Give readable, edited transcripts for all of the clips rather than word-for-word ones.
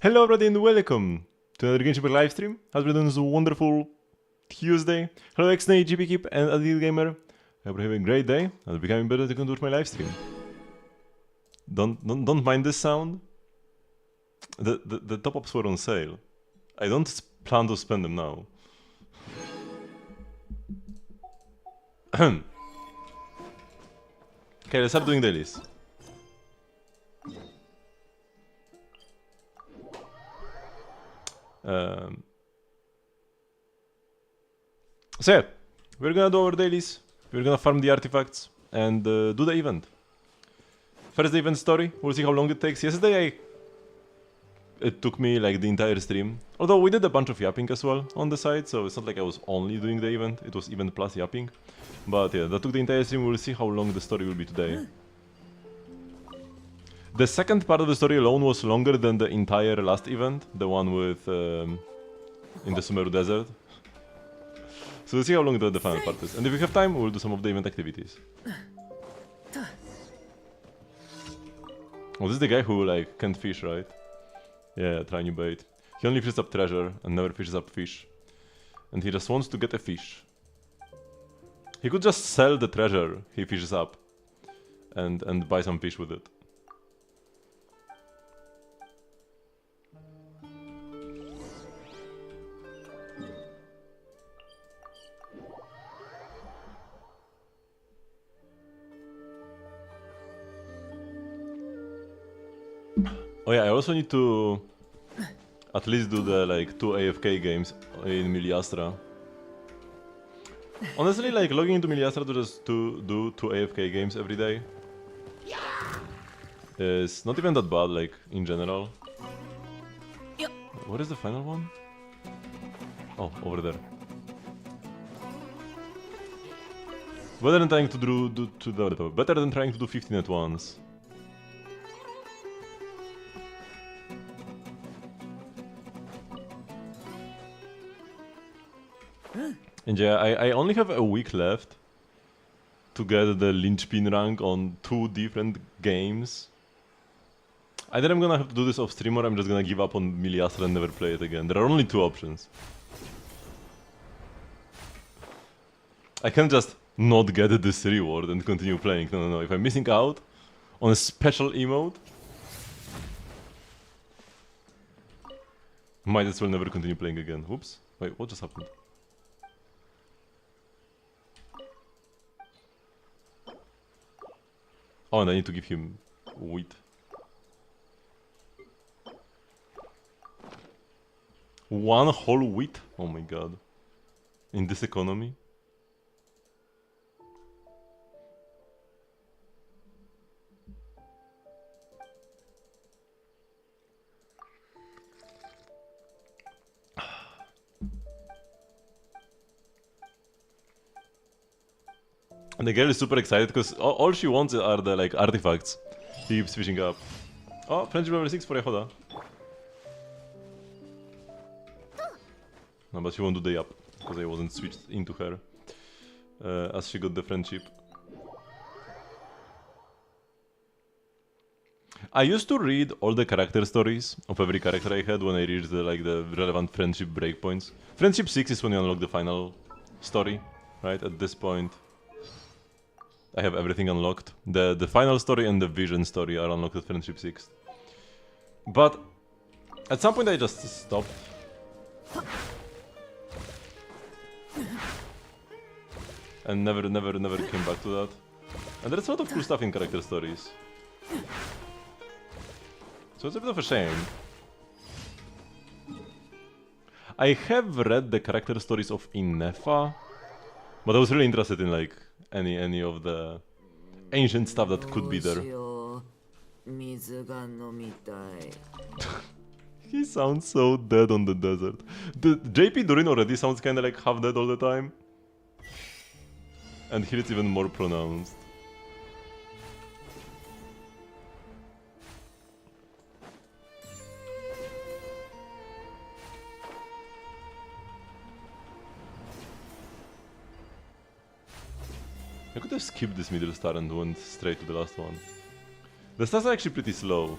Hello everybody and welcome to another Genshin live stream. How's been doing this wonderful Tuesday? Hello XNA, GP Keep and Adil Gamer. I hope you're having a great day. I'll be becoming better to continue with my live stream. Don't mind this sound. The top-ups were on sale. I don't plan to spend them now. Okay, let's start doing dailies. So yeah, we're gonna do our dailies, we're gonna farm the artifacts, and do the event. First the event story, we'll see how long it takes. Yesterday it took me like the entire stream, although we did a bunch of yapping as well on the side, so it's not like I was only doing the event, it was event plus yapping. But yeah, that took the entire stream, we'll see how long the story will be today. The second part of the story alone was longer than the entire last event, the one with in the Sumeru Desert. So we'll see how long the final part is. And if we have time, we'll do some of the event activities. Oh, this is the guy who like can't fish, right? Yeah, try new bait. He only fishes up treasure and never fishes up fish. And he just wants to get a fish. He could just sell the treasure he fishes up and buy some fish with it. Oh yeah, I also need to at least do the like 2 AFK games in Miliastra. Honestly, like logging into Miliastra to just do 2 AFK games every day is not even that bad, like in general. What is the final one? Oh, over there. Better than trying to better than trying to do 15 at once. And yeah, I only have a week left to get the linchpin rank on 2 different games. Either I'm gonna have to do this off stream or I'm just gonna give up on Miliastra and never play it again. There are only 2 options. I can't just not get this reward and continue playing. No. If I'm missing out on a special emote, might as well never continue playing again. Whoops. Wait, what just happened? Oh, and I need to give him wheat. 1 whole wheat? Oh my god. In this economy? And the girl is super excited because all she wants are the like artifacts. He keeps fishing up. Oh, friendship level 6 for Yahoda. No, but she won't do the yap because I wasn't switched into her as she got the friendship. I used to read all the character stories of every character I had when I reached the relevant friendship breakpoints. Friendship 6 is when you unlock the final story, right? At this point I have everything unlocked. The final story and the vision story are unlocked at Friendship 6. But at some point I just stopped. And never came back to that. And there's a lot of cool stuff in character stories. So it's a bit of a shame. I have read the character stories of Innefa, but I was really interested in like any of the ancient stuff that could be there. He sounds so dead on the desert. The JP Durin already sounds kinda like half dead all the time. And here it's even more pronounced. I could have skipped this middle star and went straight to the last one. The stars are actually pretty slow.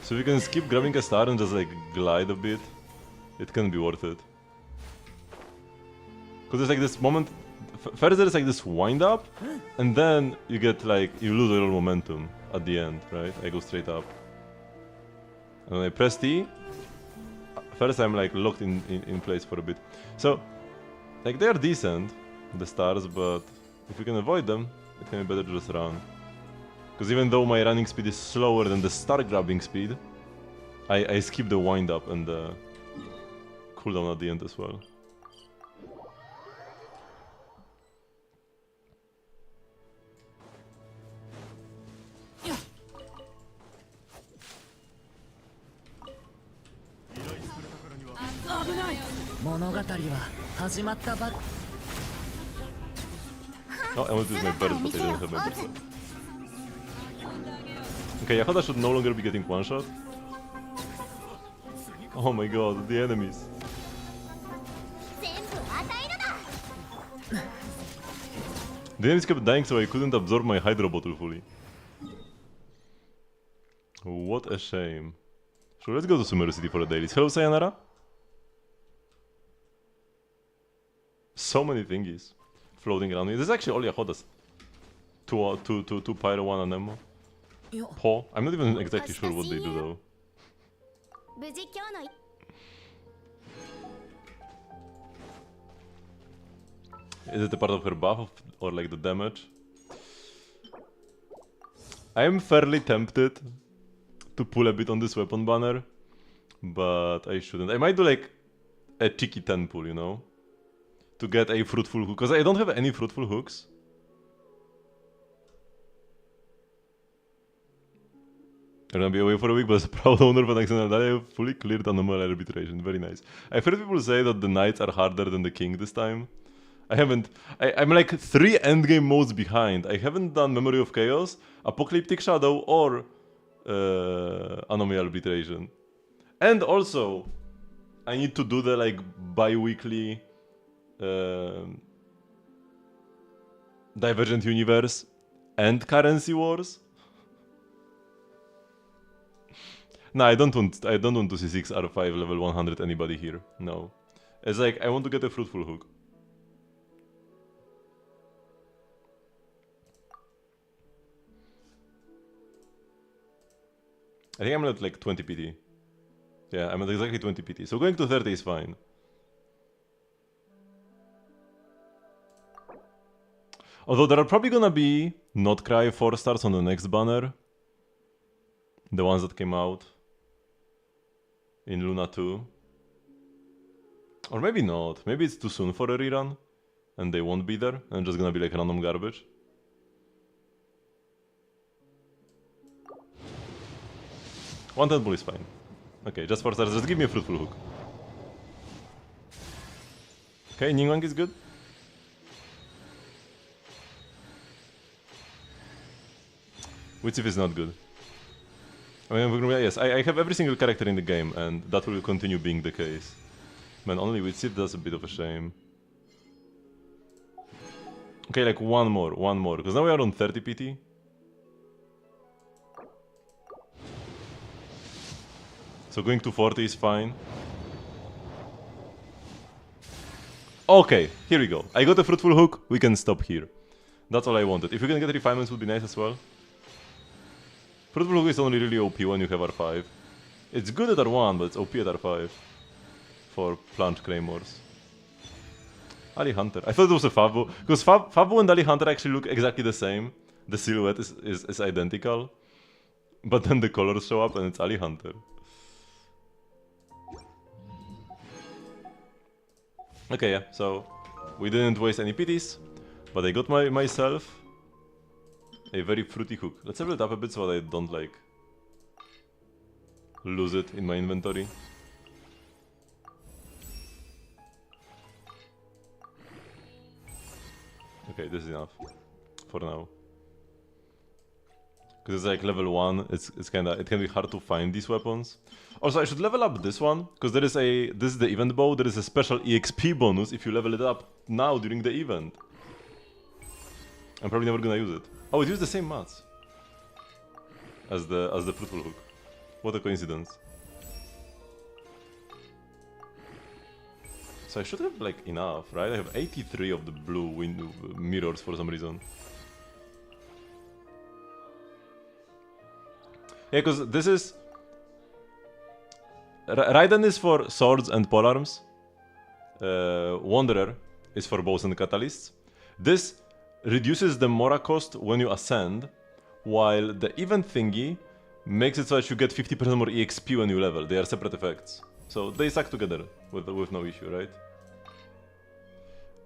So if you can skip grabbing a star and just like glide a bit, it can be worth it. Because there's like this moment, first there's like this wind up, and then you get like, you lose a little momentum at the end, right? I go straight up. And when I press T, first I'm like locked in place for a bit. So, like they are decent, the stars, but if you can avoid them, it can be better to just run. Because even though my running speed is slower than the star grabbing speed, I skip the wind up and the cooldown at the end as well. Oh, I want to use my burst, but I don't have my burst. Okay, Yahada should no longer be getting one shot. Oh my god, the enemies. The enemies kept dying, so I couldn't absorb my Hydro Bottle fully. What a shame. So let's go to Sumeru City for the dailies. Hello, Sayonara. So many thingies floating around me. This is actually all Yahoda's. Two Pyro, one Anemo. Po. I'm not even exactly sure what they do though. Is it a part of her buff or like the damage? I am fairly tempted to pull a bit on this weapon banner, but I shouldn't. I might do like a cheeky 10 pull, you know? To get a fruitful hook, because I don't have any fruitful hooks. I'm gonna be away for a week, but as a proud owner of an accidental die, I have fully cleared anomaly arbitration. Very nice. I've heard people say that the knights are harder than the king this time. I haven't. I'm like 3 endgame modes behind. I haven't done Memory of Chaos, Apocalyptic Shadow, or Anomaly Arbitration. And also, I need to do the like bi-weekly Divergent Universe and Currency Wars. No, I don't want to see 6 R5 level 100 anybody here. No. It's like I want to get a fruitful hook. I think I'm at like 20 PT. Yeah, I'm at exactly 20 PT. So going to 30 is fine. Although there are probably gonna be Not Cry 4 stars on the next banner. The ones that came out in Luna 2. Or maybe not. Maybe it's too soon for a rerun. And they won't be there. And just gonna be like random garbage. One Ted Bull is fine. Okay, just for stars, just give me a fruitful hook. Okay, Ningguang is good. Witsif is not good. I mean, yes, I have every single character in the game, and that will continue being the case. Man, only Witsif, that's a bit of a shame. Okay, like one more, because now we are on 30 PT. So going to 40 is fine. Okay, here we go. I got a fruitful hook, we can stop here. That's all I wanted. If we can get refinements would be nice as well. Fruitful hook is only really OP when you have R5. It's good at R1, but it's OP at R5. For Plunge Claymores. Ali Hunter. I thought it was a Fabu. Because Fabu and Ali Hunter actually look exactly the same. The silhouette is identical. But then the colors show up and it's Ali Hunter. Okay, yeah, so we didn't waste any pities, but I got myself a very fruity hook. Let's level it up a bit so that I don't like lose it in my inventory. Okay, this is enough for now. Because it's like level 1, it can be hard to find these weapons. Also, I should level up this one, because this is the event bow, there is a special EXP bonus if you level it up now during the event. I'm probably never gonna use it. Oh, it used the same mats as the fruitful hook. What a coincidence. So I should have like enough, right? I have 83 of the blue mirrors for some reason. Yeah, because this is... Raiden is for swords and polearms. Wanderer is for bows and catalysts. This reduces the Mora cost when you ascend, while the event thingy makes it so that you get 50% more EXP when you level. They are separate effects. So they suck together with no issue, right?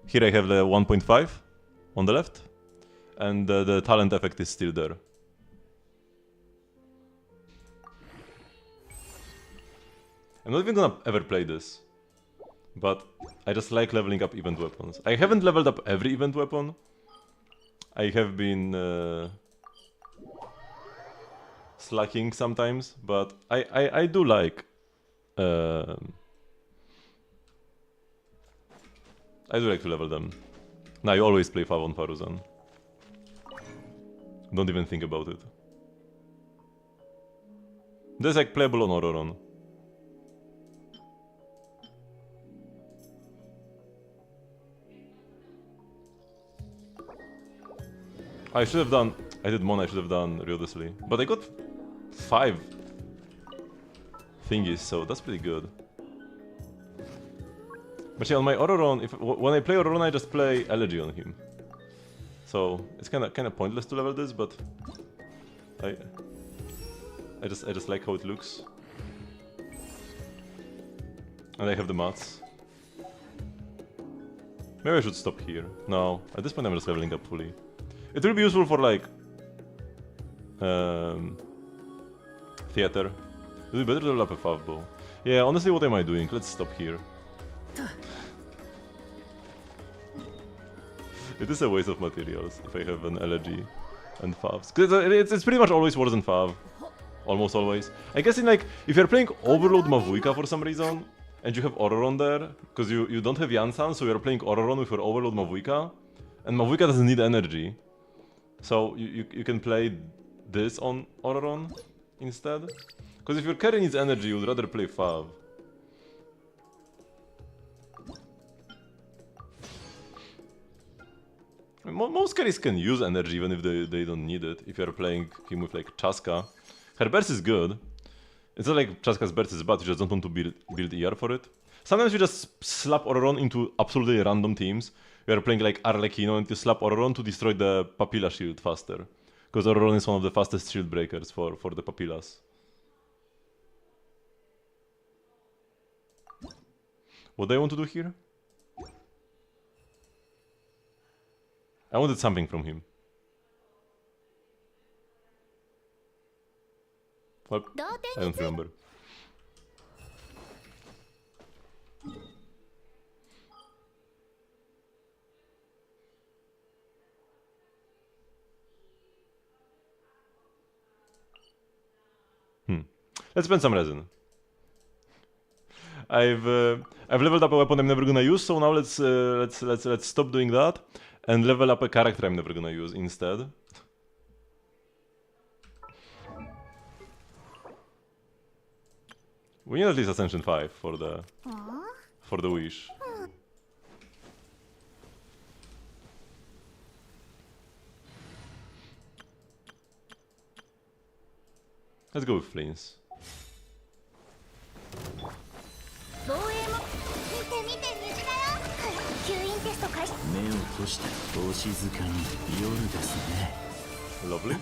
Here I have the 1.5 on the left, and the talent effect is still there. I'm not even gonna ever play this, but I just like leveling up event weapons. I haven't leveled up every event weapon. I have been slacking sometimes, but I do like I do like to level them. Now you always play Fav on Faruzan. Don't even think about it. This is like playable on Ororon. I should have done... I did Mon, I should have done Riodesli. But I got 5 thingies, so that's pretty good. But yeah, on my Ororon, when I play Ororon, I just play Elegy on him. So it's kind of pointless to level this, but I just like how it looks. And I have the mats. Maybe I should stop here. No, at this point I'm just leveling up fully. It will be useful for like theater. It would be better to level up a Fav bow. Yeah, honestly, what am I doing? Let's stop here. It is a waste of materials if I have an elegy and Favs. Cause it's pretty much always worse than Fav. Almost always. I guess in like, if you're playing Overload Mavuika for some reason, and you have Ororon there, because you don't have Yansan, so you're playing Ororon with your Overload Mavuika, and Mavuika doesn't need energy. So you can play this on Ororon instead. Because if your carry needs energy, you'd rather play Fav. Most carries can use energy even if they don't need it, if you're playing him with like Chaska. Her burst is good. It's not like Chaska's burst is bad, you just don't want to build ER for it. Sometimes you just slap Ororon into absolutely random teams. You're playing like Arlecchino and you slap Ororon to destroy the Papilla shield faster. Because Ororon is one of the fastest shield breakers for the Papillas. What do I want to do here? I wanted something from him. Well, I don't remember. Let's spend some resin. I've leveled up a weapon I'm never gonna use, so now let's stop doing that and level up a character I'm never gonna use instead. We need at least Ascension 5 for the wish. Let's go with Flames. Lovely.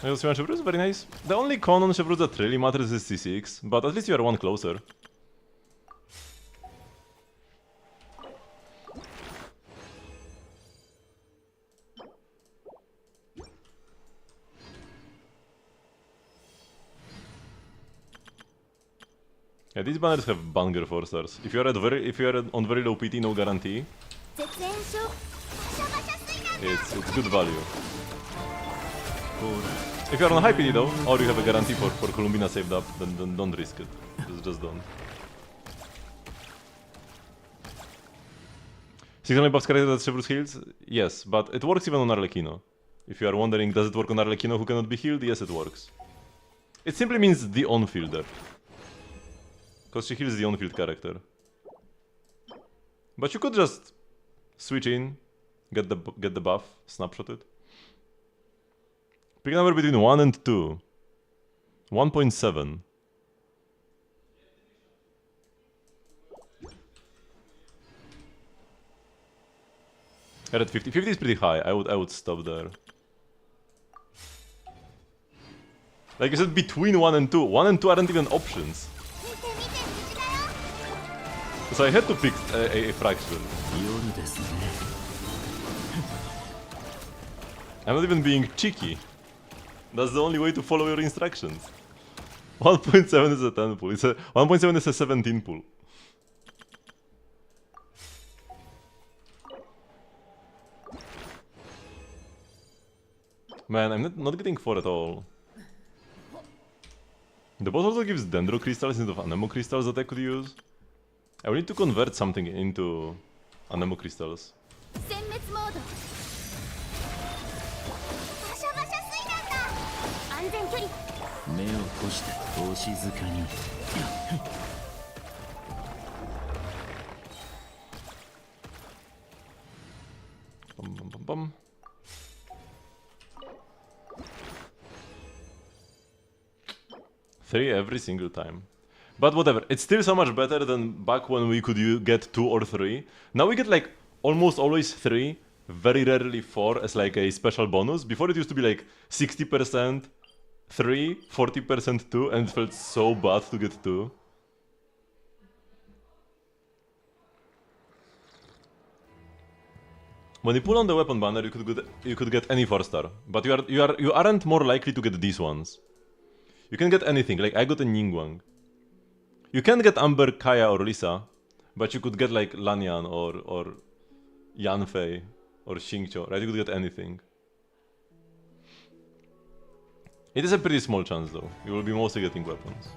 Chevreuse, very nice. The only con on Chevreuse that really matters is C6, but at least you are one closer. Yeah, these banners have banger 4-stars. If you're on very low PT, no guarantee. It's good value. If you're on high PD though, or you have a guarantee for Columbina saved up, then don't risk it. Just don't. 600 buffs carried that Chevreuse heals? Yes, but it works even on Arlecchino. If you are wondering, does it work on Arlecchino who cannot be healed? Yes, it works. It simply means the on-fielder. Because she heals the on-field character. But you could just switch in, get the buff, snapshot it. Pick a number between 1 and 2. 1.7. At 50. 50 is pretty high. I would stop there. Like you said, between 1 and 2. 1 and 2 aren't even options. So I had to pick a fraction. I'm not even being cheeky. That's the only way to follow your instructions. 1.7 is a 10 pool. 1.7 is a 17 pool. Man, I'm not getting 4 at all. The boss also gives Dendro crystals instead of Anemo crystals that I could use. I will need to convert something into Anemo crystals. Bum, bum, bum, bum. Three every single time. But whatever, it's still so much better than back when we could get 2 or 3. Now we get like almost always 3, very rarely 4 as like a special bonus. Before it used to be like 60% 3, 40% 2, and it felt so bad to get 2. When you pull on the weapon banner, you could get any 4-star, but you aren't more likely to get these ones. You can get anything, like I got a Ningguang. You can get Amber, Kaya, or Lisa, but you could get like Lanyan or Yanfei or Xingqiu, right? You could get anything. It is a pretty small chance though. You will be mostly getting weapons.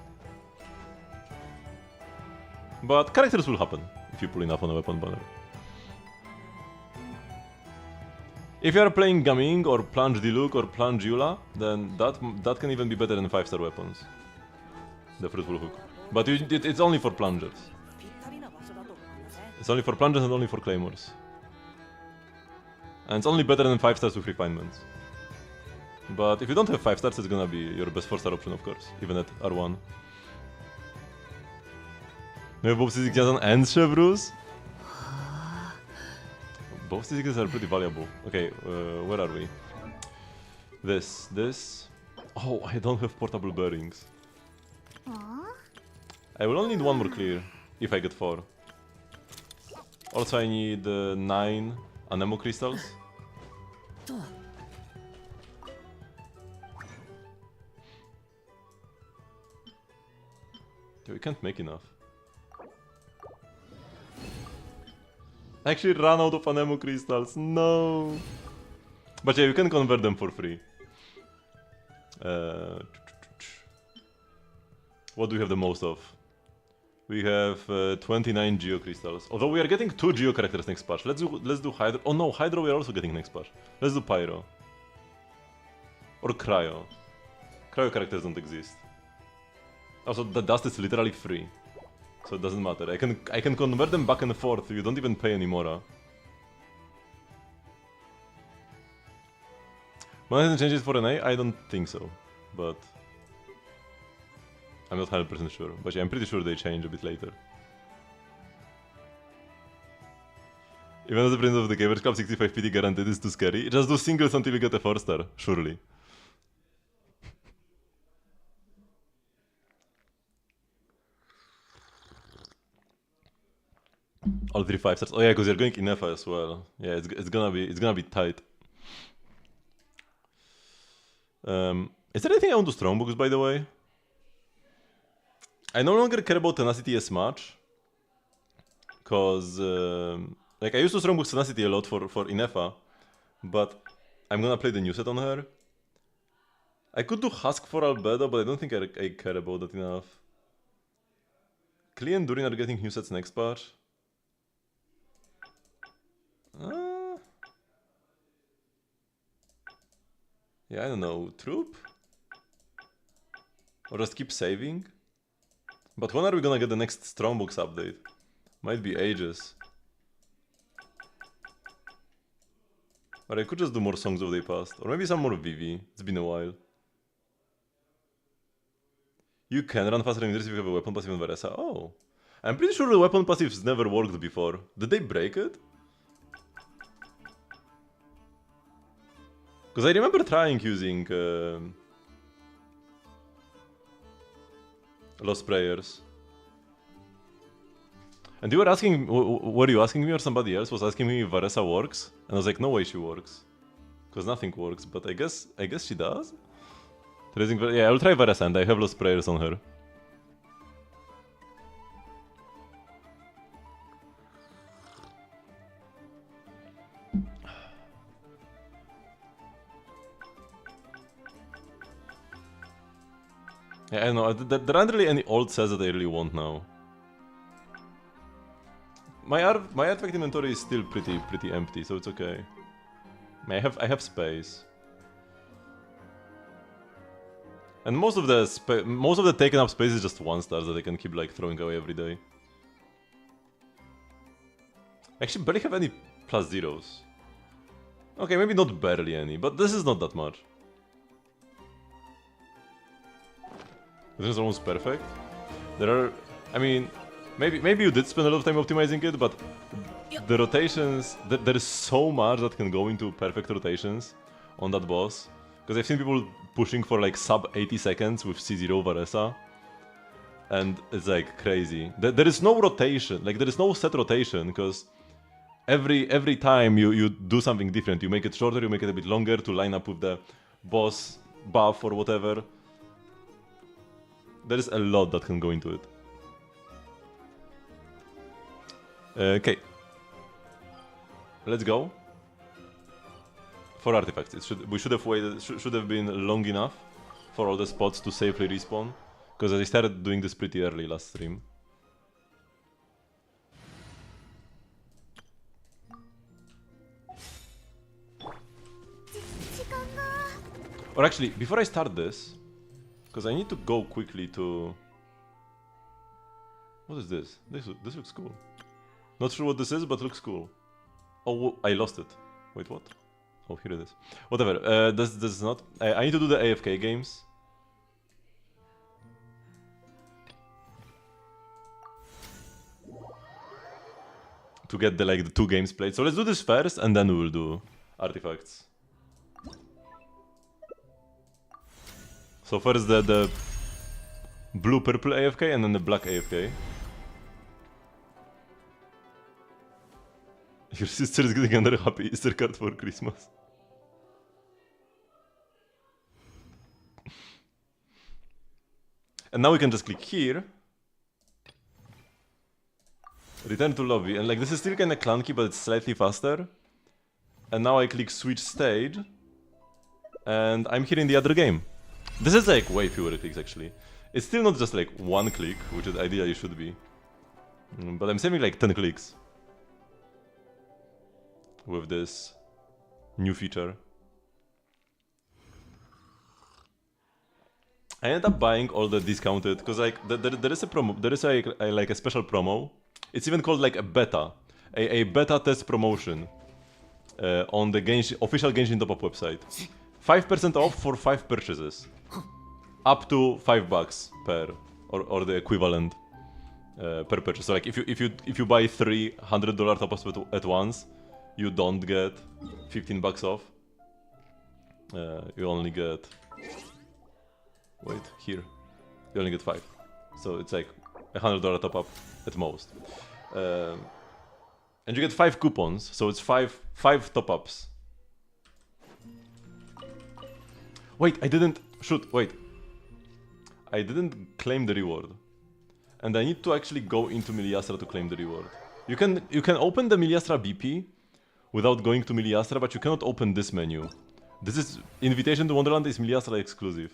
But characters will happen if you pull enough on a weapon banner. If you are playing Gaming or Plunge Diluc or Plunge Eula, then that can even be better than 5-star weapons. The Fruitful Hook. But it's only for plungers. It's only for plungers and only for claymores. And it's only better than 5 stars with refinements. But if you don't have 5 stars, it's gonna be your best 4-star option, of course, even at R1. No, both Cizigniazan and Chevrus? Both Cizigniazans are pretty valuable. Okay, where are we? This. Oh, I don't have portable bearings. I will only need 1 more clear, if I get 4. Also I need 9 Anemo crystals. We can't make enough. I actually ran out of Anemo crystals, no! But yeah, you can convert them for free. What do we have the most of? We have 29 Geo crystals. Although we are getting 2 Geo characters next patch. Let's do Hydro. Oh no, Hydro we are also getting next patch. Let's do Pyro. Or Cryo. Cryo characters don't exist. Also, the dust is literally free. So it doesn't matter. I can convert them back and forth. You don't even pay anymore. When I change it for an A? I don't think so. But I'm not 100% sure, but yeah, I'm pretty sure they change a bit later. Even as the Prince of the Gamers Club, 65 PT guaranteed is too scary. Just do singles until you get a 4-star, surely. All 3 5-stars. Oh yeah, because you're going Inefa as well. Yeah, it's gonna be tight. Is there anything I want to Strongbooks, by the way? I no longer care about Tenacity as much. Cause like I used to Strongbooks Tenacity a lot for Inefa, but I'm gonna play the new set on her. I could do Husk for Albedo, but I don't think I care about that enough. Klee and Durin are getting new sets next patch. Yeah, I don't know. Troop? Or just keep saving? But when are we gonna get the next Strongbox update? Might be ages. But I could just do more Songs of the Past. Or maybe some more Vivi. It's been a while. You can run faster than if you have a weapon passive on Varesa. Oh. I'm pretty sure the weapon passives never worked before. Did they break it? Because I remember trying using Lost Prayers. And you were asking, were you asking me or somebody else was asking me if Varesa works? And I was like, no way she works. Because nothing works, but I guess she does? Yeah, I'll try Varesa and I have Lost Prayers on her. Yeah, I don't know, there aren't really any old sets that I really want now. My artifact inventory is still pretty empty, so it's okay. I have space. And most of the taken up space is just 1-stars that I can keep like throwing away every day. I actually barely have any +0s. Okay, maybe not barely any, but this is not that much. This is almost perfect. There are, I mean, maybe you did spend a lot of time optimizing it, but the rotations, there is so much that can go into perfect rotations on that boss. Because I've seen people pushing for like sub 80 seconds with C0 Varesa. And it's like crazy. There is no rotation, like there is no set rotation, because every time you do something different, you make it shorter, you make it a bit longer to line up with the boss buff or whatever. There is a lot that can go into it. Okay. Let's go. For artifacts, we should have waited. Should have been long enough for all the spots to safely respawn. Because I started doing this pretty early last stream. Or actually, before I start this, because I need to go quickly to... What is this? This looks cool. Not sure what this is, but looks cool. Oh, I lost it. Wait, what? Oh, here it is. Whatever. This is not... I need to do the AFK games. To get the 2 games played. So let's do this first, and then we will do artifacts. So first the blue-purple AFK and then the black AFK. Your sister is getting another happy Easter card for Christmas. And now we can just click here. Return to lobby, and like this is still kinda clunky, but it's slightly faster. And now I click switch stage. And I'm here in the other game. This is like way fewer clicks actually. It's still not just like 1 click, which it ideally should be. But I'm saving like 10 clicks. With this new feature. I ended up buying all the discounted, because like there is a promo, there is like a special promo. It's even called like a beta. A beta test promotion. On the Genshin, official Genshin top-up website. 5% off for 5 purchases. Up to $5 per, or the equivalent per purchase. So like if you buy $300 top-ups at once, you don't get $15 off. You only get... Wait, here. You only get 5. So it's like $100 top-up at most. And you get 5 coupons, so it's 5 top-ups. Wait, I didn't... Shoot, wait. I didn't claim the reward. And I need to actually go into Miliastra to claim the reward. You can open the Miliastra BP without going to Miliastra, but you cannot open this menu. This is... Invitation to Wonderland is Miliastra exclusive.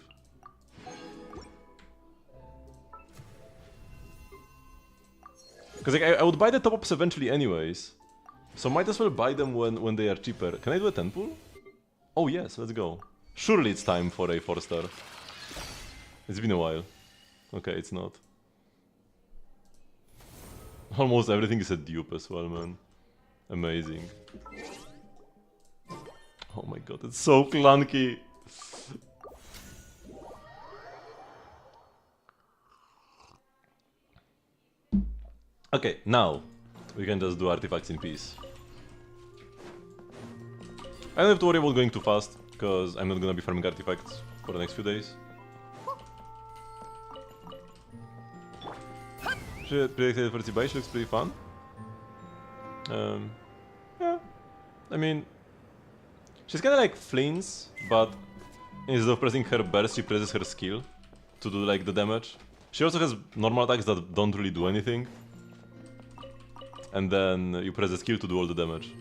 Because like, I would buy the top-ups eventually anyways. So might as well buy them when they are cheaper. Can I do a 10 pull? Oh yes, let's go. Surely it's time for a 4-star. It's been a while. Okay, it's not. Almost everything is a dupe as well, man. Amazing. Oh my god, it's so clunky. Okay, now we can just do artifacts in peace. I don't have to worry about going too fast, because I'm not gonna be farming artifacts for the next few days. Pretty excited for Tsibai, she looks pretty fun. Yeah, I mean, she's kinda like Fleens, but instead of pressing her burst, she presses her skill to do like the damage. She also has normal attacks that don't really do anything. And then you press the skill to do all the damage.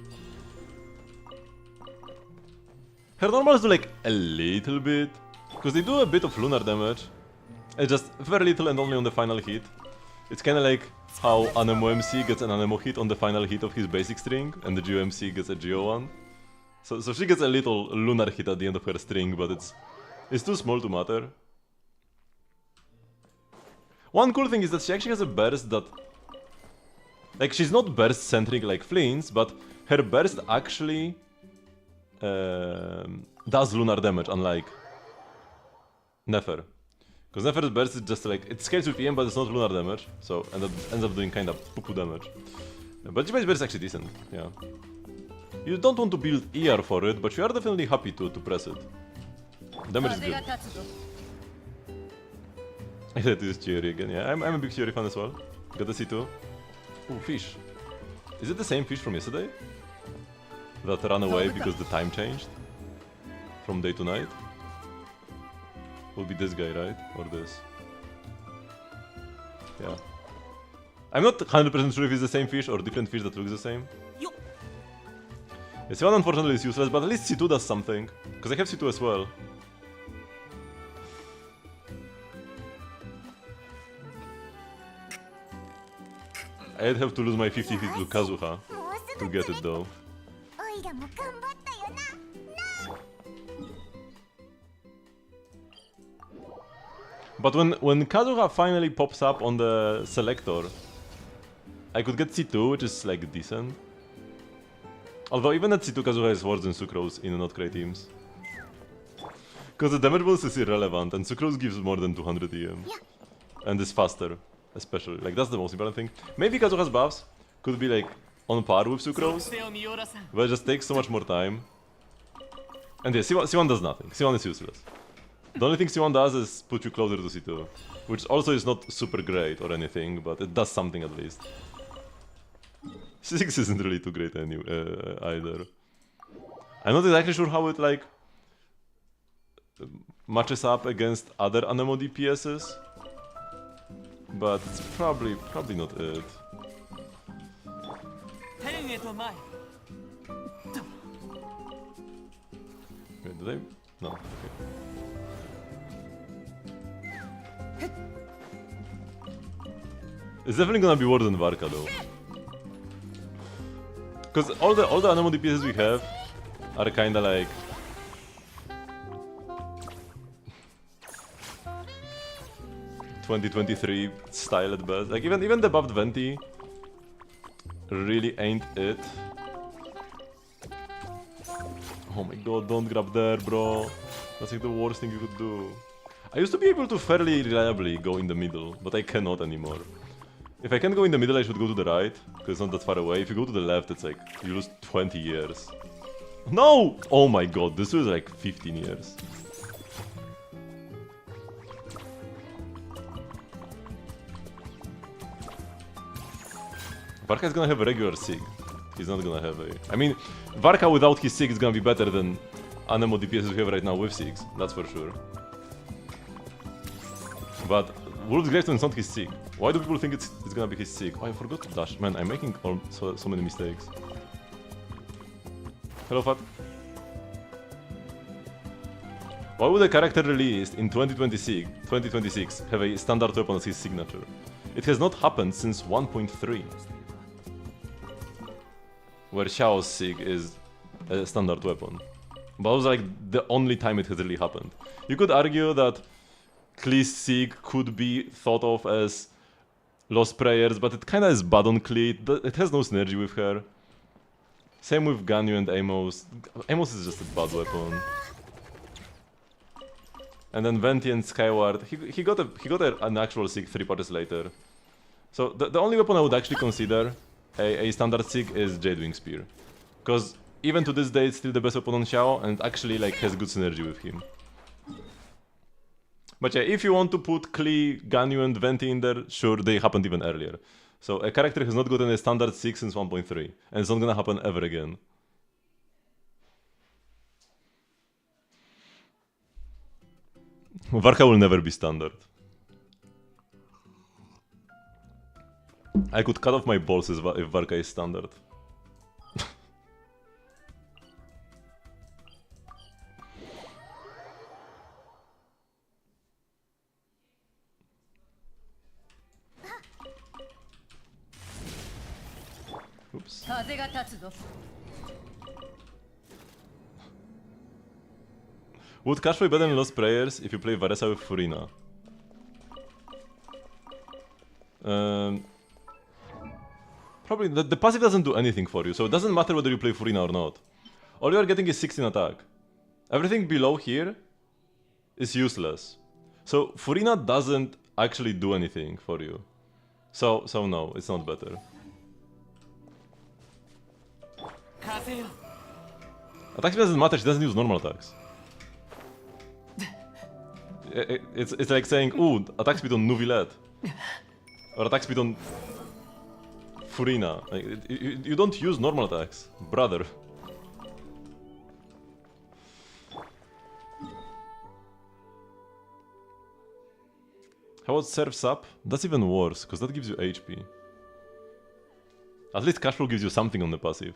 Her normals do like a little bit, because they do a bit of lunar damage. It's just very little and only on the final hit. It's kinda like how Anemo MC gets an Anemo hit on the final hit of his basic string, and the Geo MC gets a Geo one. So she gets a little lunar hit at the end of her string, but it's too small to matter. One cool thing is that she actually has a burst that... Like, she's not burst-centric like Fleens, but her burst actually does lunar damage, unlike Nefer. Because Nefer's burst is just like, it scales with EM, but it's not lunar damage, so ends up doing kinda poo-poo damage. But Jibai's burst is actually decent, yeah. You don't want to build ER for it, but you are definitely happy to press it. Damage is good. I said this Chiori again, yeah, I'm a big Chiori fan as well. Got the C2. Ooh, fish. Is it the same fish from yesterday? That ran away because the time changed? From day to night? Will be this guy, right? Or this? Yeah. I'm not 100% sure if it's the same fish or different fish that looks the same. C1 unfortunately is useless, but at least C2 does something. Because I have C2 as well. I'd have to lose my 50-50 to Kazuha to get it though. But when Kazuha finally pops up on the selector, I could get C2, which is like decent. Although even at C2 Kazuha is worse than Sucrose in not great teams. Because the damage bonus is irrelevant and Sucrose gives more than 200 EM. And is faster, especially. Like that's the most important thing. Maybe Kazuha's buffs could be like on par with Sucrose, but it just takes so much more time. And yeah, C1 does nothing. C1 is useless. The only thing C1 does is put you closer to C2, which also is not super great or anything, but it does something at least. C6 isn't really too great either. I'm not exactly sure how it like matches up against other Anemo DPSs, but it's probably not it. Wait, did I? No. Okay. It's definitely gonna be worse than Varka though. Because all the Anemo DPSs we have are kinda like... ...2023 style at best. Like even the buffed Venti really ain't it. Oh my god, don't grab there, bro. That's like the worst thing you could do. I used to be able to fairly reliably go in the middle, but I cannot anymore. If I can't go in the middle, I should go to the right, because it's not that far away. If you go to the left, it's like, you lose 20 years. No! Oh my god, this was like 15 years. Varka is gonna have a regular Sig. He's not gonna have a... I mean, Varka without his Sig is gonna be better than Anemo DPS we have right now with Sigs, that's for sure. But Wolf's Gravestone is not his Sig. Why do people think it's gonna be his Sig? Oh, I forgot to dash. Man, I'm making so many mistakes. Hello, Fat. Why would a character released in 2026 have a standard weapon as his signature? It has not happened since 1.3. Where Xiao's Sig is a standard weapon. But it was like the only time it has really happened. You could argue that Klee's Sig could be thought of as Lost Prayers, but it kinda is bad on Klee. It has no synergy with her. Same with Ganyu and Amos. Amos is just a bad weapon. And then Venti and Skyward, he got an actual Sig 3 parties later. So the only weapon I would actually consider a standard Sig is Jadewing Spear. Because even to this day it's still the best weapon on Xiao and actually like has good synergy with him. But yeah, if you want to put Klee, Ganyu and Venti in there, sure, they happened even earlier. So a character has not gotten a standard 6 since 1.3, and it's not gonna happen ever again. Varka will never be standard. I could cut off my balls if Varka is standard. Oops. Would Cash play better in Lost Prayers if you play Varesa with Furina? Probably the passive doesn't do anything for you, so it doesn't matter whether you play Furina or not. All you are getting is 16 attack. Everything below here is useless. So Furina doesn't actually do anything for you. So no, it's not better. Attack speed doesn't matter, she doesn't use normal attacks. It's like saying, ooh, attack speed on Nuvilette. Or attack speed on Furina. Like, you don't use normal attacks, brother. How about Surf's Up? That's even worse, because that gives you HP. At least Cashflow gives you something on the passive.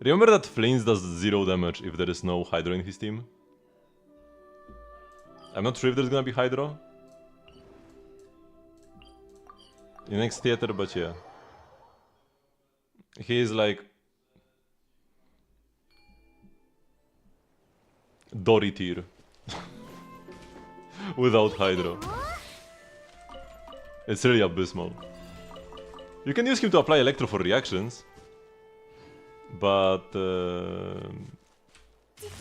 Remember that Flames does 0 damage if there is no Hydro in his team? I'm not sure if there's gonna be Hydro in next theater, but yeah. He is like Dory tier without Hydro. It's really abysmal. You can use him to apply Electro for reactions, but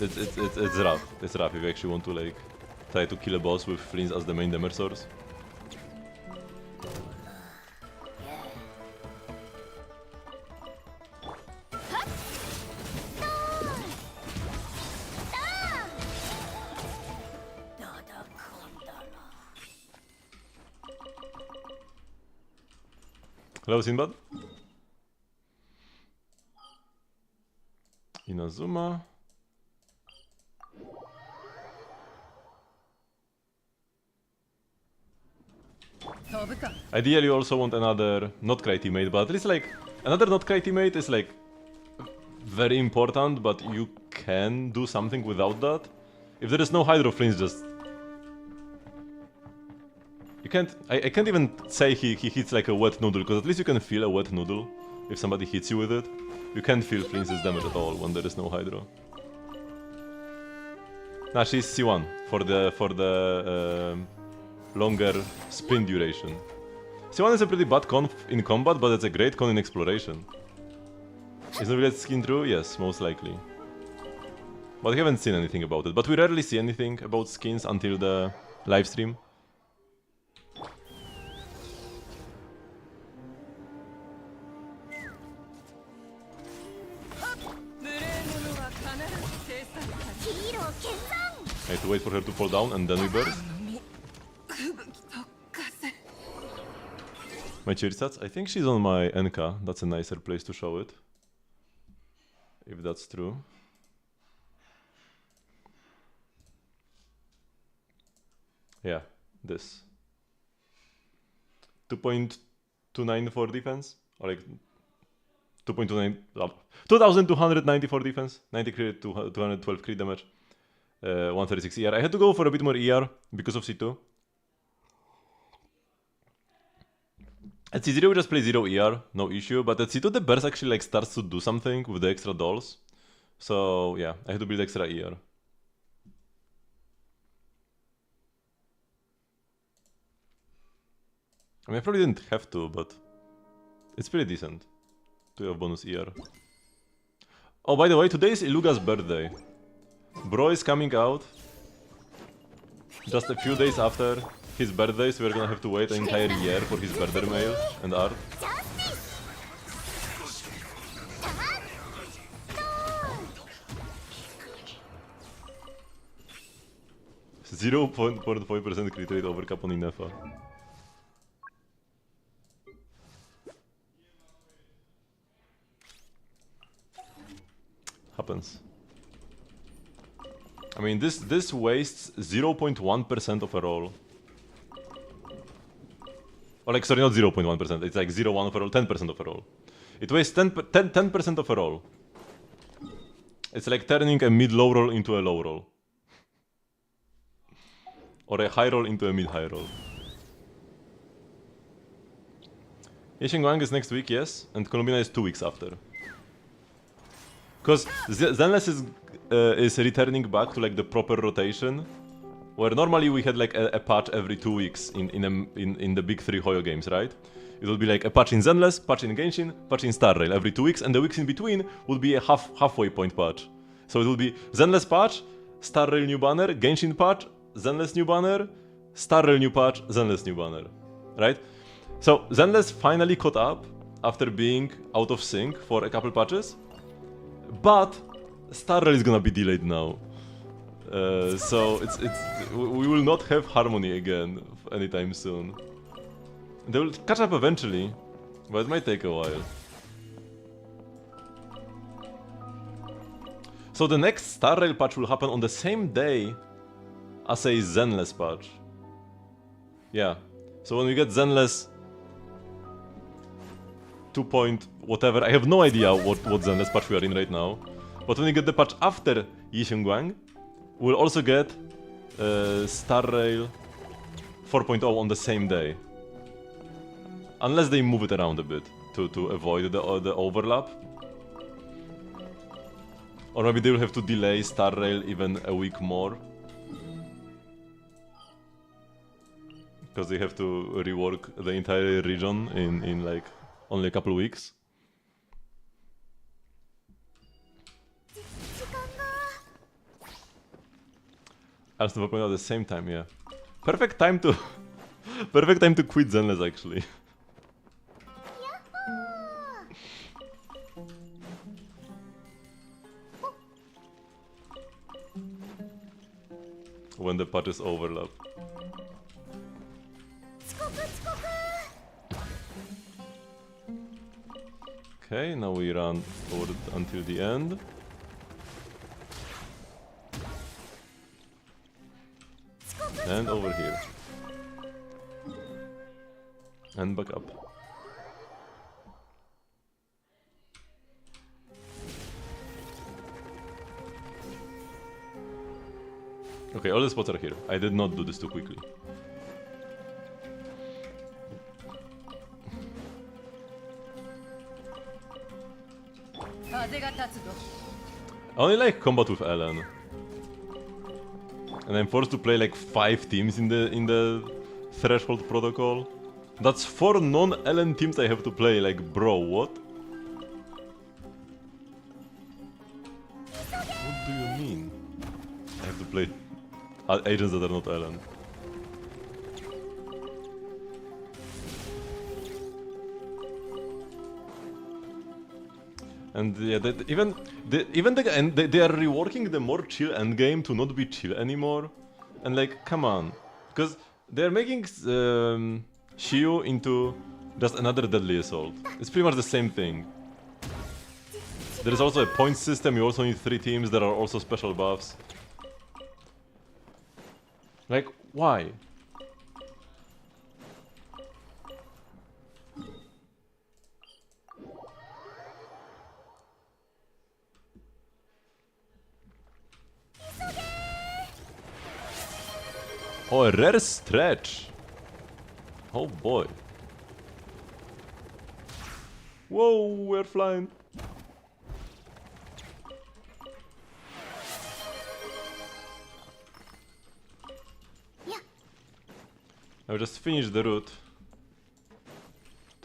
it's rough. It's rough if you actually want to like try to kill a boss with Flames as the main damage source. Hello, Sinbad. Inazuma. Ideally, you also want another not cry teammate, but at least like another not cry teammate is like very important, but you can do something without that. If there is no Hydro Flames, just you can't. I can't even say he hits like a wet noodle, because at least you can feel a wet noodle if somebody hits you with it. You can't feel Flames' damage at all when there is no Hydro. Nah, she's C1 for the longer sprint duration. C1 is a pretty bad con in combat, but it's a great con in exploration. Is Novilette skin true? Yes, most likely. But I haven't seen anything about it. But we rarely see anything about skins until the live stream. I have to wait for her to fall down and then we burst. My cheer stats? I think she's on my NK. That's a nicer place to show it. If that's true. Yeah, this. 2.29 for defense? Or like 2.29... 2290 for defense, 90 crit, 212 crit damage, 136 ER. I had to go for a bit more ER because of C2. At C0 we just play 0 ER, no issue, but at C2 the burst actually like starts to do something with the extra dolls. So yeah, I had to build extra ER. I mean, I probably didn't have to, but it's pretty decent to have bonus ER. Oh, by the way, today is Iluga's birthday. Bro is coming out just a few days after his birthday, so we're gonna have to wait an entire year for his birthday mail and art. 0.45% crit rate overcap on Inefa. Happens. I mean, this wastes 0.1% of a roll. Or like, sorry, not 0.1%, it's like 0.1 of a roll, 10% of a roll. It wastes 10% of a roll. It's like turning a mid-low roll into a low roll. Or a high roll into a mid-high roll. Yexing Wang is next week, yes, and Columbina is 2 weeks after. Because Zenless is returning back to like the proper rotation, where normally we had like a patch every 2 weeks in the big 3 Hoyo games, right? It would be like a patch in Zenless, patch in Genshin, patch in Star Rail every 2 weeks, and the weeks in between would be a halfway point patch. So it will be Zenless patch, Star Rail new banner, Genshin patch, Zenless new banner, Star Rail new patch, Zenless new banner, right? So Zenless finally caught up after being out of sync for a couple patches, but Star Rail is gonna be delayed now. So we will not have Harmony again anytime soon. They will catch up eventually, but it might take a while. So the next Star Rail patch will happen on the same day as a Zenless patch. Yeah. So when we get Zenless 2 point whatever, I have no idea what Zenless patch we are in right now. But when we get the patch after Yexing Wang, we'll also get Star Rail 4.0 on the same day. Unless they move it around a bit to avoid the overlap. Or maybe they will have to delay Star Rail even a week more. Because they have to rework the entire region in like only a couple weeks. I'll still open at the same time, yeah. Perfect time to perfect time to quit Zenless actually. When the patches overlap. Okay, now we run forward until the end. And over here. And back up. Okay, all the spots are here. I did not do this too quickly. I only like combat with Ellen. And I'm forced to play like 5 teams in the Threshold protocol. That's 4 non-Ellen teams I have to play, like bro, what? What do you mean? I have to play agents that are not Ellen. And yeah, they are reworking the more chill endgame to not be chill anymore. And like, come on. Because they're making Shiyu into just another Deadly Assault. It's pretty much the same thing. There is also a point system, you also need 3 teams, there are also special buffs. Like, why? Oh, a rare stretch. Oh boy. Whoa, we're flying. Yeah. I'll just finish the route.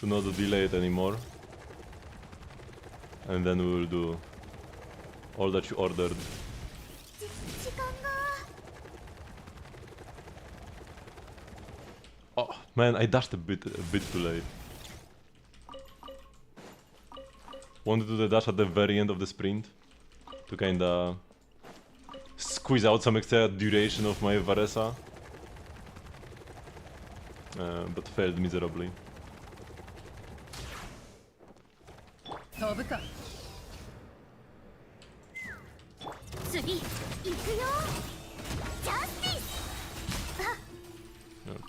to not delay it anymore. And then we will do all that you ordered. Oh man, I dashed a bit too late. Wanted to do the dash at the very end of the sprint to kinda squeeze out some extra duration of my Varesa, but failed miserably.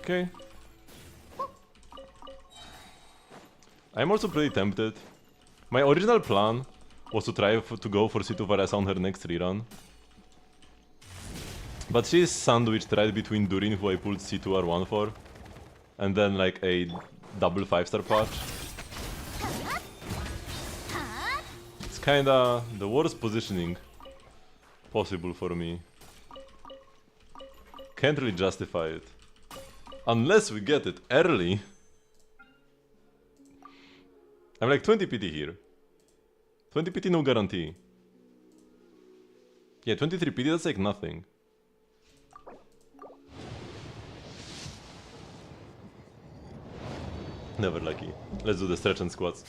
Okay. I'm also pretty tempted. My original plan was to try to go for C2 Varesa on her next rerun. But she's sandwiched right between Durin, who I pulled C2 R1 for, and then like a double 5-star patch. It's kinda the worst positioning possible for me. Can't really justify it. Unless we get it early. I'm like 20 PT here. 20 PT no guarantee. Yeah, 23 PT, that's like nothing. Never lucky. Let's do the stretch and squats.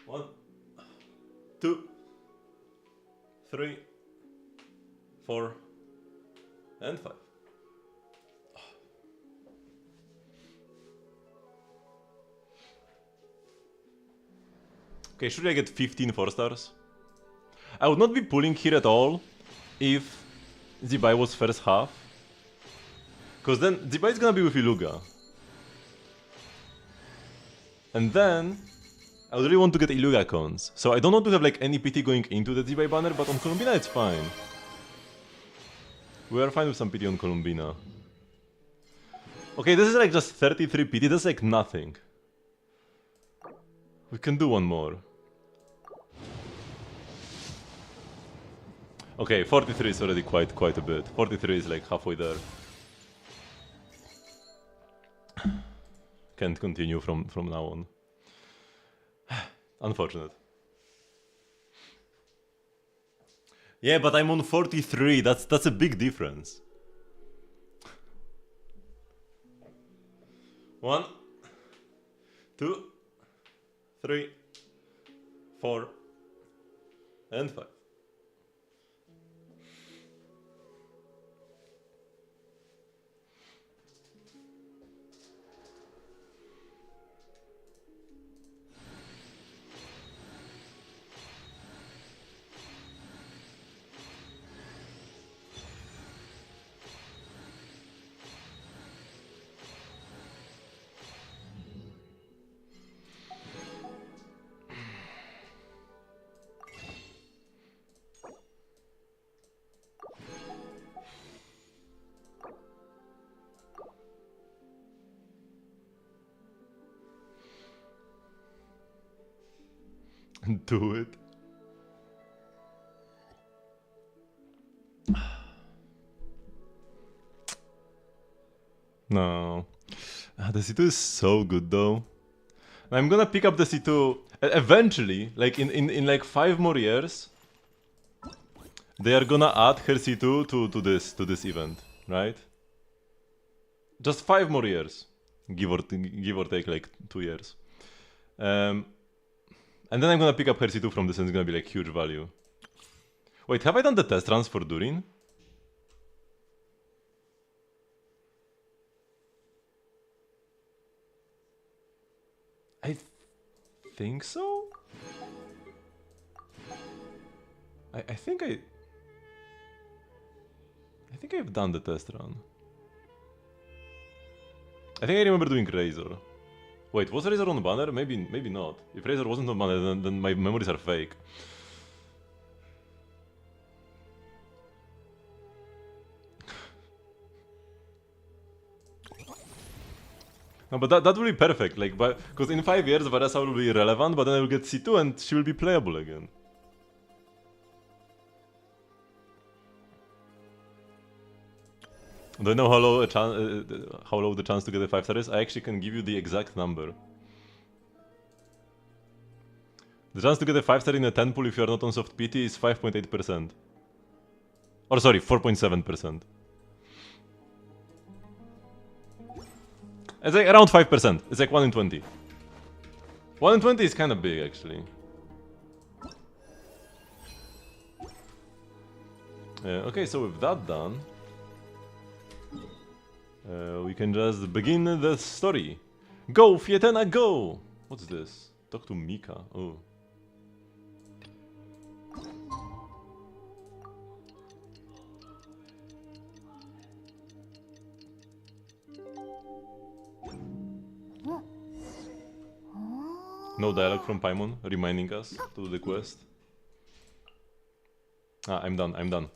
One, 2, 3, 4, and 5. Okay, should I get 15 4-stars? I would not be pulling here at all if Zibai was first half. Cause then Zibai is gonna be with Iluga. And then I really want to get Iluga cons. So I don't want to have like any PT going into the Zibai banner, but on Columbina it's fine. We are fine with some PT on Columbina. Okay, this is like just 33 PT, that's like nothing. We can do one more. Okay, 43 is already quite a bit. 43 is like halfway there. Can't continue from now on. Unfortunate. Yeah, but I'm on 43. That's a big difference. 1, 2, 3, 4, and 5. Do it. No. The C2 is so good though. I'm gonna pick up the C2 eventually, like in like 5 more years. They are gonna add her C2 to this event, right? Just 5 more years, give or take like 2 years. And then I'm gonna pick up her C2 from this and it's gonna be like huge value. Wait, have I done the test runs for Durin? I think so? I think I've done the test run. I think I remember doing Razor. Wait, was Razor on banner? Maybe not. If Razor wasn't on banner, then my memories are fake. No, but that will be perfect, like, because in 5 years Varesa will be irrelevant, but then I will get C2 and she will be playable again. Do I know how low the chance to get a 5-star is? I actually can give you the exact number. The chance to get a 5-star in a 10 pool if you are not on soft PT is 5.8%. Or sorry, 4.7%. It's like around 5%. It's like 1 in 20. 1 in 20 is kind of big, actually. Okay, so with that done, we can just begin the story. Go, Fietena, go! What's this? Talk to Mika. Oh. No dialogue from Paimon reminding us to do the quest. Ah, I'm done, I'm done.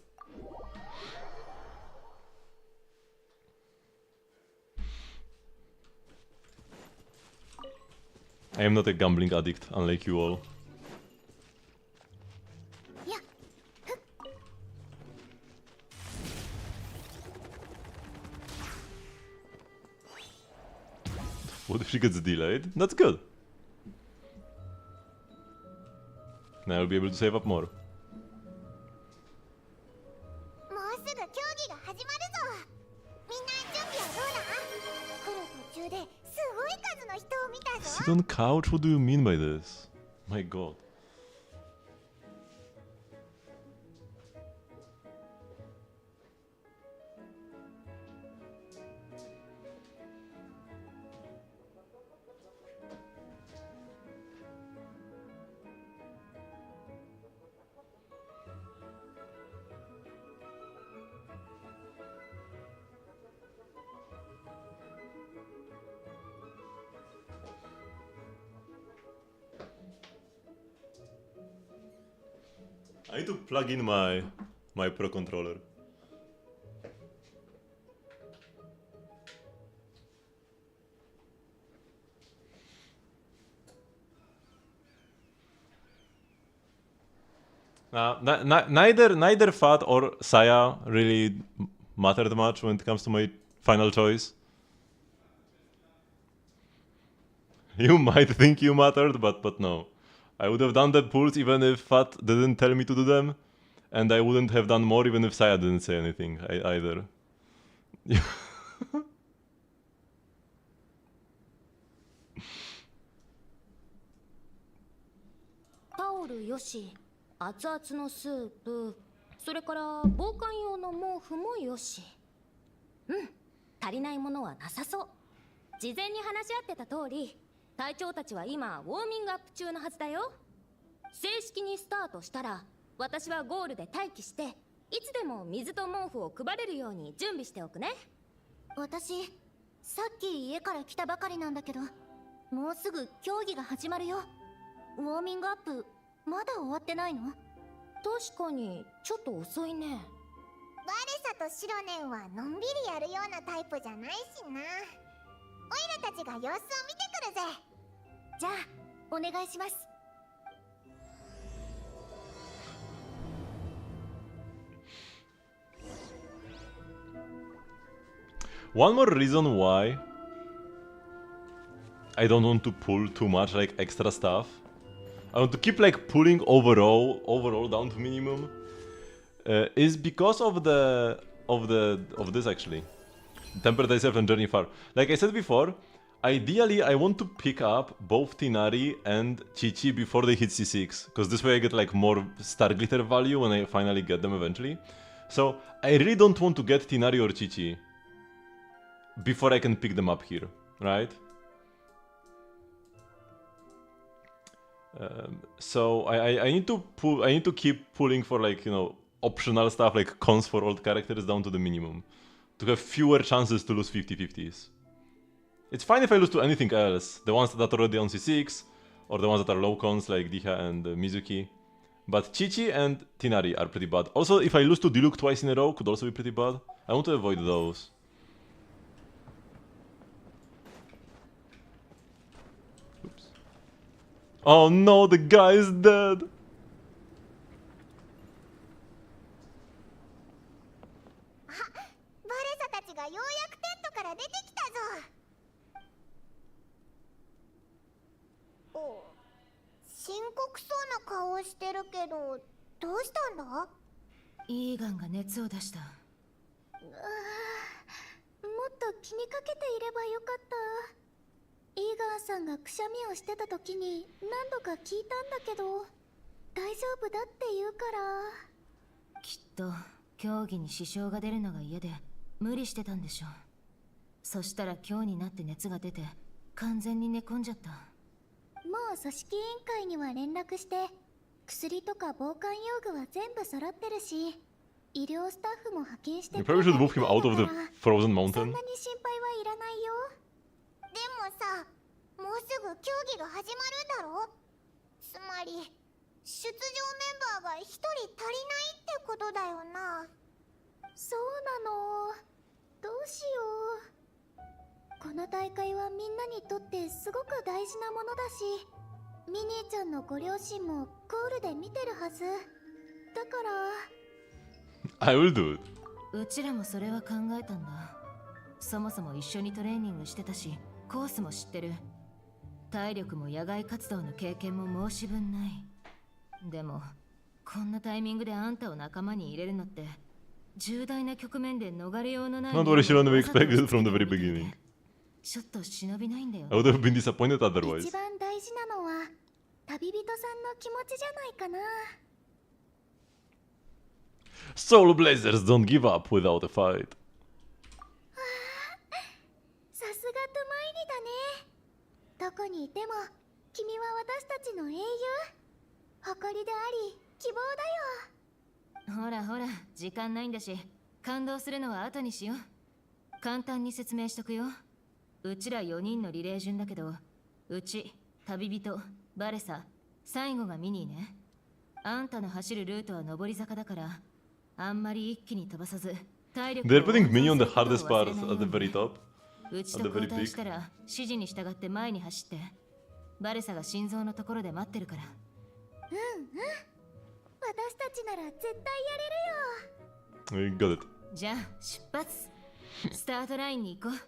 I am not a gambling addict, unlike you all. What if she gets delayed? That's good. Now I'll be able to save up more. Sit on couch? What do you mean by this? My god. I need to plug in my Pro controller. Neither Fat or Saya really mattered much when it comes to my final choice. You might think you mattered, but no. I would have done the pulls even if Fat didn't tell me to do them, and I wouldn't have done more even if Saya didn't say anything either. Taoru よし、熱々のスープ、それから防寒用の毛布もよし。足りないものはなさそう。事前に話し合ってた通り、隊長たちは今ウォーミングアップ中のはずだよ。正式にスタートしたら、私はゴールで待機して、いつでも水と毛布を配れるように準備しておくね。私、さっき家から来たばかりなんだけど、もうすぐ競技が始まるよ。ウォーミングアップ、まだ終わってないの？確かに、ちょっと遅いね。バレサとシロネンはのんびりやるようなタイプじゃないしな。オイラたちが様子を見てくるぜ。じゃあ、お願いします。One more reason why I don't want to pull too much like extra stuff. I want to keep like pulling overall down to minimum. Is because of this actually. Temper thyself and journey far. Like I said before, ideally I want to pick up both Tinari and Chi-Chi before they hit C6, because this way I get like more star glitter value when I finally get them eventually. So I really don't want to get Tinari or Chi-Chi before I can pick them up here, right? So I need to keep pulling for like, you know, optional stuff like cons for old characters down to the minimum, to have fewer chances to lose 50-50s. It's fine if I lose to anything else, the ones that are already on C6, or the ones that are low cons like Diha and Mizuki. But Chi-Chi and Tinari are pretty bad. Also, if I lose to Diluc twice in a row, could also be pretty bad. I want to avoid those. Oops. Oh no, the guy is dead! 刻そうな顔をしてるけど、どうしたんだ？イーガンが熱を出した。もっと気にかけていればよかった。イーガンさんがくしゃみをしてた時に何度か聞いたんだけど、大丈夫だって言うから。きっと競技に支障が出るのが嫌で無理してたんでしょう。そしたら今日になって熱が出て完全に寝込んじゃった。もう組織委員会には連絡して、薬とか防寒用具は全部揃ってるし、医療スタッフも派遣して You くれ probably た should み move たい him だ out か of the ら、 frozen そん mountain. なに心配はいらないよ。でもさ、もうすぐ競技が始まるんだろ？つまり出場メンバーが1人足りないってことだよな。そうなの。どうしよう。この大会はみんなにとってすごく大事なものだし、ミニーちゃんのご両親もコールで見てるはずだから。 I will do it. うちらもそれは考えたんだ。そもそも一緒にトレーニングしてたし、コースも知ってる。体力も野外活動の経験も申し分ない。でもこんなタイミングであんたを仲間に入れるのって重大な局面で逃れようのない。 Not what she shouldn't have expected from the very beginning. ちょっと忍びないんだよね。 I would have been disappointed otherwise. 一番大事なのは旅人さんの気持ちじゃないかな。 Soul Blazers don't give up without a fight. さすがトゥマイリだね。どこにいても君は私たちの英雄、誇りであり希望だよ。ほらほら、時間ないんだし、感動するのは後にしよう。簡単に説明しとくよ。うちら4人のリレー順だけど、うち、旅人、バレサ、最後がミニーね。あんたの走るルートは上り坂だから、あんまり一気に飛ばさず、体力を They're putting 温 Mini on 存 the することを hardest part 忘れないよ at う the に very top. うちと交代したら指示に従って前に走って、バレサが心臓のところで待ってるから。私たちなら絶対やれるよ。 We got it. じゃあ出発。スタートラインに行こう。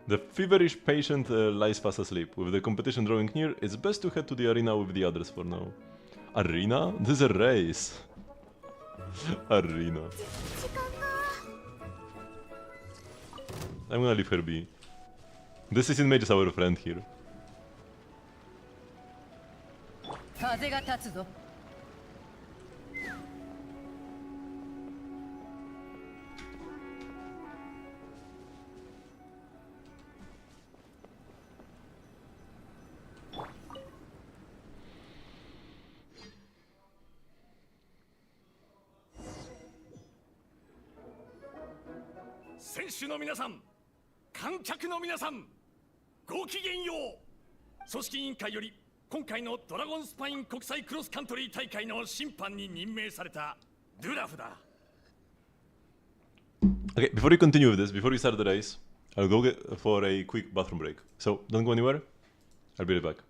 The feverish patient lies fast asleep. With the competition drawing near, it's best to head to the arena with the others for now. Arena? This is a race. Arena. 時間が。 I'm gonna leave her be. This isn't made as our friend here. 風が立つぞ。選手の皆さん、観客の皆さん、ごきげんよう。組織委員会より今回のドラゴンスパイン国際クロスカントリー大会の審判に任命されたドゥラフだ。 Okay, before we continue with this, before we start the race, I'll go get for a quick bathroom break. So, don't go anywhere. I'll be right back.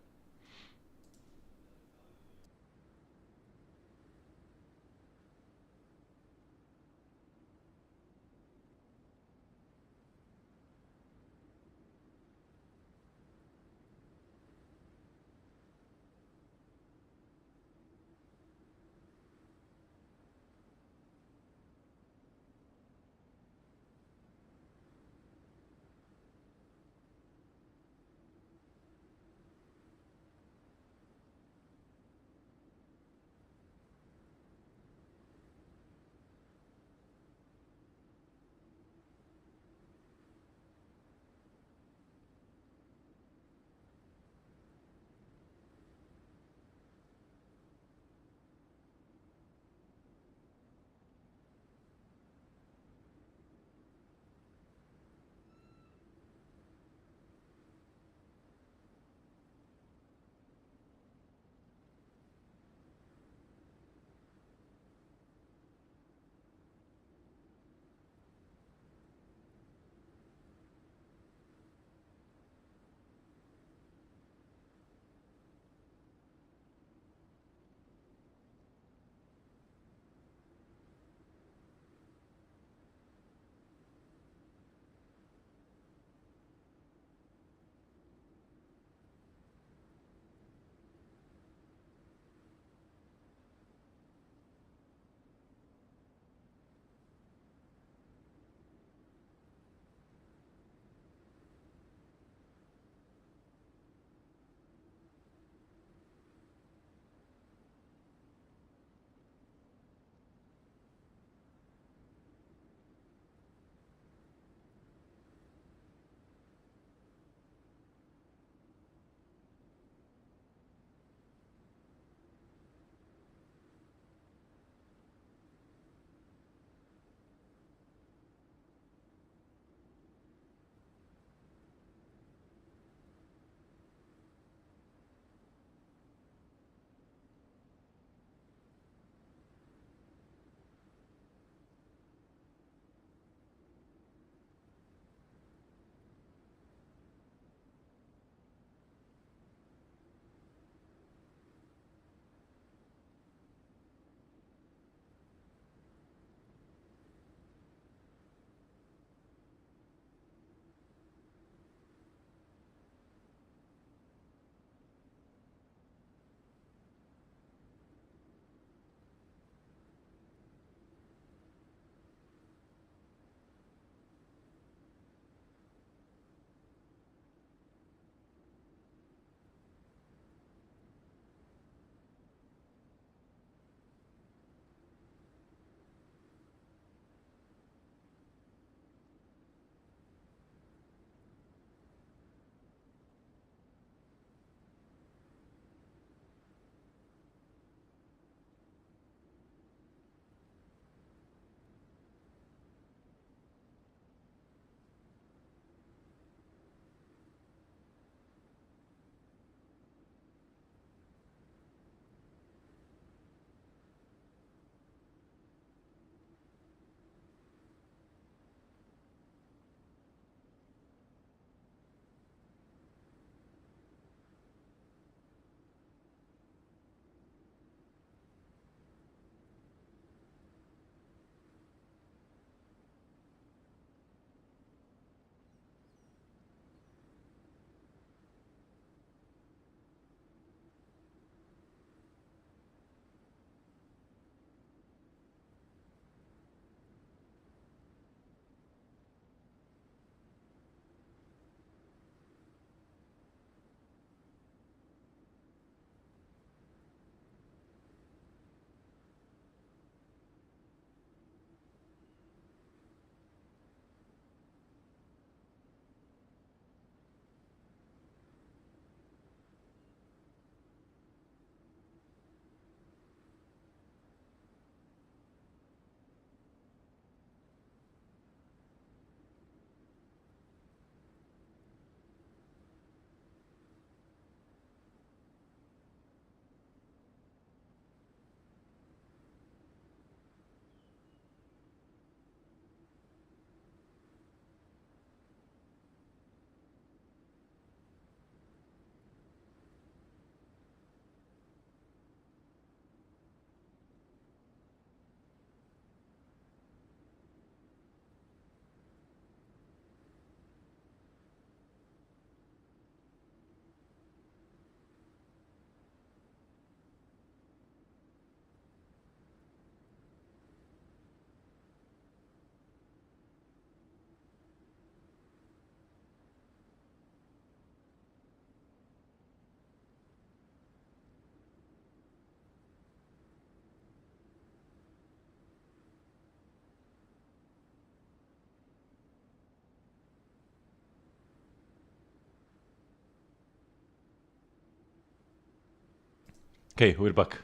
Okay, we're back.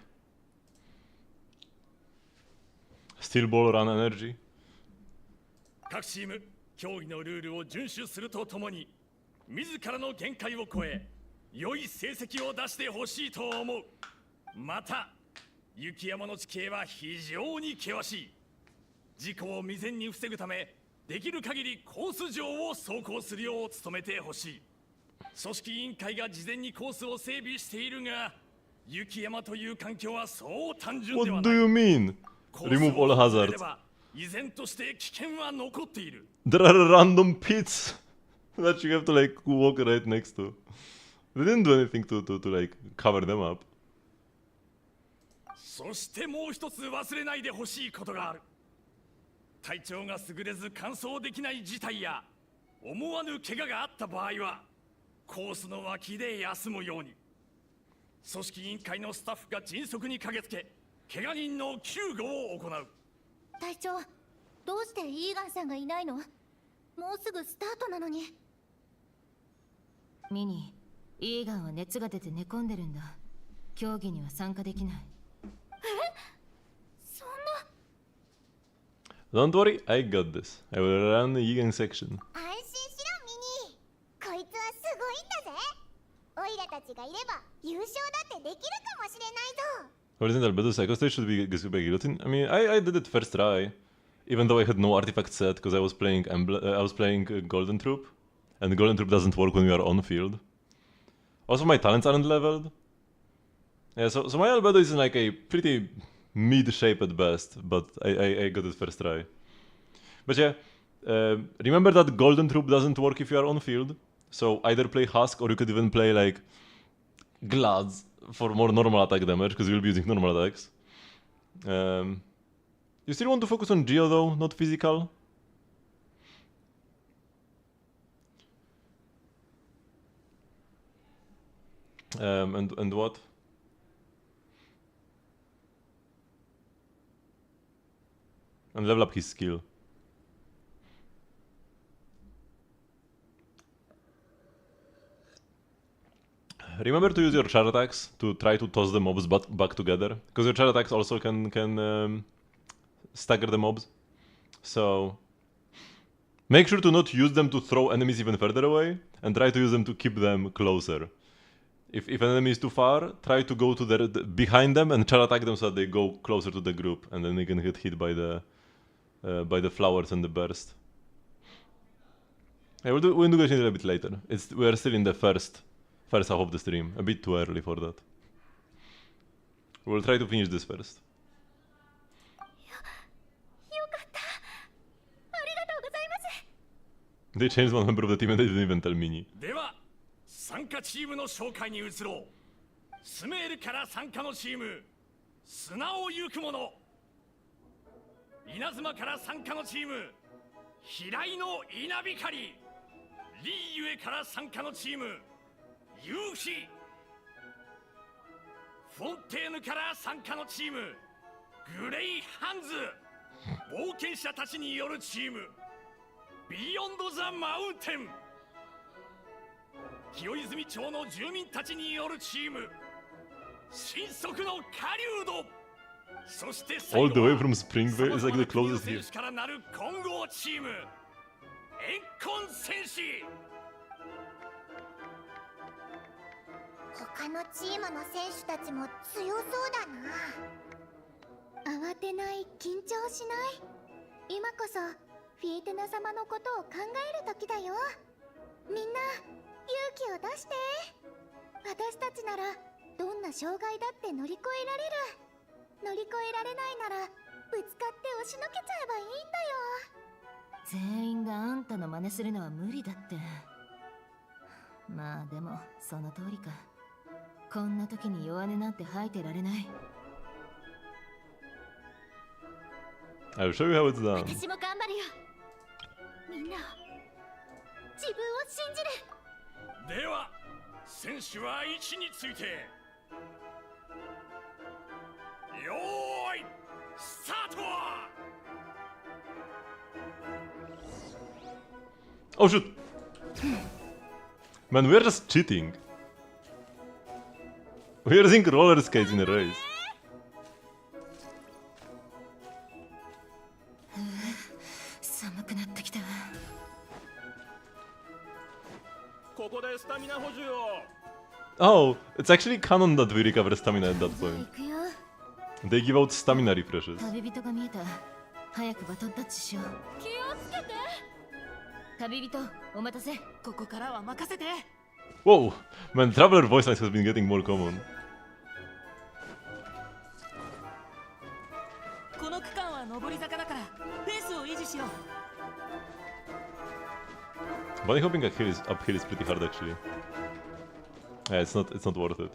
Steel ball run energy. 各チーム競技のルールを遵守するとともに自らの限界を超え良い成績を出してほしいと思う。また雪山の地形は非常に険しい。事故を未然に防ぐためできる限りコース上を走行するよう努めてほしい。組織委員会が事前にコースを整備しているが雪山という環境はそう単純では What ない。 do you mean? コースを Remove all 外れれ hazards. ば依然として危険は残っている。 There are random pits that you have to like walk right next to. They didn't do anything to like cover them up. そしてもう一つ忘れないでほしいことがある。体調が優れず完走できない事態や思わぬ怪我があった場合はコースの脇で休むように。組織委員会のスタッフが迅速に駆けつけ怪我人の救護を行う。隊長、どうしてイーガンさんがいないの？もうすぐスタートなのに。ミニ、イーガンは熱が出て寝込んでるんだ。競技には参加できない。そんな。 Don't worry, I got this. I will run the Egan section. 安心しろミニ。こいつはすごいんだぜ。オイラたちがいれば優勝だってできるかもしれないぞ。 What is it? Albedo Psycho Stage should be guillotine? I mean, I did it first try, even though I had no artifact set because I was playing Golden Troop, and Golden Troop doesn't work when we are on field. Also, my talents aren't leveled. Yeah, so my Albedo is in like a pretty mid shape at best, but I got it first try. But yeah, remember that Golden Troop doesn't work if you are on field. So either play Husk or you could even play like Glads for more normal attack damage, because you'll be using normal attacks. You still want to focus on Geo though, not physical? And what? And level up his skill. Remember to use your char attacks to try to toss the mobs back together, because your char attacks also can stagger the mobs. So make sure to not use them to throw enemies even further away, and try to use them to keep them closer. If an enemy is too far, try to go to behind them and char attack them so that they go closer to the group, and then they can get hit by the flowers and the burst. Yeah, we'll do Genshin a little bit later. We are still in the first half of the stream. A bit too early for that. We'll try to finish this first. よかった。ありがとうございます。 They changed one member of the team and they didn't even tell Mini. では参加チームの紹介に移ろう。スメールから参加のチーム、砂を行く者。稲妻から参加のチーム、平井の稲光。リーゆえから参加のチーム、夕日。フォンテーヌから参加のチーム、グレイハンズ。冒険者たちによるチーム、ビヨンド・ザ・マウンテン。清泉町の住民たちによるチーム、神速の狩人。そして最後は All the way from Springvale is like the closest here. 選手からなる混合チーム、エンコン戦士。他のチームの選手たちも強そうだな。慌てない、緊張しない。今こそフィエテナ様のことを考える時だよ。みんな勇気を出して。私たちならどんな障害だって乗り越えられる。乗り越えられないならぶつかって押しのけちゃえばいいんだよ。全員があんたの真似するのは無理だって。まあでもその通りか。こんな時に弱音なんて吐いてられない。I'll show you how it's done. 私も頑張るよ。みんなを、自分を信じる。では選手は位置について。よーいスタート。 Oh shoot! Man, we're just cheating. We are using roller skates in a race. 寒くなってきた。ここでスタミナ補充を。 Oh, it's actually canon that we recover stamina at that じゃあ point. 行くよ。 They give out stamina refreshes. 旅人が見えた。早くバトンタッチしよう。気をつけて。旅人、お待たせ。ここからは任せて。 Whoa! Man, Traveler voice lines has been getting more common. この区間は上り坂だからペースを維持しよう。 Bunny hopping uphill is pretty hard actually. Yeah, it's not worth it.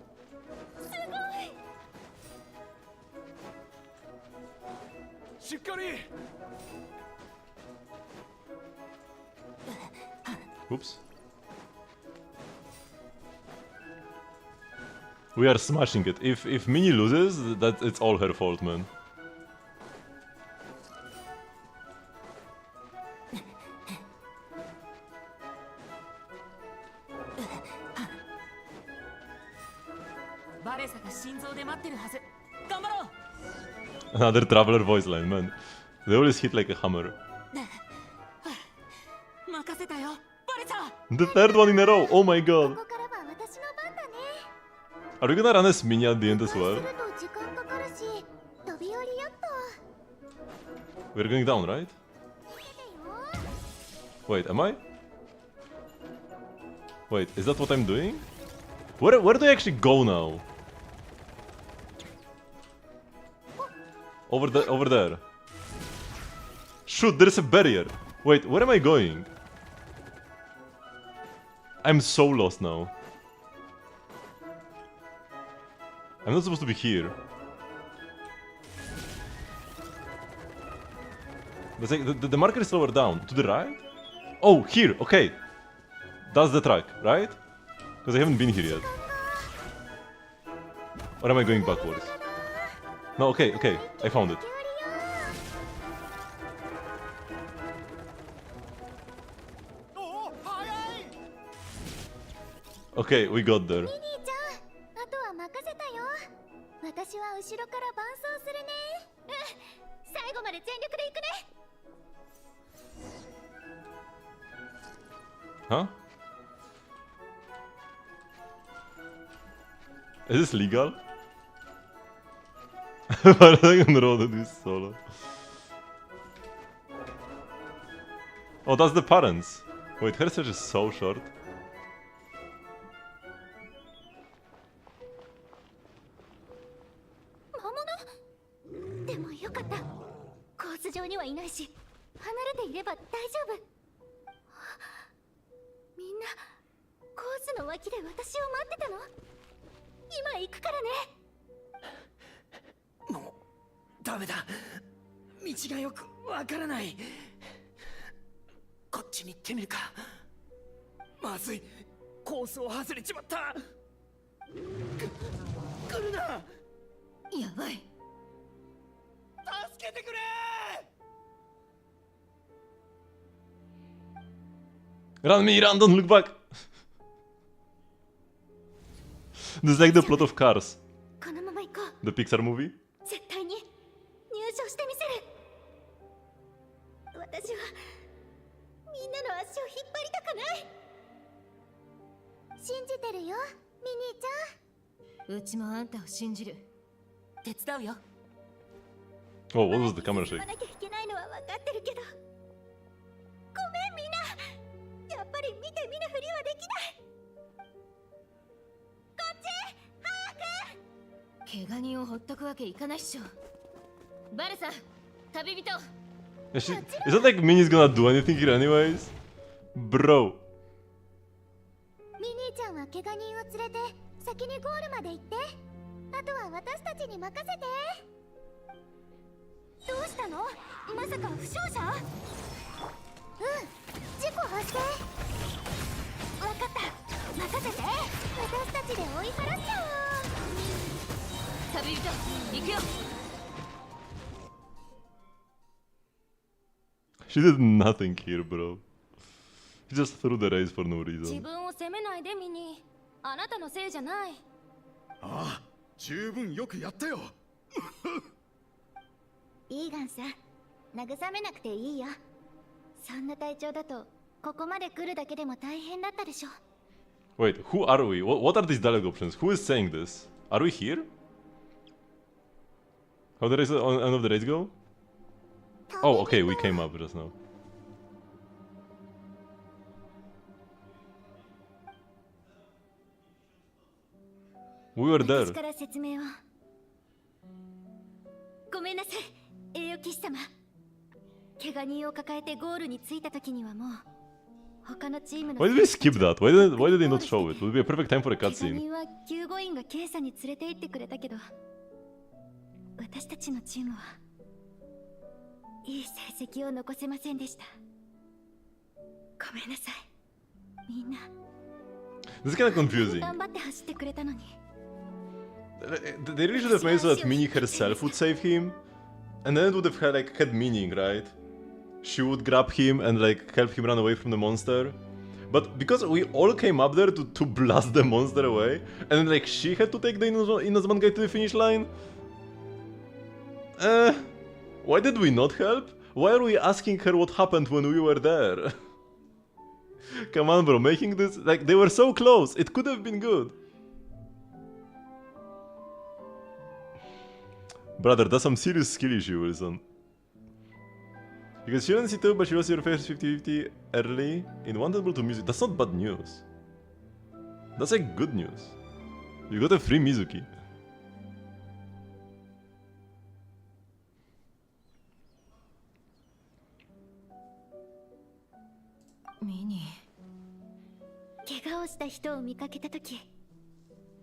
しっかり。 Oops. We are smashing it. If Minnie loses, that it's all her fault, man. バレサが心臓で待ってるはず。頑張ろう。 Another Traveler voice line, man. They always hit like a hammer. 任せたよ。バレサ。 The third one in a row! Oh my こ god! こからは私の番だね。 Are we gonna run as Minnie at the end as する well? と時間かかるし、飛び降りよっと。 We're going down, right? 見ててよ。 Wait, am I? Wait, is that what I'm doing? Where do I actually go now? Over there. Shoot, there's a barrier. Wait, where am I going? I'm so lost now. I'm not supposed to be here. But like, the marker is lower down. To the right? Oh, here, okay. That's the track, right? Because I haven't been here yet. Or am I going backwards? No, okay, I found it. おお、早い。 Okay, we got there. ミニーちゃん、あとは任せたよ。私は後ろから伴走するね。うん、最後まで全力で行くね。 Huh? Is this legal? Why are they gonna roll this solo? Oh, that's the parents. Wait, her search is so short. 魔物？でもよかった。コース上にはいないし、離れていれば大丈夫。みんな、コースの脇で私を待ってたの？今行くからね。もうダメだ。道がよくわからない。こっちに行ってみるか。まずい。コースを外れちまった。来るな。やばい。助けてくれ。 Run me, run, don't look back! This is like the plot of Cars, このまま行こう。 the Pixar movie. 絶対に入賞してみせる。私はみんなの足を引っ張りたくない。信じてるよ、ミニーちゃん。うちもあんたを信じる。手伝うよ。 Oh, what was the camera 進 shake? まなきゃいけないのは分かってるけど。ごめんみんな。やっぱり見て見ぬふりはできない。こっち、早く。怪我人をほっとくわけいかないっしょ。バルさん、旅人。 Is that like Minnie's gonna do anything here anyways? Bro. ミニーちゃんは怪我人を連れて先にゴールまで行って。あとは私たちに任せて。どうしたの？まさか負傷者？うん、事故発生。わかった、任せて。私たちで追い払っちゃおう。旅人、行くよ。 She did nothing here, bro. She just threw the race for no 自 reason. 分を責めないでミニー。あなたのせいじゃない。ああ、十分よくやったよ。イーガンさん、慰めなくていいよ。そんな体調だとここまで来るだけでも大変だったでしょ。 Wait, who are we? What are these dialogue options? Who is saying this? Are we here? How did the end of the race go? Oh, okay, we came up just now. We were there. 私から説明を。ごめんなさい、栄誉騎士様。怪我人を抱えてゴールに着いた時にはもう他のチームの Why did we skip that? Why did they not show it? It would be a perfect time for a 怪我 cutscene. 人は救護員が警査に連れて行ってくれたけど、私たちのチームはいい成績を残せませんでした。ごめんなさい。みんな This is kind of confusing. 頑張って走ってくれたのに。They really should have made so that Minnie herself would save him, and then it would have had meaning, right? She would grab him and like help him run away from the monster. But because we all came up there to blast the monster away, and then like she had to take the Inazuma guy to the finish line. Why did we not help? Why are we asking her what happened when we were there? Come on, bro, making this like they were so close. It could have been good. Brother, that's some serious skill issue, Wilson. Because she didn't see too, but she lost your first 50-50 early in one double to music. That's not bad news. That's like good news. You got a free Mizuki. Minnie. 怪我をした人を見かけた時、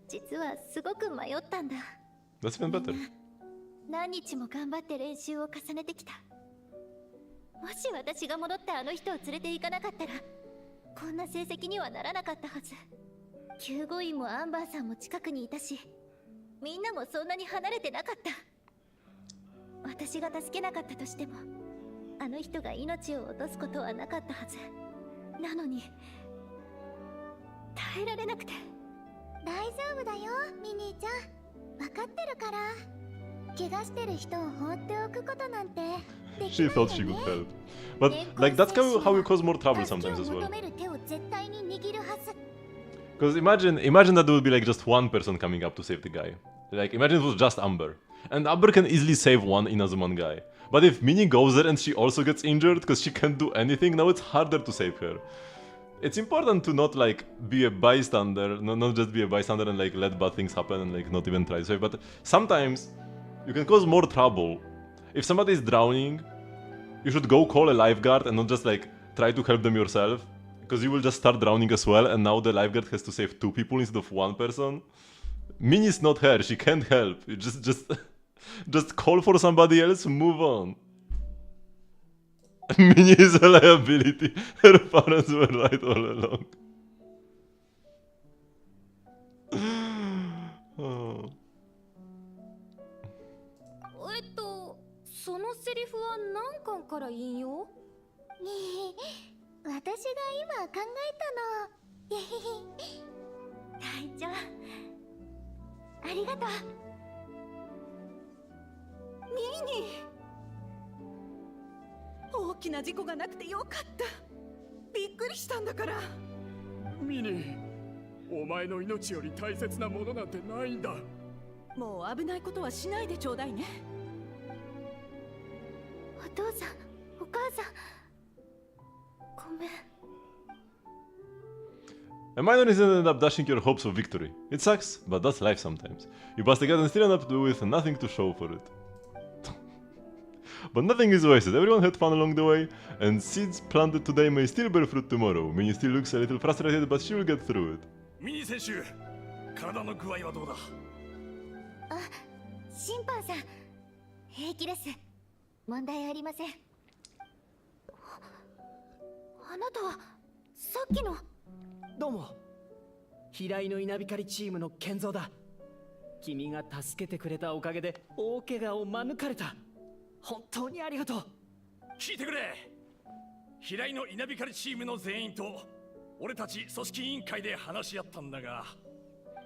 実はすごく迷ったんだ。 That's even better. 何日も頑張って練習を重ねてきた。もし私が戻ってあの人を連れて行かなかったら、こんな成績にはならなかったはず。救護員もアンバーさんも近くにいたし、みんなもそんなに離れてなかった。私が助けなかったとしても、あの人が命を落とすことはなかったはず。なのに耐えられなくて。大丈夫だよ、ミニーちゃん。分かってるから。怪我してる人を放っておくことなんてでき She ないよ thought she ね。 could help. But like that's how you cause more trouble 助け sometimes を as well. 求める手を絶対に握るはず。 Because imagine that there would be like just one person coming up to save the guy. Like imagine it was just Amber. And Amber can easily save one Inazuman guy. But if Minnie goes there and she also gets injured because she can't do anything, now it's harder to save her. It's important to not like be a bystander, not just be a bystander and like let bad things happen and like not even try to save. But sometimes you can cause more trouble. If somebody is drowning, you should go call a lifeguard and not just like try to help them yourself. Because you will just start drowning as well, and now the lifeguard has to save two people instead of one person. Minnie's not her, she can't help. You just call for somebody else, move on. Minnie is a liability. Her parents were right all along. Oh. そのセリフは何巻から引用？私が今考えたの。隊長、ありがとう。ミニー、大きな事故がなくてよかった。びっくりしたんだから。ミニー、お前の命より大切なものなんてないんだ。もう危ないことはしないでちょうだいね。お父さん、お母さん、ごめん。A minor incident ended up dashing your hopes of victory. It sucks, but that's life sometimes. You bust a gut and still end up with nothing to show for it. But nothing is wasted, everyone had fun along the way, and seeds planted today may still bear fruit tomorrow. Minnie still looks a little frustrated, but she will get through it. ミニー選手、体の具合はどうだ？あ、審判さん、平気です。問題ありません。あなたはさっきの。どうも、平井の稲光チームの健三だ。君が助けてくれたおかげで大怪我を免れた。本当にありがとう。聞いてくれ。平井の稲光チームの全員と俺たち組織委員会で話し合ったんだが、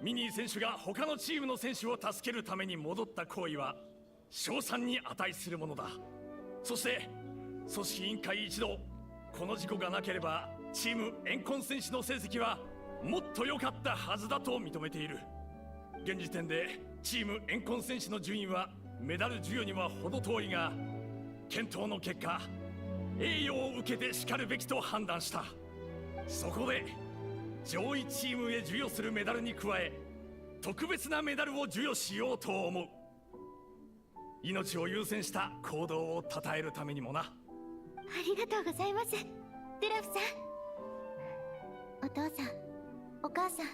ミニー選手が他のチームの選手を助けるために戻った行為は称賛に値するものだ。そして組織委員会一同、この事故がなければチームエンコン選手の成績はもっと良かったはずだと認めている。現時点でチームエンコン選手の順位はメダル授与には程遠いが、検討の結果栄誉を受けてしかるべきと判断した。そこで上位チームへ授与するメダルに加え、特別なメダルを授与しようと思う。命を優先した行動を称えるためにもな。ありがとうございます、デラフさん。お父さん、お母さん、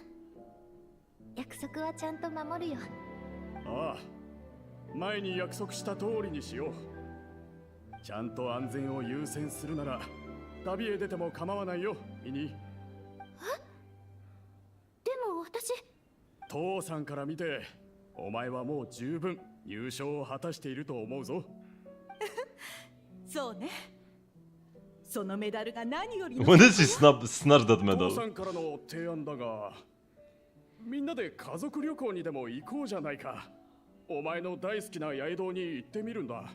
約束はちゃんと守るよ。ああ、前に約束した通りにしよう。ちゃんと安全を優先するなら旅へ出ても構わないよ、ミニー。でも私、父さんから見てお前はもう十分優勝を果たしていると思うぞ。そうね。そのメダルが何よりの When did she snatch that 父 medal? さんからの提案だが、みんなで家族旅行にでも行こうじゃないか。お前の大好きな八重堂に行ってみるんだ。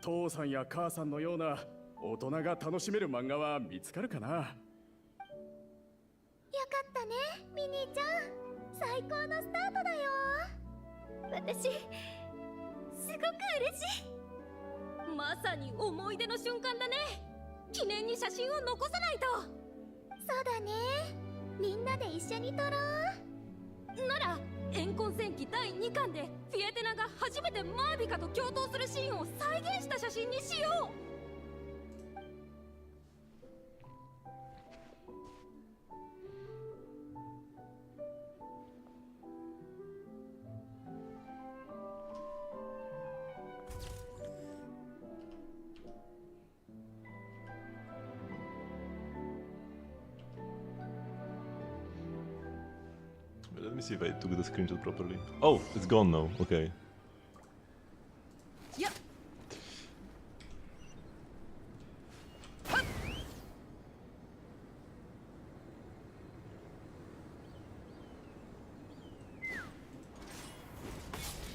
父さんや母さんのような大人が楽しめる漫画は見つかるかな。よかったね、ミニーちゃん。最高のスタートだよ。私、すごく嬉しい。まさに思い出の瞬間だね。記念に写真を残さないと。そうだね、みんなで一緒に撮ろう。ならエンコン戦記第2巻でフィエテナが初めてマービカと共闘するシーンを再現した写真にしよう。Let me see if I took the screenshot properly. Oh, it's gone now. Okay. やっ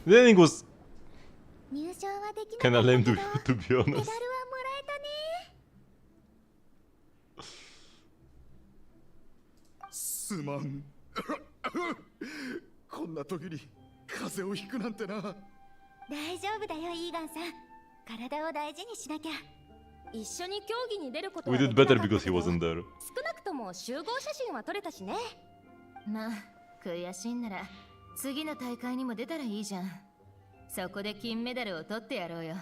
The ending was 入賞はできな kinda かった lame け to, ど、 to be メダルはも honest. らえたね。すまん。こんな時に風邪をひくなんてな。大丈夫だよ、イーガンさん。体を大事にしなきゃ。一緒に競技に出ること We はで did きなか better ったけ because he ど、 wasn't there. 少なくとも集合写真は撮れたしね。まあ悔しいんなら次の大会にも出たらいいじゃん。そこで金メダルを取ってやろうよ。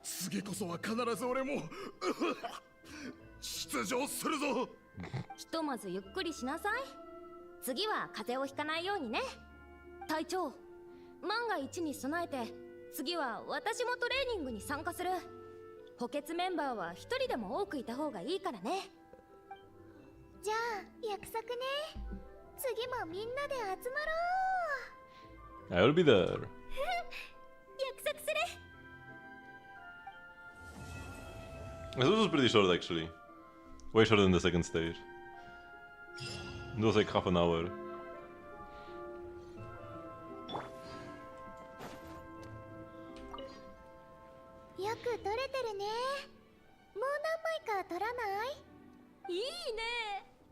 次こそは必ず俺も出場するぞ。ひとまずゆっくりしなさい。次は風邪をひかないようにね。隊長、万が一に備えて次は私もトレーニングに参加する。補欠メンバーは一人でも多くいた方がいいからね。じゃあ約束ね。次もみんなで集まろう。 I will be there. 約束する。 This was pretty short actually. Way shorter than the second stage. It was like half an hour. よく撮れてるね。もう何枚か撮らない？いいね。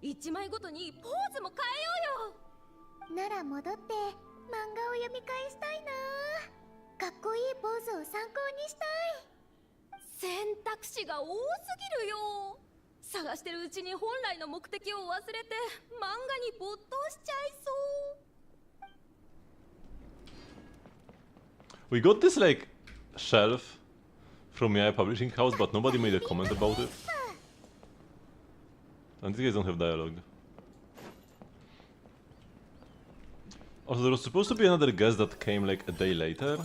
1枚ごとにポーズも変えようよ。なら戻って漫画を読み返したいな。かっこいいポーズを参考にしたい。選択肢が多すぎるよ。探してるうちに本来の目的を忘れて漫画に没頭しちゃいそう。 We got this like shelf from Yaya Publishing House, but nobody made a comment about it. And these guys don't have dialogue. Also, there was supposed to be another guest that came like a day later.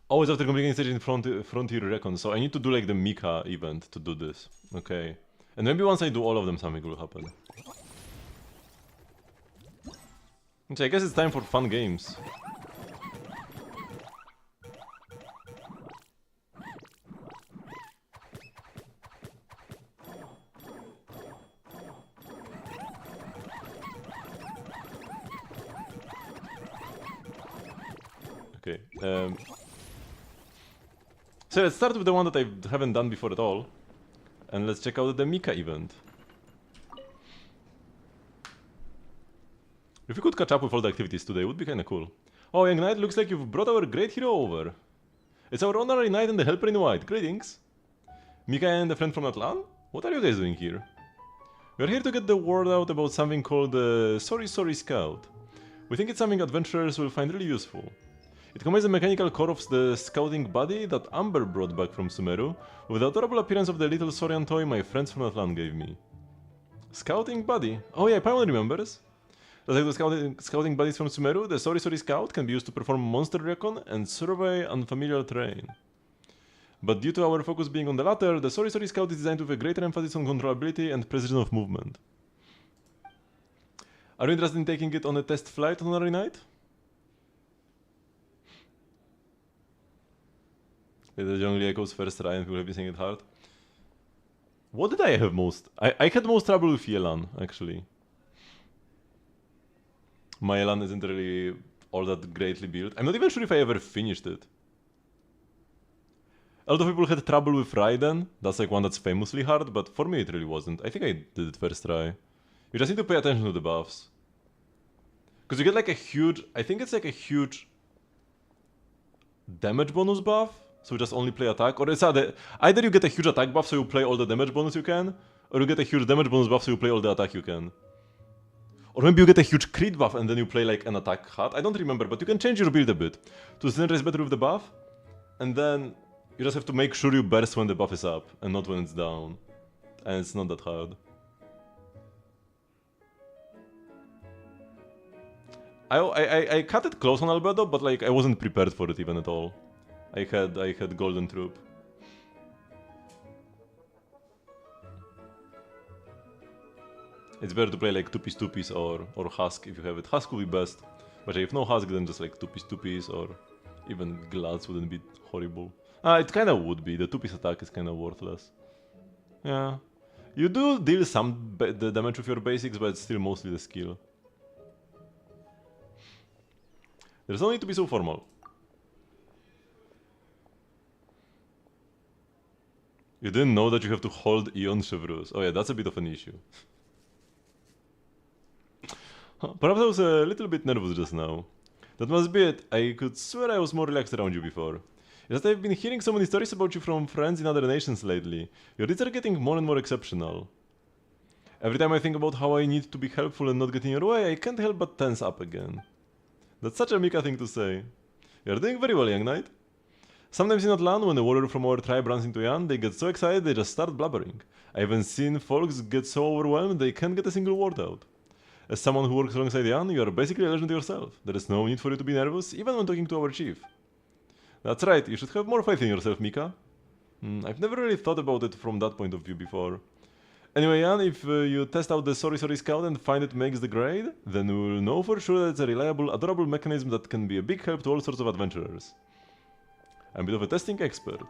Oh, it's after completing stage in Frontier Recon, so I need to do like the Mika event to do this. Okay. And maybe once I do all of them, something will happen. Which I guess it's time for fun games. Okay. So let's start with the one that I haven't done before at all. And let's check out the Mika event. If we could catch up with all the activities today, it would be kinda cool. Oh, young knight, looks like you've brought our great hero over. It's our honorary knight and the helper in white. Greetings. Mika and a friend from Atlan? What are you guys doing here? We're here to get the word out about something called the Sorry Sorry Scout. We think it's something adventurers will find really useful. It combines the mechanical core of the scouting body that Amber brought back from Sumeru with the adorable appearance of the little Saurian toy my friends from Atlan gave me. Scouting buddy? Oh yeah, Paimon remembers. Just like the scouting buddies from Sumeru, the Sorry Sorry Scout can be used to perform monster recon and survey unfamiliar terrain. But due to our focus being on the latter, the Sorry Sorry Scout is designed with a greater emphasis on controllability and precision of movement. Are you interested in taking it on a test flight on Honorary Night? The Jungli echoes first try and people have been saying it hard. What did I have most? I had most trouble with Yelan, actually. My Yelan isn't really all that greatly built. I'm not even sure if I ever finished it. A lot of people had trouble with Raiden. That's like one that's famously hard, but for me it really wasn't. I think I did it first try. You just need to pay attention to the buffs. Because you get like a huge... I think it's like a huge... damage bonus buff. So you just only play attack. Or it's either you get a huge attack buff so you play all the damage bonus you can. Or you get a huge damage bonus buff so you play all the attack you can. Or maybe you get a huge crit buff and then you play like an attack hat. I don't remember, but you can change your build a bit. To synergize better with the buff. And then... you just have to make sure you burst when the buff is up, and not when it's down. And it's not that hard. I cut it close on Albedo, but like I wasn't prepared for it even at all. I had Golden Troop. It's better to play like 2-piece or Husk if you have it. Husk will be best. But if no Husk, then just like 2-piece or even Glads wouldn't be horrible. It kinda would be. The 2-piece attack is kinda worthless. Yeah. You do deal some the damage with your basics, but it's still mostly the skill. There's no need to be so formal. You didn't know that you have to hold Eon Chevreux. Oh yeah, that's a bit of an issue. Perhaps I was a little bit nervous just now. That must be it. I could swear I was more relaxed around you before. Is that I've been hearing so many stories about you from friends in other nations lately. Your deeds are getting more and more exceptional. Every time I think about how I need to be helpful and not get in your way, I can't help but tense up again. That's such a Mika thing to say. You're doing very well, young knight. Sometimes in Atlan, when a warrior from our tribe runs into Yan, they get so excited they just start blubbering. I even seen folks get so overwhelmed they can't get a single word out. As someone who works alongside Yan, you are basically a legend yourself. There is no need for you to be nervous, even when talking to our chief. That's right, you should have more faith in yourself, Mika. I've never really thought about it from that point of view before. Anyway, Jan, if you test out the Sorry Sorry Scout and find it makes the grade, then we'll know for sure that it's a reliable, adorable mechanism that can be a big help to all sorts of adventurers. I'm a bit of a testing expert.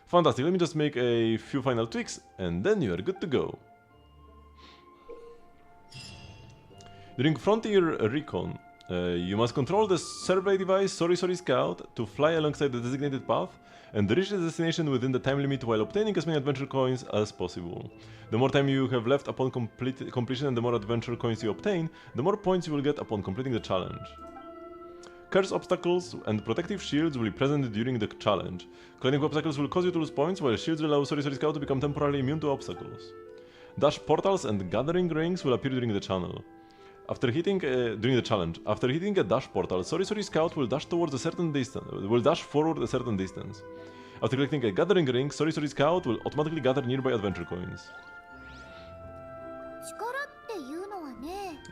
Fantastic, let me just make a few final tweaks, and then you are good to go. During Frontier Recon, you must control the survey device Sorry Sorry Scout to fly alongside the designated path and reach the destination within the time limit while obtaining as many adventure coins as possible. The more time you have left upon completion and the more adventure coins you obtain, the more points you will get upon completing the challenge. Curse obstacles and protective shields will be present during the challenge. Climbing obstacles will cause you to lose points, while shields will allow Sorry Sorry Scout to become temporarily immune to obstacles. Dash portals and gathering rings will appear during the channel. During the challenge, after hitting a dash portal, Sorry Sorry Scout will dash towards a certain distance. Will dash forward a certain distance. After collecting a gathering ring, Sorry Sorry Scout will automatically gather nearby adventure coins.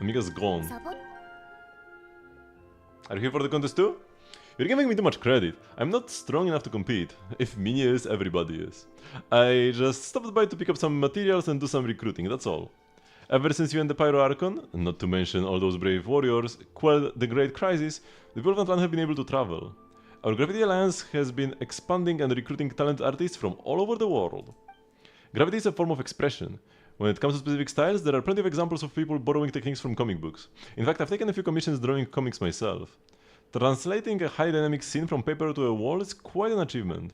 Amiga's gone. Are you here for the contest too? You're giving me too much credit. I'm not strong enough to compete. If Minya is, everybody is. I just stopped by to pick up some materials and do some recruiting, that's all. Ever since you and the Pyro Archon, not to mention all those brave warriors, quelled the Great Crisis, the people of Atlan have been able to travel. Our Gravity Alliance has been expanding and recruiting talented artists from all over the world. Gravity is a form of expression. When it comes to specific styles, there are plenty of examples of people borrowing techniques from comic books. In fact, I've taken a few commissions drawing comics myself. Translating a high dynamic scene from paper to a wall is quite an achievement.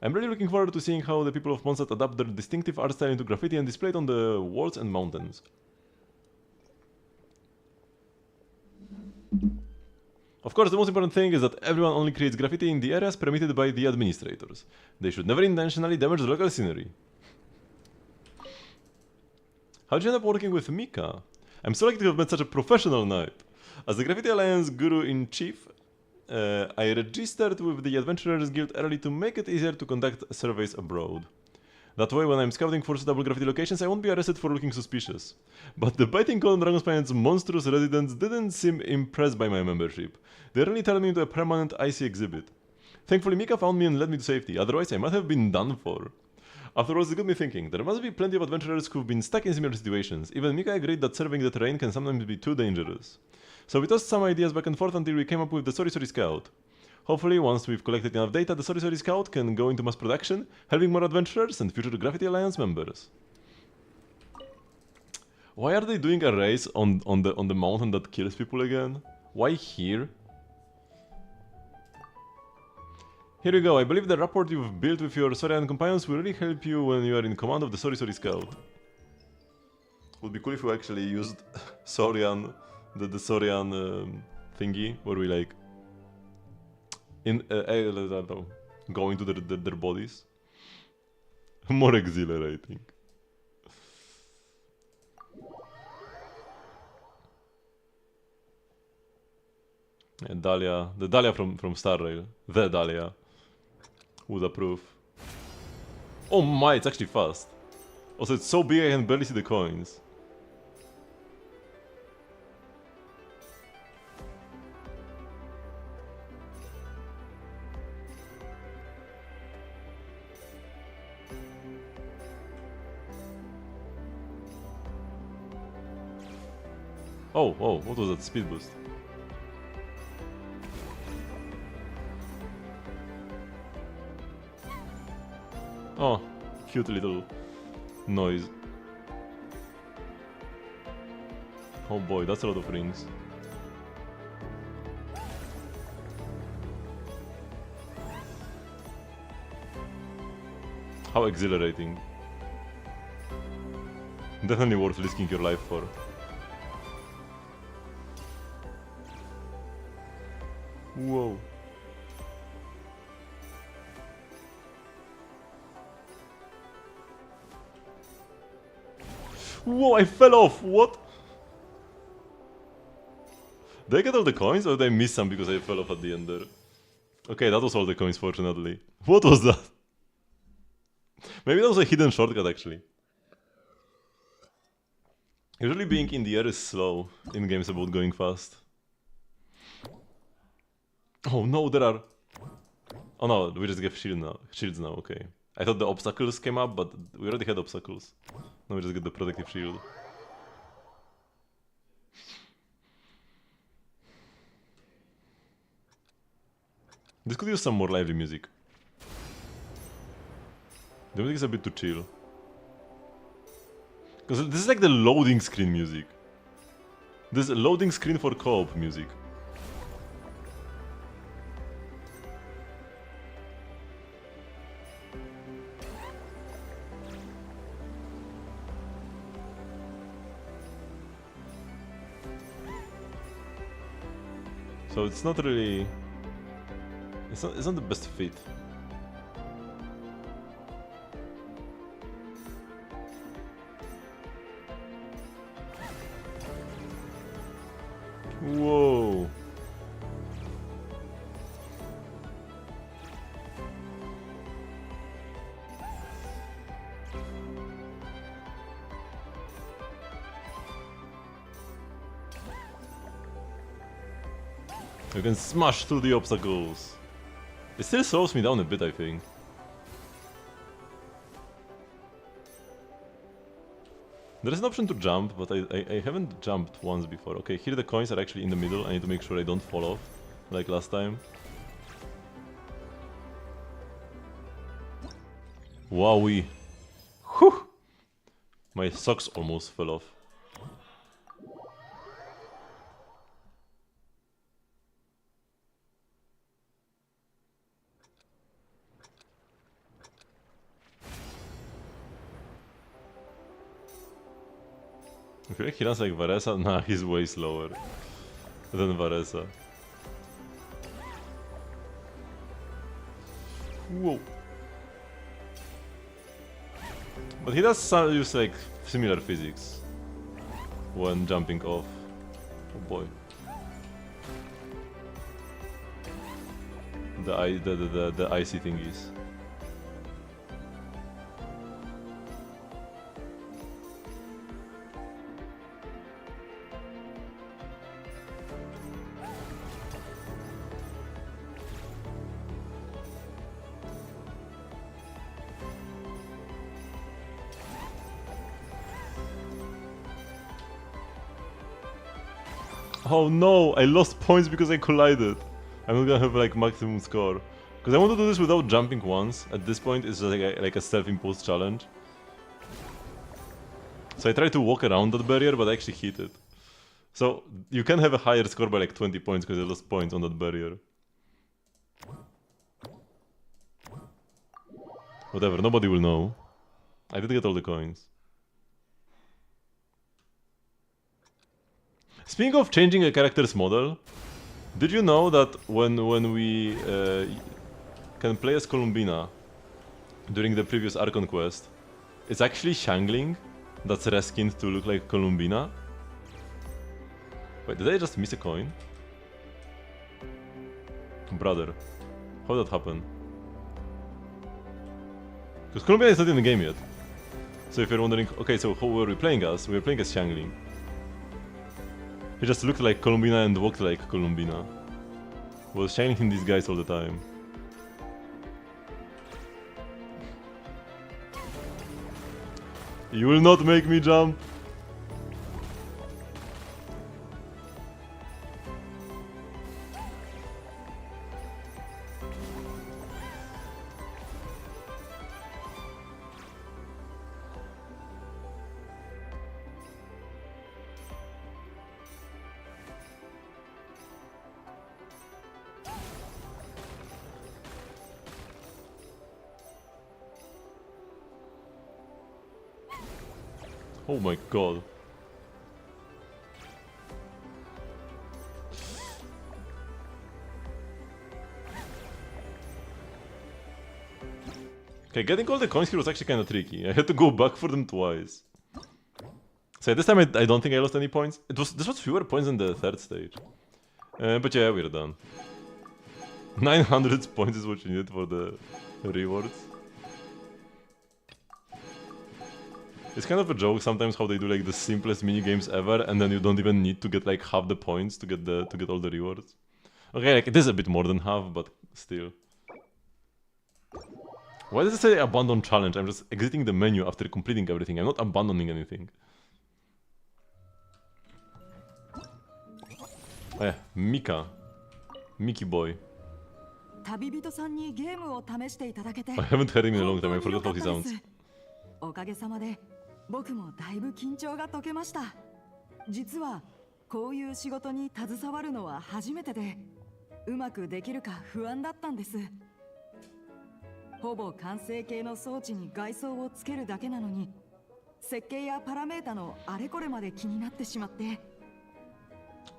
I'm really looking forward to seeing how the people of Mondstadt adapt their distinctive art style into graffiti and display it on the walls and mountains. Of course, the most important thing is that everyone only creates graffiti in the areas permitted by the administrators. They should never intentionally damage the local scenery. How'd you end up working with Mika? I'm so lucky to have met such a professional knight. As the Graffiti Alliance Guru-in-Chief, I registered with the Adventurers Guild early to make it easier to conduct surveys abroad. That way, when I'm scouting for suitable graffiti locations, I won't be arrested for looking suspicious. But the biting cold Dragonspine's monstrous residents didn't seem impressed by my membership. They really turned me into a permanent icy exhibit. Thankfully, Mika found me and led me to safety, otherwise I might have been done for. Afterwards, it got me thinking, there must be plenty of adventurers who've been stuck in similar situations. Even Mika agreed that surveying the terrain can sometimes be too dangerous. So we tossed some ideas back and forth until we came up with the Sorry Scout. Hopefully, once we've collected enough data, the Sorry Scout can go into mass production, helping more adventurers and future Graffiti Alliance members. Why are they doing a race on the mountain that kills people again? Why here? Here you go, I believe the rapport you've built with your Saurian companions will really help you when you are in command of the Sorry Scout. Would be cool if we actually used Saurian, the Saurian thingy, where we like go into their bodies. More exhilarating. And Dahlia, the Dahlia from Star Rail, the Dahlia, would approve. Oh my, it's actually fast. Also, it's so big I can barely see the coins. Oh, what was that speed boost? Oh, cute little noise. Oh boy, that's a lot of rings. How exhilarating. Definitely worth risking your life for. Whoa. Whoa, I fell off! What? Did I get all the coins or did I miss some because I fell off at the end there? Okay, that was all the coins, fortunately. What was that? Maybe that was a hidden shortcut, actually. Usually being in the air is slow in games about going fast. Oh no, there are... Oh no, we just get shields now, okay. I thought the obstacles came up, but we already had obstacles. Now we just get the protective shield. This could use some more lively music. The music is a bit too chill. Because this is like the loading screen music. This is loading screen for co-op music. So it's not really... It's not the best fit. Whoa. You can smash through the obstacles. It still slows me down a bit, I think. There is an option to jump, but I haven't jumped once before. Okay, here the coins are actually in the middle. I need to make sure I don't fall off, like last time. Wowee. Whew! My socks almost fell off. I feel like he runs like Varesa. Nah, he's way slower than Varesa. Whoa. But he does use like similar physics when jumping off. Oh boy. The icy thingies. Oh no, I lost points because I collided. I'm not gonna have like maximum score. Because I want to do this without jumping once. At this point it's just like a self-imposed challenge. So I try to walk around that barrier, but I actually hit it. So you can have a higher score by like 20 points because I lost points on that barrier. Whatever, nobody will know. I did get all the coins. Speaking of changing a character's model, did you know that when we can play as Columbina during the previous Archon quest, it's actually Shangling that's reskinned to look like Columbina? Wait, did I just miss a coin? Brother, how did that happen? Because Columbina is not in the game yet. So if you're wondering, okay, so who were we playing as? We were playing as Shangling. He just looked like Columbina and walked like Columbina. Was Shangling in disguise all the time. You will not make me jump! Oh my god. Okay, getting all the coins here was actually kinda tricky. I had to go back for them twice. So this time I don't think I lost any points. This was fewer points than the third stage. But yeah, we're done. 900 points is what you need for the rewards. It's kind of a joke sometimes how they do like the simplest mini games ever, and then you don't even need to get like half the points to get all the rewards. Okay, like it is a bit more than half, but still. Why does it say abandon challenge? I'm just exiting the menu after completing everything. I'm not abandoning anything. Oh yeah, Mika. Mickey boy. I haven't heard him in a long time. I forgot how he sounds. おかげさまで僕もだいぶ緊張が解けました。実はこういう仕事に携わるのは初めてで、うまくできるか不安だったんです。ほぼ完成形の装置に外装をつけるだけなのに、設計やパラメータのあれこれまで気になってしまって。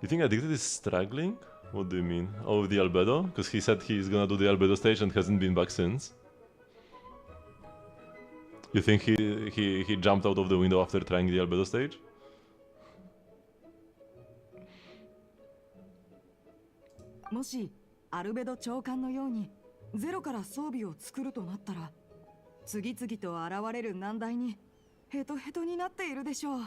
You think Addicted is struggling? What do you mean? Oh, the albedo? Because he said he's gonna do the albedo stage and hasn't been back since. You think he jumped out of the window after trying the albedo stage? If もしアルベド長官のようにゼロから装備を作るとなったら、次々と現れる難題にヘトヘトになっているでしょう。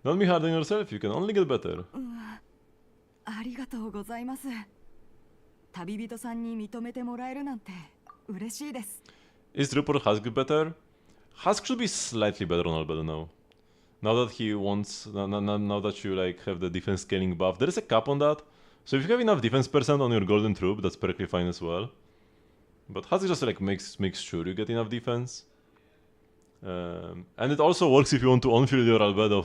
Don't be hard on yourself, you can only get better. ありがとうございます。旅人さんに認めてもらえるなんて嬉しいです。Is Trooper Husk better? Husk should be slightly better on Albedo now. Now that he wants, now that you like have the defense scaling buff, there is a cap on that. So if you have enough defense percent on your golden troop, that's perfectly fine as well. But Husk just like makes sure you get enough defense. And it also works if you want to on-field your Albedo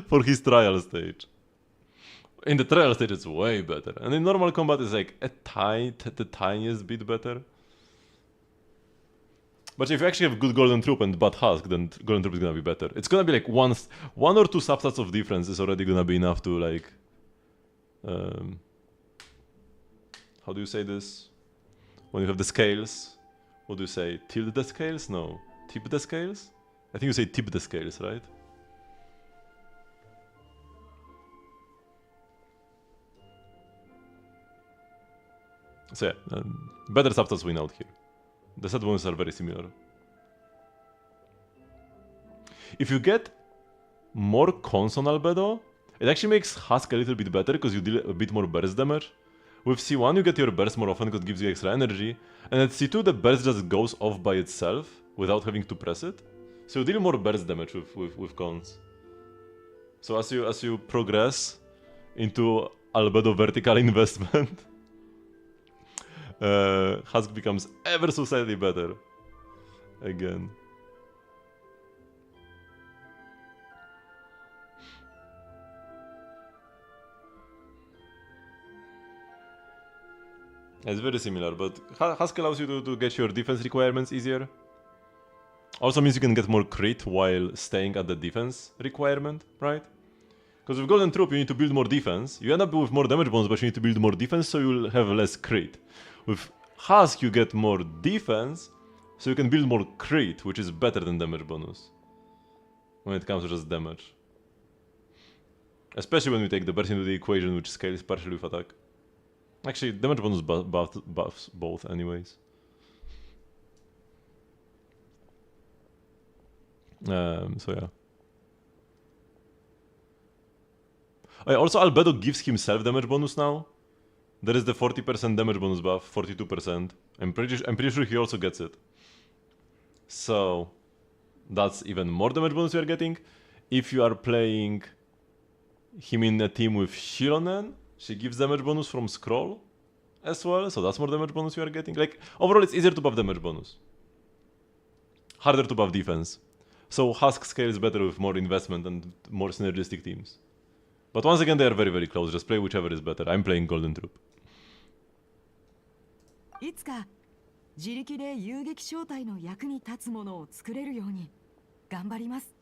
for his trial stage. In the trial stage it's way better, and in normal combat it's like the tiniest bit better. But if you actually have good Golden Troop and bad Husk, then Golden Troop is gonna be better. It's gonna be like one or two substats of difference is already gonna be enough to like... how do you say this? When you have the scales, what do you say? Tilt the scales? No. Tip the scales? I think you say tip the scales, right? So yeah, better substats win out here. The set bonuses are very similar. If you get more cons on Albedo, it actually makes Husk a little bit better because you deal a bit more burst damage. With C1 you get your burst more often because it gives you extra energy, and at C2 the burst just goes off by itself without having to press it. So you deal more burst damage with cons. So as you progress into Albedo vertical investment, Husk becomes ever so slightly better. Again. It's very similar, but Husk allows you to get your defense requirements easier. Also means you can get more crit while staying at the defense requirement, right? Because with Golden Troop you need to build more defense. You end up with more damage bonus, but you need to build more defense, so you'll have less crit. With Husk you get more defense, so you can build more crit, which is better than damage bonus. When it comes to just damage. Especially when we take the burst into the equation, which scales partially with attack. Actually, damage bonus buffs both anyways. So yeah. Also, Albedo gives himself damage bonus now. There is the 40% damage bonus buff, 42%. I'm pretty sure he also gets it. So that's even more damage bonus you are getting. If you are playing him in a team with Shironen, she gives damage bonus from scroll as well, so that's more damage bonus you are getting. Like, overall it's easier to buff damage bonus. Harder to buff defense. So Husk scales better with more investment and more synergistic teams. But once again, they are very, very close. Just play whichever is better. I'm playing Golden Troop. いつか自力で遊撃小隊の役に立つものを作れるように頑張ります。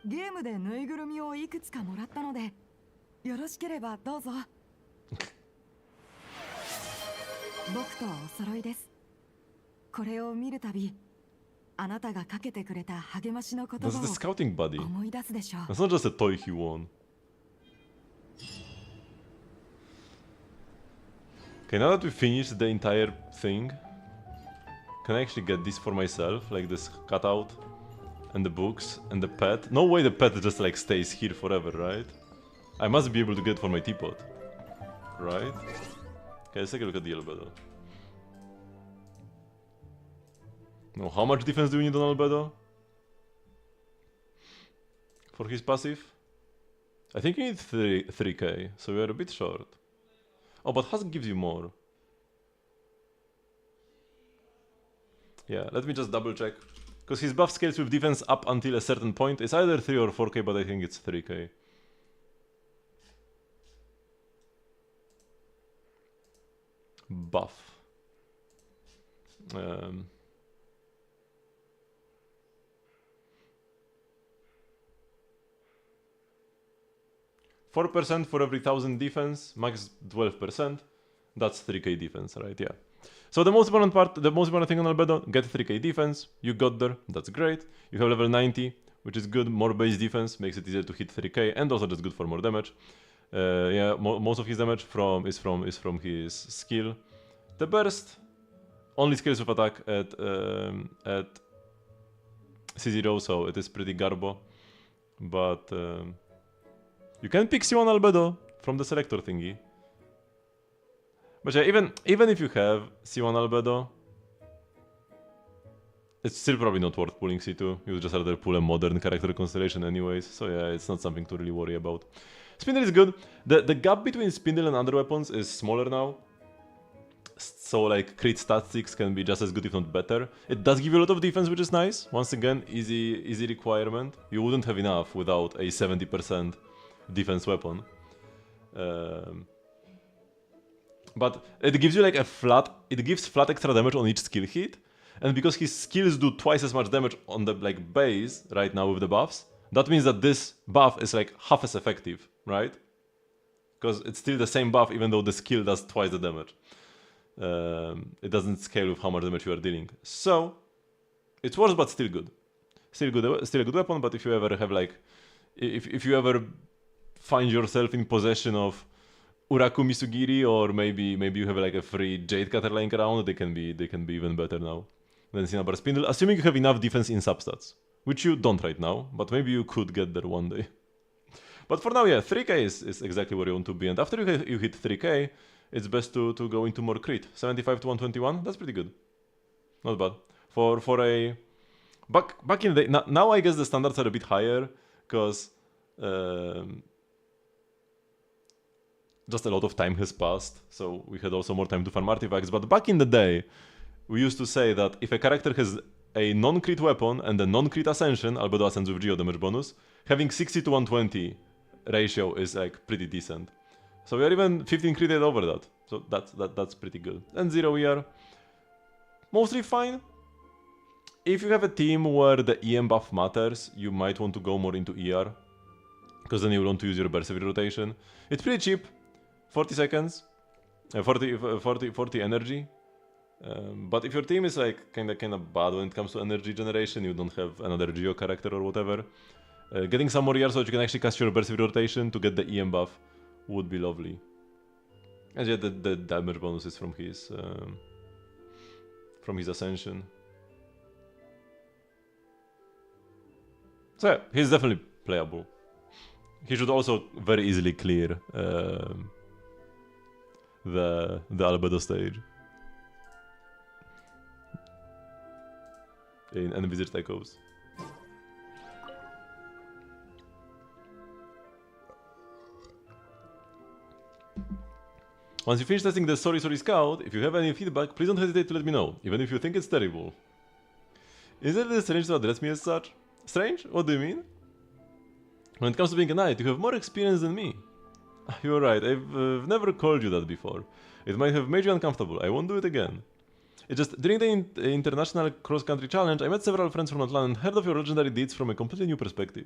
ゲームでぬいぐるみをいくつかもらったので、よろしければどうぞ。僕とお揃いです。これを見るたび、あなたがかけてくれた励ましの言葉 This is the scouting buddy. を思い出すでしょう。 That's not just a toy he won. Okay, now that we finished the entire thing, can I actually get this for myself? Like this cutout, and the books, and the pet? No way the pet just like stays here forever, right? I must be able to get it for my teapot. Right? Okay, let's take a look at the Albedo. Now, how much defense do we need on Albedo? For his passive? I think you need 3k, so we are a bit short. Oh, but Husk gives you more. Yeah, let me just double check. Because his buff scales with defense up until a certain point. It's either 3 or 4k, but I think it's 3k. Buff. 4% for every 1000 defense, max 12%. That's 3k defense, right? Yeah. So the most important thing on Albedo, get 3k defense. You got there, that's great. You have level 90, which is good. More base defense makes it easier to hit 3k, and also just good for more damage. Yeah, most of his damage is from his skill. The burst only scales with attack at C0, so it is pretty garbo. But you can pick C1 Albedo from the selector thingy. But yeah, even if you have C1 Albedo, it's still probably not worth pulling C2. You would just rather pull a modern character constellation anyways. So yeah, it's not something to really worry about. Spindle is good. The gap between Spindle and other weapons is smaller now. So like crit statistics can be just as good if not better. It does give you a lot of defense, which is nice. Once again, easy requirement. You wouldn't have enough without a 70% defense weapon. But it gives you like it gives flat extra damage on each skill hit. and because his skills do twice as much damage on the like base right now with the buffs, that means that this buff is like half as effective, right? Because it's still the same buff even though the skill does twice the damage. It doesn't scale with how much damage you are dealing. So it's worse but still good. Still a good weapon, but if you ever have like if you ever find yourself in possession of Uraku Misugiri, or maybe you have like a free Jade Cutter lying around, they can be even better now than Cinnabar Spindle, assuming you have enough defense in substats, which you don't right now, but maybe you could get there one day. But for now, yeah, 3k is exactly where you want to be, and after you hit 3k, it's best to go into more crit. 75 to 121, that's pretty good. Not bad. For a... Back in the day, now I guess the standards are a bit higher, because just a lot of time has passed, so we had also more time to farm artifacts, but back in the day, we used to say that if a character has a non-crit weapon and a non-crit ascension, albedo ascends with geo damage bonus, having 60 to 120 ratio is like pretty decent. So we are even 15 critted over that, so that's pretty good. And 0 ER, mostly fine. If you have a team where the EM buff matters, you might want to go more into ER, because then you want to use your Berserk rotation. It's pretty cheap, 40 seconds, 40 energy. But if your team is like kinda bad when it comes to energy generation, you don't have another Geo character or whatever, getting some more ER so that you can actually cast your Berserk rotation to get the EM buff would be lovely. And yeah, the damage bonus is from his ascension. So yeah, he's definitely playable. He should also very easily clear the albedo stage in Envisaged Echoes. Once you finish testing the Sorry Scout, if you have any feedback, please don't hesitate to let me know, even if you think it's terrible. Is it strange to address me as such? Strange? What do you mean? When it comes to being a knight, you have more experience than me. You're right, I've never called you that before. It might have made you uncomfortable, I won't do it again. It's just, during the International Cross-Country Challenge, I met several friends from Natlan and heard of your legendary deeds from a completely new perspective.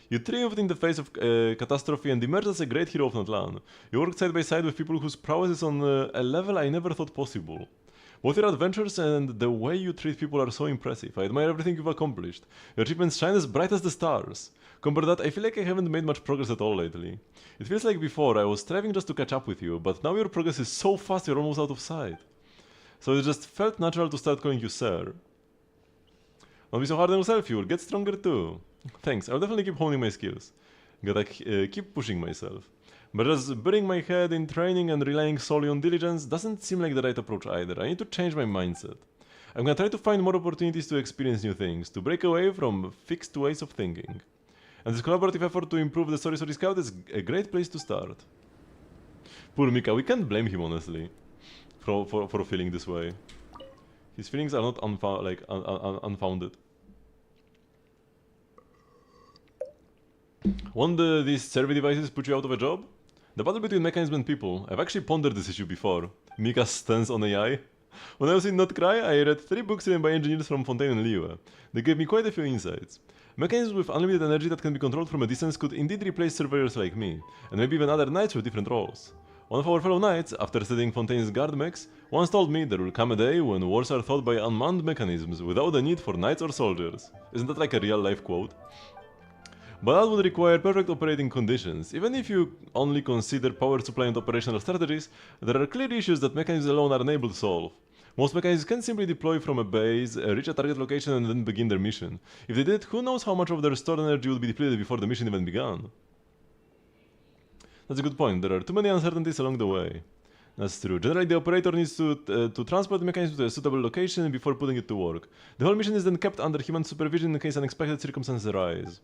You triumphed in the face of catastrophe and emerged as a great hero of Natlan. You worked side by side with people whose prowess is on a level I never thought possible. Both your adventures and the way you treat people are so impressive. I admire everything you've accomplished. Your achievements shine as bright as the stars. Compared to that, I feel like I haven't made much progress at all lately. It feels like before I was striving just to catch up with you, but now your progress is so fast you're almost out of sight. So it just felt natural to start calling you sir. Don't be so hard on yourself, you'll get stronger too. Thanks, I'll definitely keep honing my skills. Gotta keep pushing myself. But just burying my head in training and relying solely on diligence doesn't seem like the right approach either. I need to change my mindset. I'm gonna try to find more opportunities to experience new things, to break away from fixed ways of thinking. And this collaborative effort to improve the Sorry Scout is a great place to start. Poor Mika, we can't blame him honestly for feeling this way. His feelings are not unfounded. Won't these survey devices put you out of a job? The battle between mechanism and people. I've actually pondered this issue before. Mika's stance on AI. When I was in Not Cry, I read 3 books written by engineers from Fontaine and Liyue. They gave me quite a few insights. Mechanisms with unlimited energy that can be controlled from a distance could indeed replace surveyors like me, and maybe even other knights with different roles. One of our fellow knights, after studying Fontaine's guard mechs, once told me there will come a day when wars are fought by unmanned mechanisms without the need for knights or soldiers. Isn't that like a real life quote? But that would require perfect operating conditions. Even if you only consider power supply and operational strategies, there are clear issues that mechanisms alone are unable to solve. Most mechanisms can simply deploy from a base, reach a target location and then begin their mission. If they did, who knows how much of their stored energy would be depleted before the mission even began? That's a good point, there are too many uncertainties along the way. That's true. Generally, the operator needs to transport the mechanism to a suitable location before putting it to work. The whole mission is then kept under human supervision in case unexpected circumstances arise.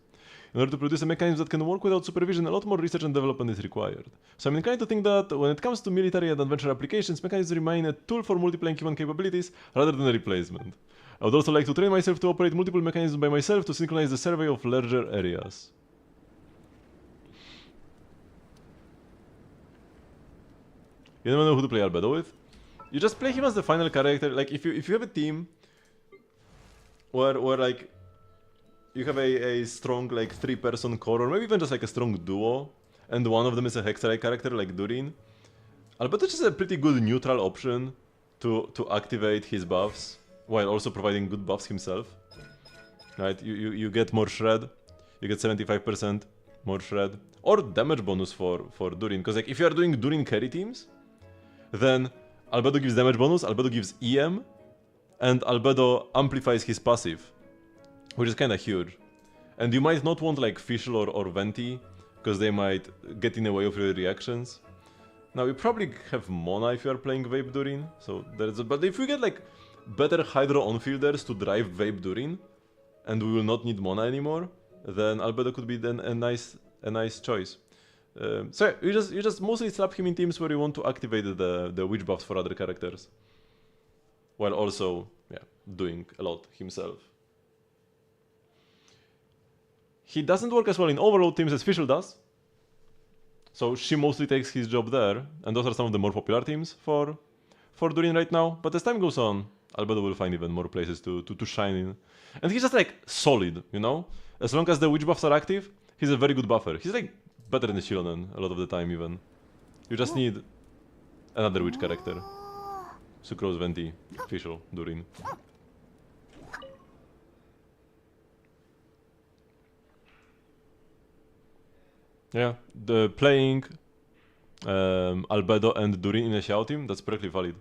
In order to produce a mechanism that can work without supervision, a lot more research and development is required. So I'm inclined to think that when it comes to military and adventure applications, mechanisms remain a tool for multiplying human capabilities rather than a replacement. I would also like to train myself to operate multiple mechanisms by myself to synchronize the survey of larger areas. You never know who to play Albedo with? You just play him as the final character. Like if you have a team where like you have a strong like 3-person core, or maybe even just like a strong duo, and one of them is a Hexerite character like Durin. Albedo is a pretty good neutral option to activate his buffs while also providing good buffs himself. Right? You get more shred, you get 75% more shred, or damage bonus for Durin. Because like if you are doing Durin carry teams, then Albedo gives damage bonus, Albedo gives EM, and Albedo amplifies his passive, which is kind of huge. And you might not want like Fischl or Venti, because they might get in the way of your reactions. Now you probably have Mona if you are playing Vape Durin, so but if we get like better Hydro on-fielders to drive Vape Durin, and we will not need Mona anymore, then Albedo could be then a nice choice. So yeah, you just mostly slap him in teams where you want to activate the witch buffs for other characters, while also doing a lot himself. He doesn't work as well in overload teams as Fischl does, so she mostly takes his job there, and those are some of the more popular teams for Durin right now. But as time goes on, Albedo will find even more places to shine in. And he's just like solid, you know? As long as the witch buffs are active, he's a very good buffer. He's like better than Shilonen a lot of the time even. You just need another witch character. Sucrose, Venti, Fischl, Durin. Yeah, the playing Albedo and Durin in a Xiao team, that's perfectly valid.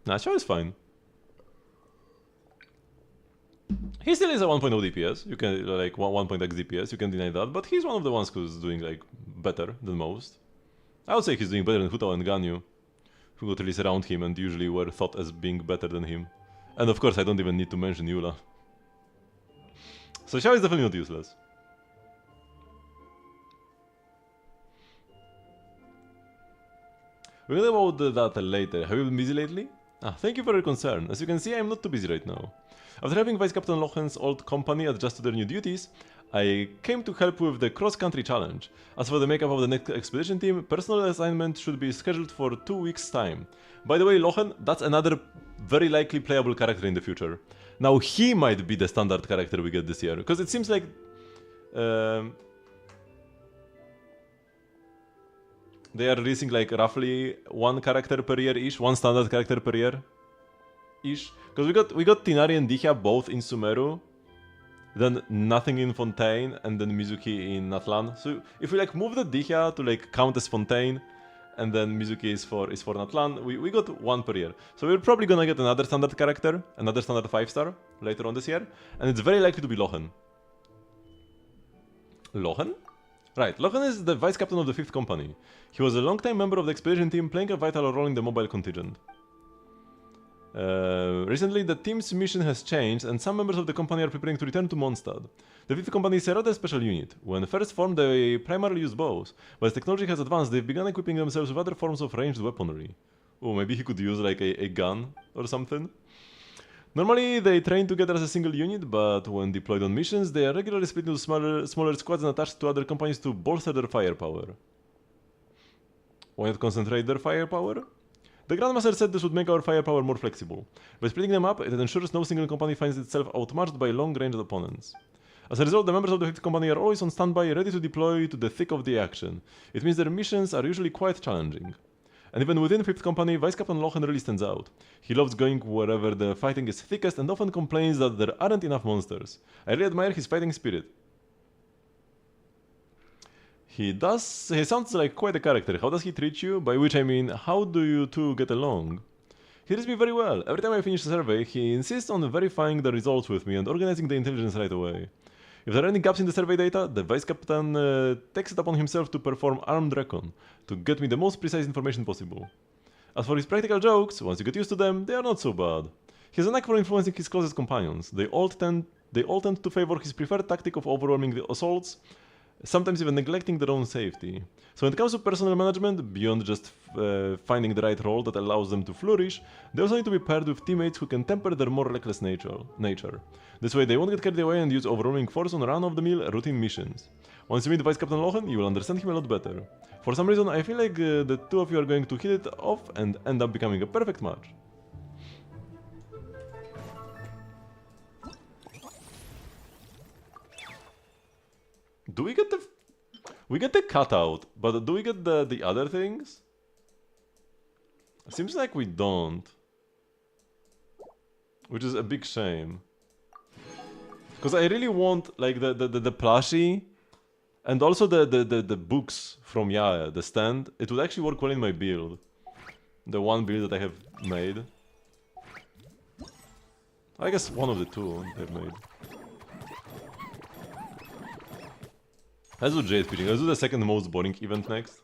Nah, Xiao is fine. He still is a 1.0 DPS, you can, like 1.x DPS, you can deny that, but he's one of the ones who's doing like better than most. I would say he's doing better than Hutao and Ganyu, who got released around him and usually were thought as being better than him. And of course I don't even need to mention Eula. So Xiao is definitely not useless. We'll talk about that later. Have you been busy lately? Thank you for your concern. As you can see, I'm not too busy right now. After helping Vice Captain Lochen's old company adjust to their new duties, I came to help with the cross-country challenge. As for the makeup of the next expedition team, personal assignment should be scheduled for 2 weeks' time. By the way, Lochen, that's another very likely playable character in the future. Now he might be the standard character we get this year, because it seems like they are releasing like roughly one character per year-ish, one standard character per year-ish. Because we got Tinari and Dihya both in Sumeru, then nothing in Fontaine, and then Mizuki in Natlan. So if we like move the Dihya to like count as Fontaine, and then Mizuki is for Natlan, we got one per year. So we're probably gonna get another standard character, another standard 5-star later on this year, and it's very likely to be Lochen. Lochen? Right, Lochen is the vice captain of the 5th company. He was a long-time member of the expedition team, playing a vital role in the mobile contingent. Recently, the team's mission has changed, and some members of the company are preparing to return to Mondstadt. The 5th company is a rather special unit. When first formed, they primarily used bows, but as technology has advanced, they've begun equipping themselves with other forms of ranged weaponry. Oh, maybe he could use like a gun or something? Normally, they train together as a single unit, but when deployed on missions, they are regularly split into smaller squads and attached to other companies to bolster their firepower. Why not concentrate their firepower? The Grandmaster said this would make our firepower more flexible. By splitting them up, it ensures no single company finds itself outmatched by long-ranged opponents. As a result, the members of the 5th company are always on standby, ready to deploy to the thick of the action. It means their missions are usually quite challenging. And even within 5th company, Vice Captain Lochen really stands out. He loves going wherever the fighting is thickest and often complains that there aren't enough monsters. I really admire his fighting spirit. He sounds like quite a character. How does he treat you? By which I mean, how do you two get along? He treats me very well. Every time I finish a survey, he insists on verifying the results with me and organizing the intelligence right away. If there are any gaps in the survey data, the Vice Captain takes it upon himself to perform armed recon, to get me the most precise information possible. As for his practical jokes, once you get used to them, they are not so bad. He has a knack for influencing his closest companions. They all tend to favor his preferred tactic of overwhelming the assaults, sometimes even neglecting their own safety. So when it comes to personal management, beyond just finding the right role that allows them to flourish, they also need to be paired with teammates who can temper their more reckless nature. This way they won't get carried away and use overwhelming force on run-of-the-mill routine missions. Once you meet Vice Captain Lochen, you will understand him a lot better. For some reason, I feel like the two of you are going to hit it off and end up becoming a perfect match. Do we get the... We get the cutout, but do we get the other things? Seems like we don't. Which is a big shame. Because I really want like the plushie and also the books from Yaya, the stand. It would actually work well in my build. The one build that I have made. I guess one of the two I've made. Let's do Jade pitching. Let's do the second most boring event next.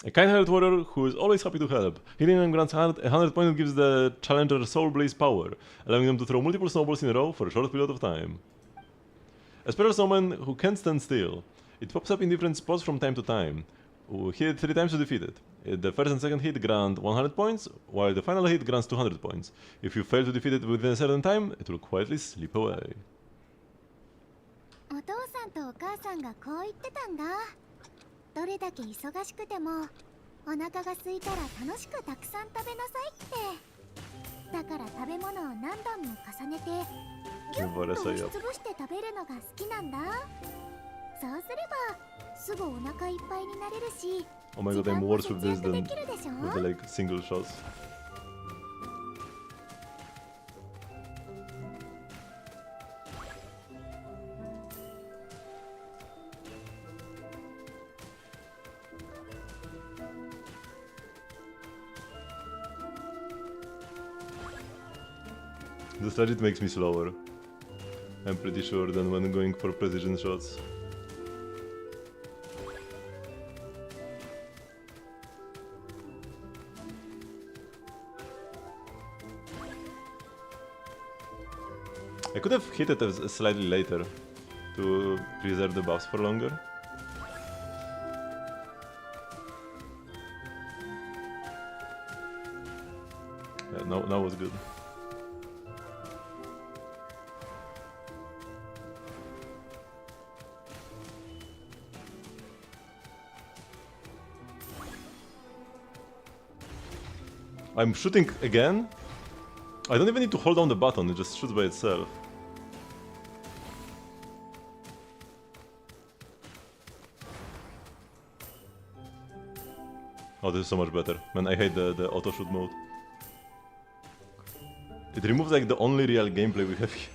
A kind-hearted warrior who is always happy to help. Hitting them grants 100 points gives the challenger Soul Blaze power, allowing them to throw multiple snowballs in a row for a short period of time. A special snowman who can't stand still. It pops up in different spots from time to time. Hit it 3 times to defeat it. The first and second hit grant 100 points, while the final hit grants 200 points. If you fail to defeat it within a certain time, it will quietly slip away. お父さんとお母さんがこう言ってたんだ。どれだけ忙しくてもお腹が空いたら楽しくたくさん食べなさいって。だから食べ物を何段も重ねてギュッと押しつぶして食べるのが好きなんだ。そうすればすぐお腹いっぱいになれるし、 Oh my god, I'm worse with this than with the like single shots. The strategy makes me slower, I'm pretty sure, than when going for precision shots. I could have hit it slightly later to preserve the buffs for longer. Yeah, now was good. I'm shooting again? I don't even need to hold down the button, it just shoots by itself. Oh, this is so much better. Man, I hate the auto shoot mode. It removes like the only real gameplay we have here.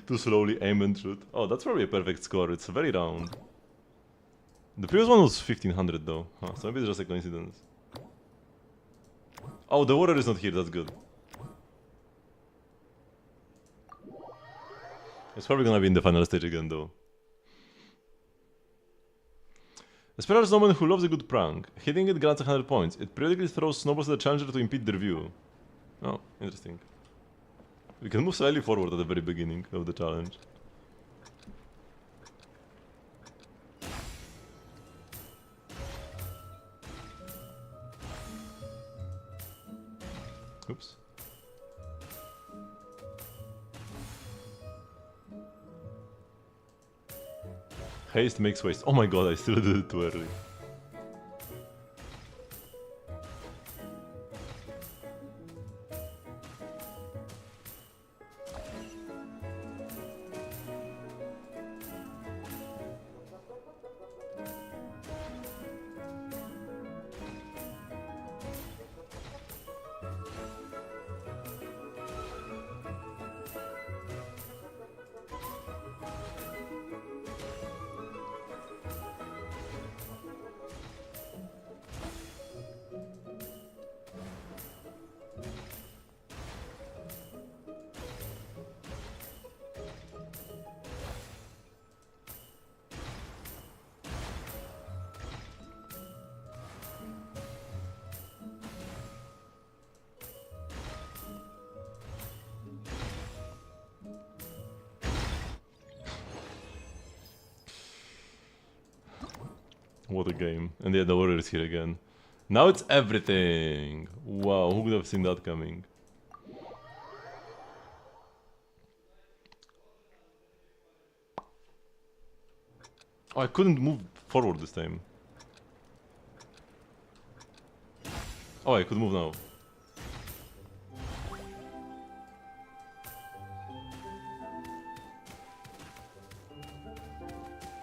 To slowly aim and shoot. Oh, that's probably a perfect score, it's very round. The previous one was 1500 though, huh, so maybe it's just a coincidence. Oh, the warrior is not here, that's good. It's probably gonna be in the final stage again though. A special snowman who loves a good prank. Hitting it grants 100 points. It periodically throws snowballs at the challenger to impede their view. Oh, interesting. We can move slightly forward at the very beginning of the challenge. Oops. Haste makes waste. Oh my god, I still did it too early. What a game. And yeah, the warrior is here again. Now it's everything! Wow, who could have seen that coming? Oh, I couldn't move forward this time. Oh, I could move now.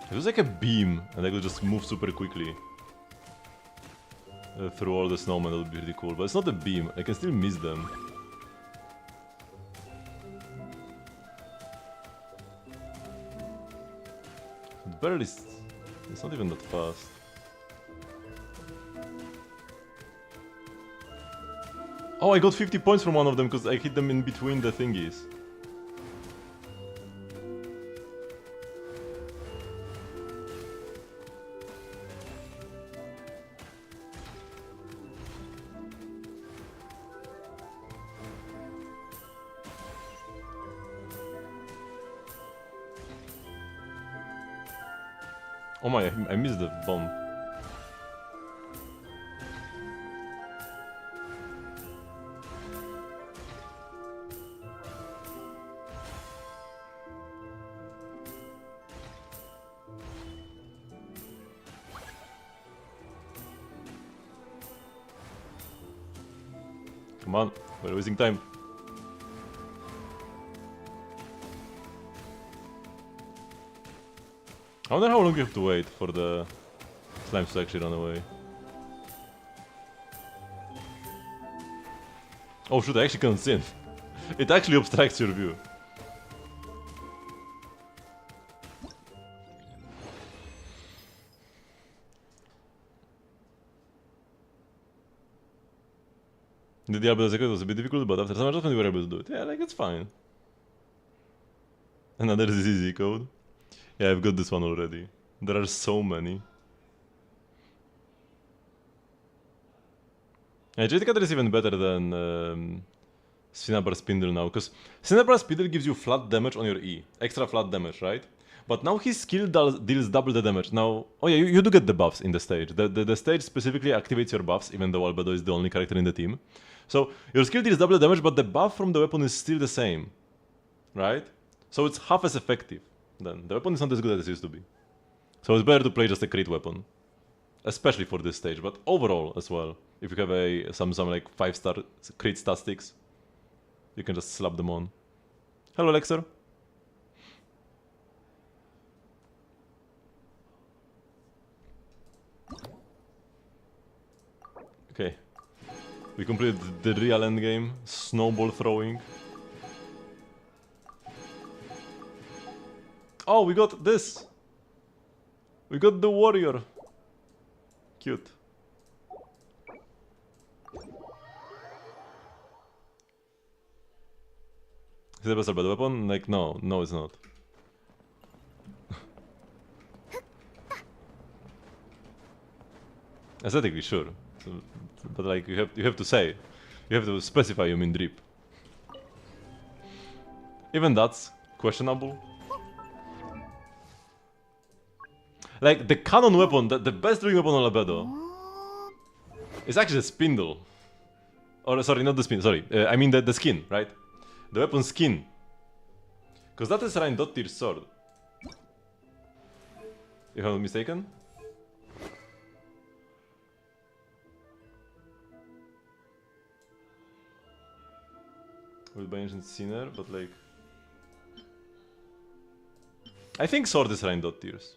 It was like a beam, and I could just move super quickly through all the snowmen. That would be really cool. But it's not a beam. I can still miss them. It barely. It's not even that fast. Oh, I got 50 points from one of them because I hit them in between the thingies. Oh my, I missed the bomb. Come on, we're wasting time. I wonder how long you have to wait for the slimes to actually run away. Oh shoot, I actually can't see it. It actually obstructs your view. The Diablo Secret was a bit difficult, but after some adjustment we were able to do it. Yeah, like it's fine. Another easy code. Yeah, I've got this one already. There are so many. Yeah, Jeticator is even better than Cinnabar Spindle now, because Cinnabar Spindle gives you flat damage on your E. Extra flat damage, right? But now his skill deals double the damage. Now, oh yeah, you do get the buffs in the stage. The stage specifically activates your buffs, even though Albedo is the only character in the team. So, your skill deals double the damage, but the buff from the weapon is still the same. Right? So it's half as effective. Then the weapon is not as good as it used to be. So it's better to play just a crit weapon. Especially for this stage, but overall as well. If you have some like 5-star crit statistics, you can just slap them on. Hello, Lexer. Okay. We completed the real endgame. Snowball throwing. Oh, we got this! We got the warrior. Cute. Is it the best Albedo weapon? Like, no. No, it's not. Aesthetically, sure. But like, you have to say. You have to specify you mean drip. Even that's questionable. Like, the cannon weapon, the best drawing weapon on Albedo is actually the spindle. Or, sorry, not the spindle, sorry. I mean the skin, right? The weapon skin. Because that is Reindottir's sword. If I'm not mistaken. With by ancient sinner, but like... I think sword is Reindottir's.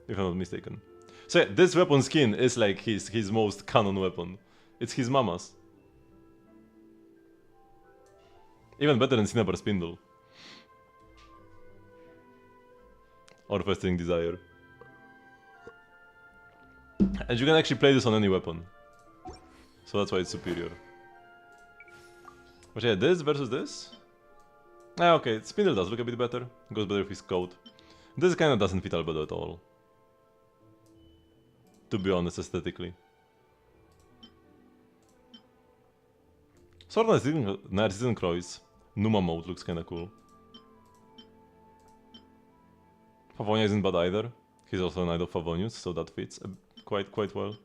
If I'm not mistaken. So yeah, this weapon skin is like his most canon weapon. It's his mama's. Even better than Cinnabar Spindle. Or Festering Desire. And you can actually play this on any weapon. So that's why it's superior. But yeah, this versus this? Ah, okay, Spindle does look a bit better. Goes better with his coat. This kinda doesn't fit Albedo at all. To be honest, aesthetically. Sword Narcissus Croix. Numa mode looks kinda cool. Favonia isn't bad either. He's also a Knight of Favonius, so that fits quite well.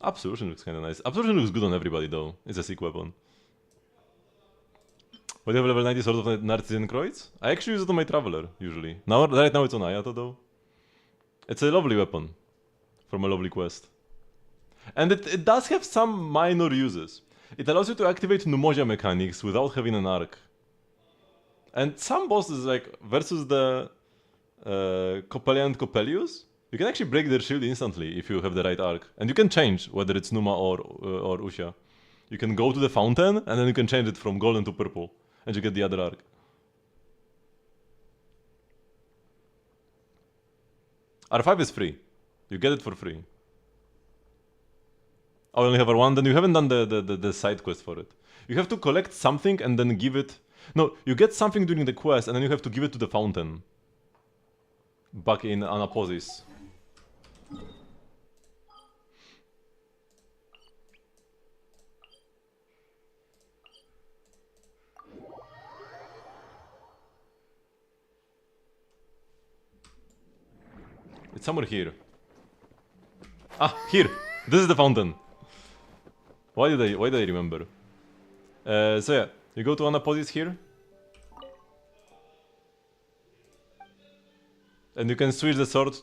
Absorption looks kinda nice. Absorption looks good on everybody though. It's a sick weapon. Why do you have level 90 Sword of Narcissian Kreuz? I actually use it on my Traveler, usually. Now, right now it's on Ayato, though. It's a lovely weapon. From a lovely quest. And it does have some minor uses. It allows you to activate Numoja mechanics without having an arc. And some bosses, like, versus the Coppelia and Coppelius, you can actually break their shield instantly if you have the right arc. And you can change whether it's Numa or Usha. You can go to the fountain, and then you can change it from golden to purple. And you get the other arc. R5 is free. You get it for free. Oh, you only have R1? Then you haven't done the side quest for it. You have to collect something and then give it... No, you get something during the quest and then you have to give it to the fountain. Back in Anaposis. It's somewhere here. Ah, here! This is the fountain. Why did I remember? So yeah, you go to Anaposis here. And you can switch the sword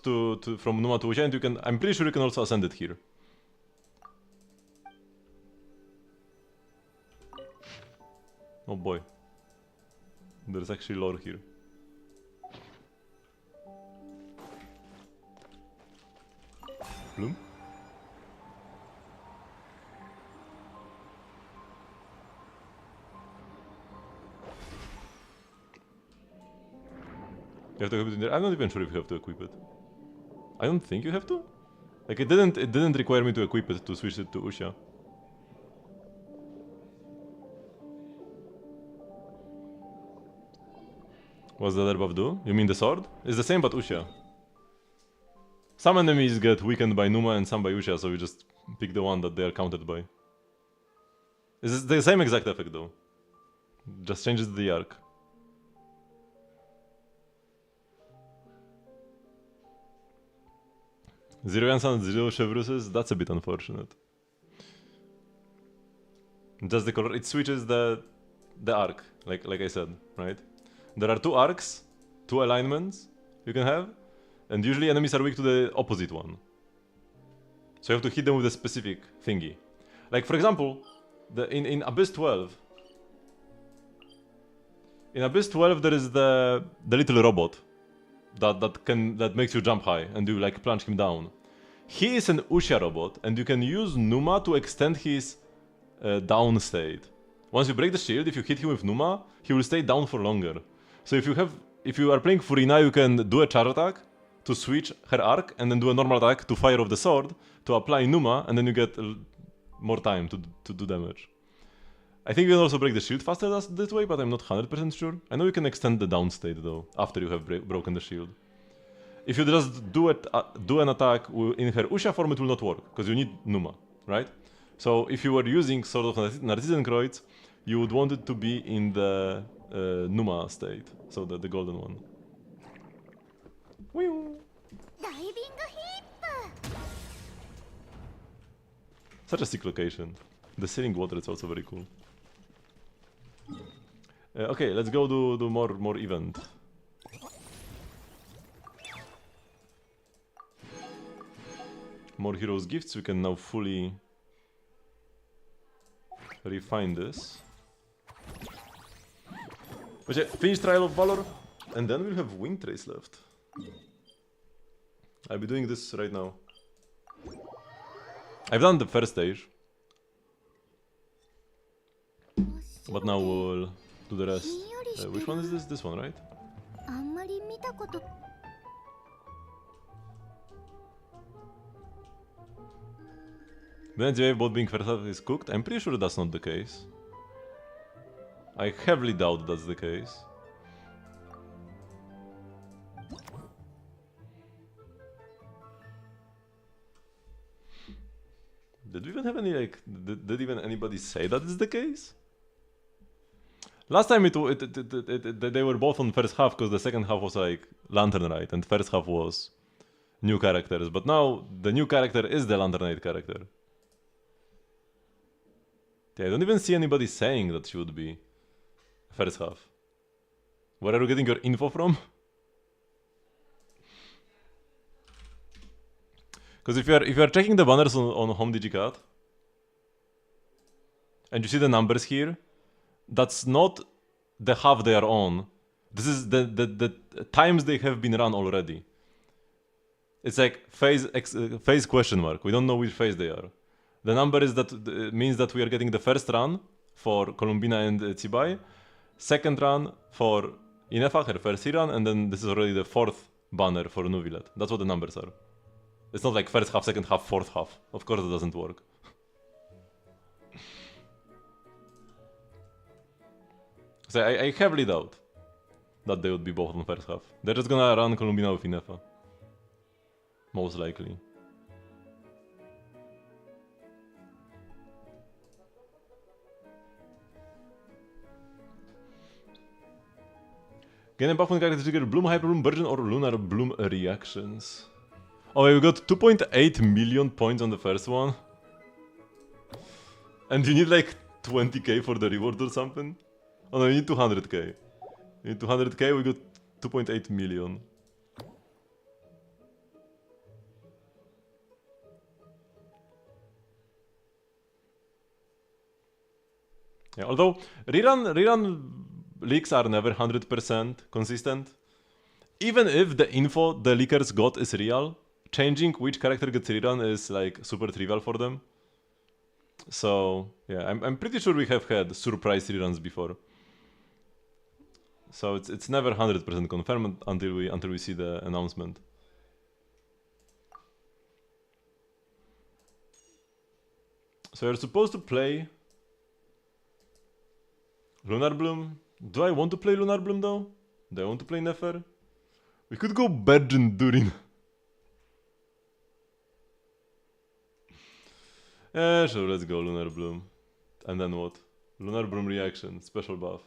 from Numa to Usha, and you can... I'm pretty sure you can also ascend it here. Oh boy. There's actually lore here. Bloom? You have to equip it in there. I'm not even sure if you have to equip it. I don't think you have to. Like it didn't require me to equip it to switch it to Usha. What's the other buff do? You mean the sword? It's the same but Usha. Some enemies get weakened by Numa and some by Usha, so you just pick the one that they are counted by. It's the same exact effect though. Just changes the arc. Zero Yansan and zero Chevruses, that's a bit unfortunate. Just the color, it switches the arc, like I said, right? There are two arcs, two alignments you can have, and usually enemies are weak to the opposite one. So you have to hit them with a specific thingy. Like for example, in Abyss 12, there is the little robot that makes you jump high and you like plunge him down. He is an Usha robot and you can use Numa to extend his down state. Once you break the shield, if you hit him with Numa, he will stay down for longer. So if you are playing Furina, you can do a charge attack to switch her arc and then do a normal attack to fire off the sword to apply Numa, and then you get more time to do damage. I think you can also break the shield faster this way, but I'm not 100% sure. I know you can extend the down state though, after you have broken the shield. If you just do an attack in her Usha form, it will not work, because you need Numa, right? So if you were using Sword of Narcissian Kreuz, you would want it to be in the Numa state, so the golden one. Such a sick location. The searing water is also very cool. Okay, let's go do more event. More heroes gifts. We can now fully refine this. But yeah, finish Trial of Valor, and then we'll have Wing Trace left. I'll be doing this right now. I've done the first stage, but now we'll do the rest. Which one is this? This one, right? Then the both being first half is cooked. I'm pretty sure that's not the case. I heavily doubt that's the case. Did we even have any did even anybody say that is the case? Last time they were both on first half because the second half was like Lantern Rite and first half was new characters, but now the new character is the Lantern Rite character. Yeah, I don't even see anybody saying that she would be First half. Where are you getting your info from? Because if you are checking the banners on Home DigiCat and you see the numbers here, that's not the half they are on. This is the times they have been run already. It's like phase question mark. We don't know which phase they are. The number is that means that we are getting the first run for Columbina and Tsibai, second run for Inefa, her first run, and then this is already the fourth banner for Nuvilet. That's what the numbers are. It's not like first half, second half, fourth half. Of course it doesn't work. So I heavily doubt that they would be both on first half. They're just gonna run Columbina with Inefa. Most likely. Gain a buff when characters trigger Bloom, Hyper Bloom, Virgin or Lunar Bloom reactions. Oh, we got 2.8 million points on the first one. And you need like 20k for the reward or something? Oh no, you need 200k. You need 200k, we got 2.8 million. Yeah, although rerun leaks are never 100% consistent. Even if the info the leakers got is real, changing which character gets rerun is like super trivial for them. So yeah, I'm pretty sure we have had surprise reruns before. So it's never 100% confirmed until we see the announcement. So you're supposed to play Lunar Bloom. Do I want to play Lunar Bloom though? Do I want to play Nefer? We could go Virgin Durin. Yeah, sure, let's go Lunar Bloom. And then what? Lunar Bloom reaction, special buff.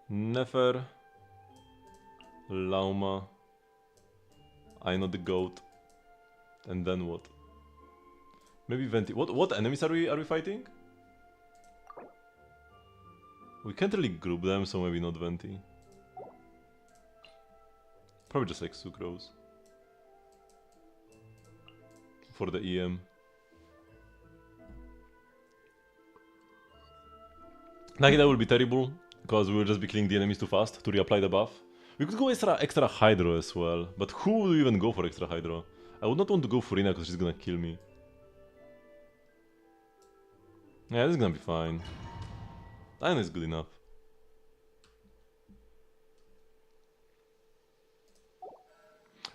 Nefer. Lauma. I know the goat. And then what? Maybe Venti. What enemies are we fighting? We can't really group them, so maybe not Venti. Probably just like Sucrose. For the EM. Nagida will be terrible, because we will just be killing the enemies too fast to reapply the buff. We could go extra Hydro as well, but who would even go for extra Hydro? I would not want to go for Rina because she's gonna kill me. Yeah, this is gonna be fine. Diana is good enough.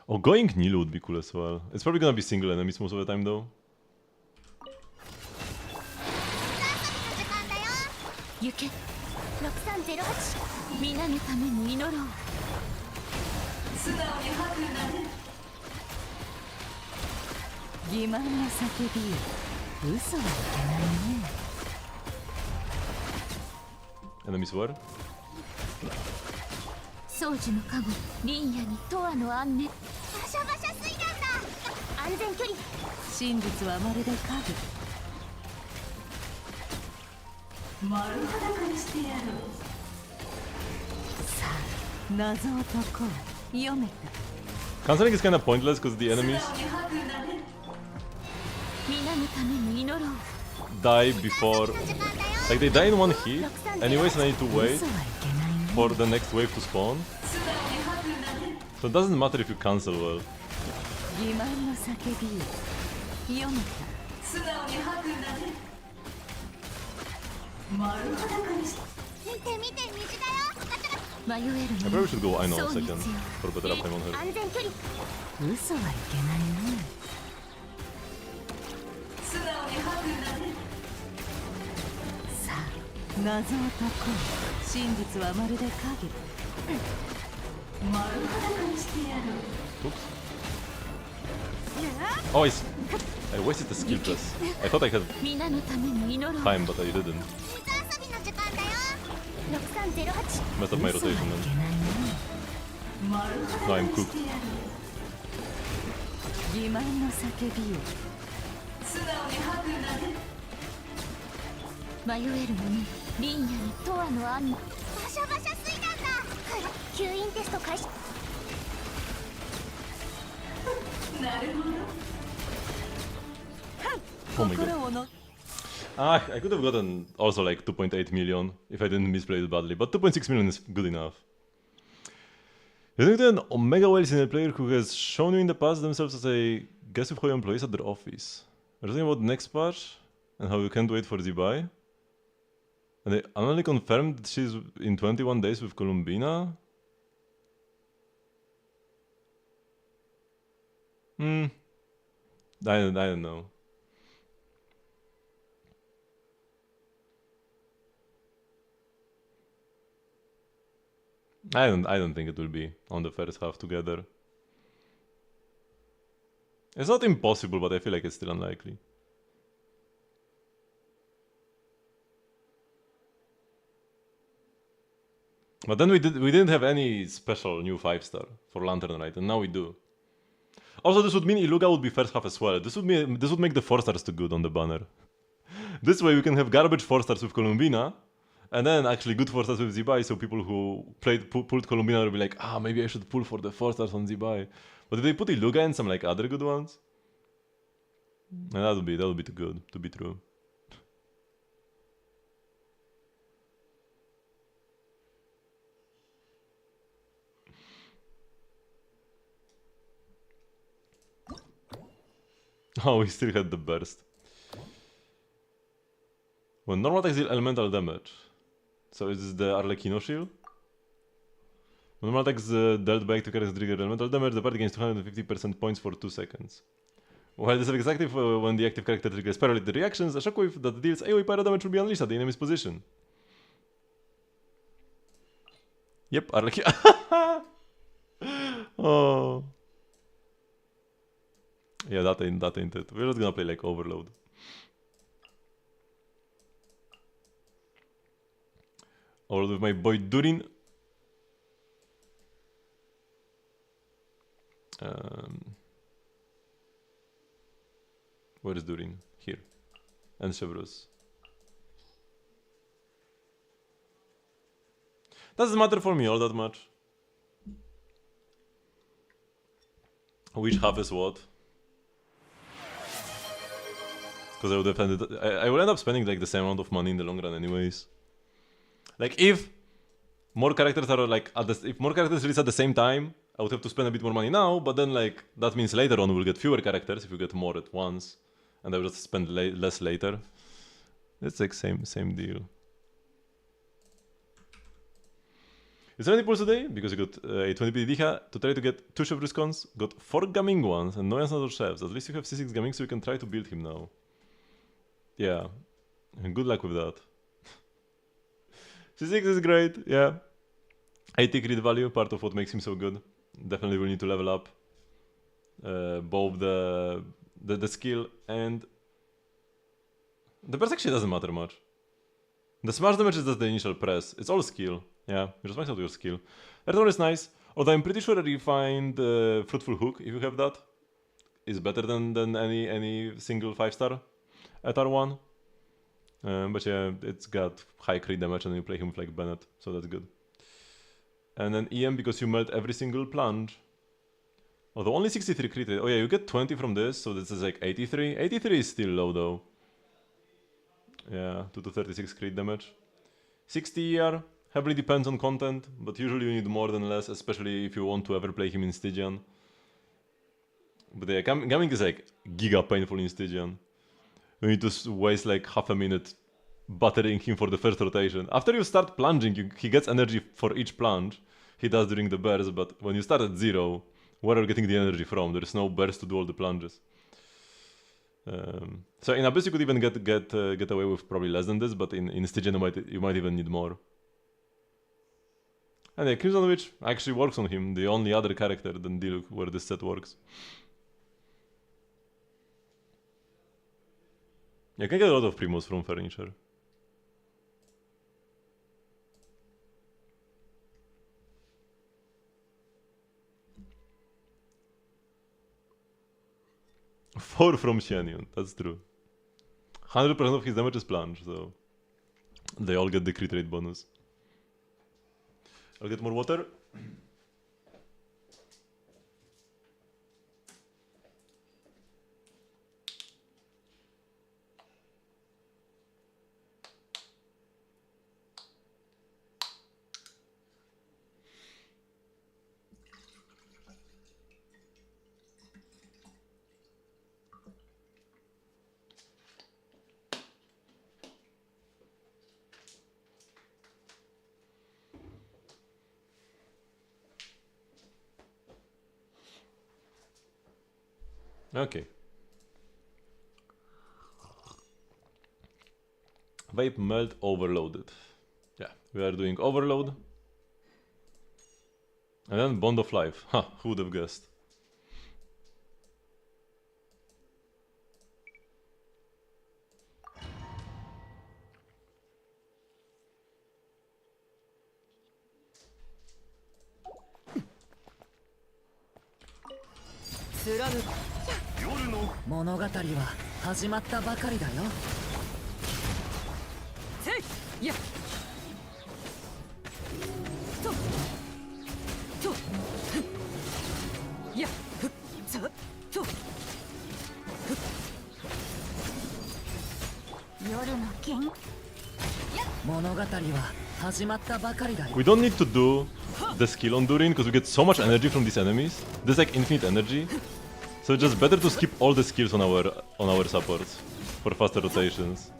Oh, going Nilu would be cool as well. It's probably gonna be single enemies most of the time though. Yuke 6308皆のために祈ろう素直に吐くんだね欺瞞の叫び嘘はいけないね Enemies were? 宗樹の加護林野に永遠の安寧バシャバシャ水弾だ安全距離真実はまるで影丸裸にしてやろうさあ謎を解こう読めた Canceling is kinda pointless because the enemies 皆のために祈ろう die before... Like they die in one hit, anyways and I need to wait for the next wave to spawn. So it doesn't matter if you cancel well. 欺瞞の叫びを読めた素直に吐くんだね丸裸にして見て見て虹だよ迷える I probably should go I know second for better uptime on her. 安全距離嘘はいけないね素直に吐くんだねさあ謎を解こう真実はまるで影丸裸にしてやろう Oops. Oh, I wasted the skill press. I thought I had 皆のために祈ろう time, but I didn't. 水遊びの時間だよ6308 Messed up my 嘘はい rotation け man. ないね No, I'm cooked. 欺瞞の叫びを迷えるのにリーニャにトアの網バシャバシャ水弾だ。吸引テスト開始。 Oh my god. 心をの Ah, I could have gotten also like 2.8 million if I didn't misplay it badly, but 2.6 million is good enough. You think then Omega Whale is a player who has shown you in the past themselves as a guest with high employees at their office. Are you talking about the next patch and how you can't wait for Zibai? And they only confirmed that she's in 21 days with Columbina? I don't know. I don't think it will be on the first half together. It's not impossible, but I feel like it's still unlikely. But then we didn't have any special new 5-star for Lantern Knight, and now we do. Also, this would mean Iluga would be first half as well. This would make the 4-stars too good on the banner. This way we can have garbage 4-stars with Columbina, and then actually good 4-stars with Zibai, so people who pulled Columbina will be like, ah, maybe I should pull for the 4-stars on Zibai. But if they put Iluga and some like other good ones, and that would be too good to be true. Oh, we still had the burst. When normal attacks deal elemental damage. So is this the Arlecchino shield? When normal attacks dealt by active characters trigger elemental damage, the party gains 250% points for 2 seconds. While this is active when the active character triggers paralytic reactions, a shockwave that deals AoE pyro damage will be unleashed at the enemy's position. Yep, Arlecchino. Oh. Yeah, that ain't it. We're just gonna play like Overload. Overload with my boy Durin. Where is Durin? Here. And Chevreuse. Doesn't matter for me all that much. Which half is what? Because I would have ended, I will end up spending like the same amount of money in the long run anyways. Like if more characters are like if more characters release at the same time, I would have to spend a bit more money now, but then like that means later on we'll get fewer characters if you get more at once, and I will just spend less later. It's like same deal. Is there any pulls today? Because you got a 20p Diha to try to get 2 Chevreuse cons, got 4 Gaming ones, and no other chefs. At least you have C6 Gaming, so you can try to build him now. Yeah, and good luck with that. C6 is great, yeah. 80 crit value, part of what makes him so good. Definitely will need to level up both the skill and the burst actually doesn't matter much. The smash damage is just the initial press. It's all skill. Yeah, you just max out your skill. That one is nice. Although I'm pretty sure a refined Fruitful Hook, if you have that, is better than any single 5-star at R1. But yeah, it's got high crit damage and you play him with like Bennett, so that's good. And then EM because you melt every single plunge. Although only 63 crit. Oh yeah, you get 20 from this, so this is like 83. 83 is still low though. Yeah, 2 to 36 crit damage. 60 ER. Heavily depends on content, but usually you need more than less, especially if you want to ever play him in Stygian. But yeah, Gaming is like giga painful in Stygian. You need to waste like half a minute battering him for the first rotation. After you start plunging, he gets energy for each plunge he does during the burst, but when you start at 0, where are you getting the energy from? There is no burst to do all the plunges. So in Abyss you could even get away with probably less than this, but in Stygian you might even need more. And yeah, Crimson Witch actually works on him, the only other character than Diluc where this set works. You can get a lot of primos from furniture. 4 from Xianyun, that's true. 100% of his damage is plunge, so they all get the crit rate bonus. I'll get more water. Okay. Vape melt overloaded. Yeah, we are doing overload. And then Bond of Life. Huh, who would have guessed? We don't need to do the skill on Durin because we get so much energy from these enemies. There's like infinite energy. So it's just better to skip all the skills on our supports for faster rotations.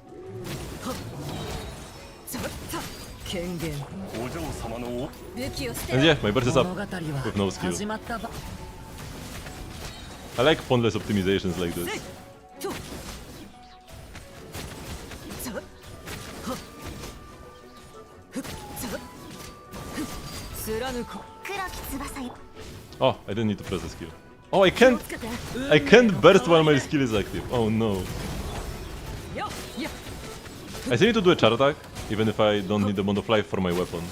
And yeah, my burst is up with no skill. I like pointless optimizations like this. Oh, I didn't need to press the skill. Oh, I can't burst while my skill is active. Oh no. I still need to do a char attack, even if I don't need the Bond of Life for my weapon.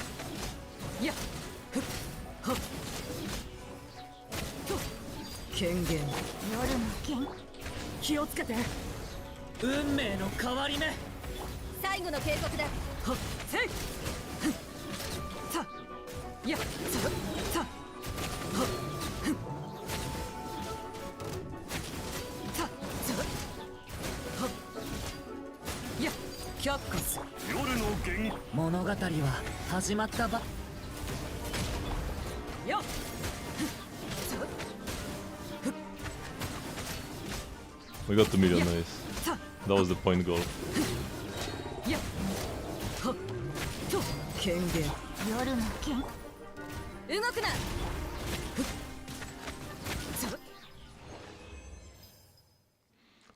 We got 2 million, nice. That was the point goal.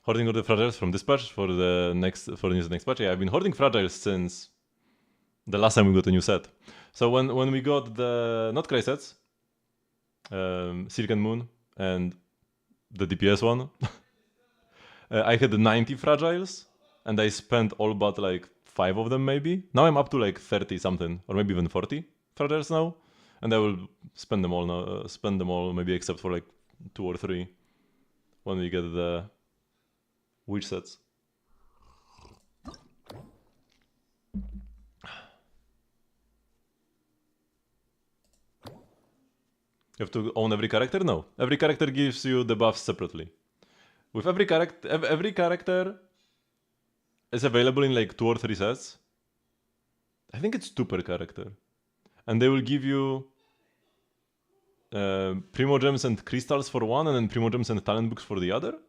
Hoarding all the fragiles from this patch for the next patch. Yeah, I've been hoarding fragiles since the last time we got a new set. So when we got the not Cry sets, Silk and Moon and the DPS one, I had 90 fragiles and I spent all but like 5 of them maybe. Now I'm up to like 30 something or maybe even 40 fragiles now, and I will spend them all now. Spend them all maybe except for like 2 or 3 when we get the witch sets. You have to own every character? No. Every character gives you the buffs separately. With every character is available in like 2 or 3 sets. I think it's 2 per character. And they will give you Primogems and Crystals for one, and then Primogems and Talent Books for the other.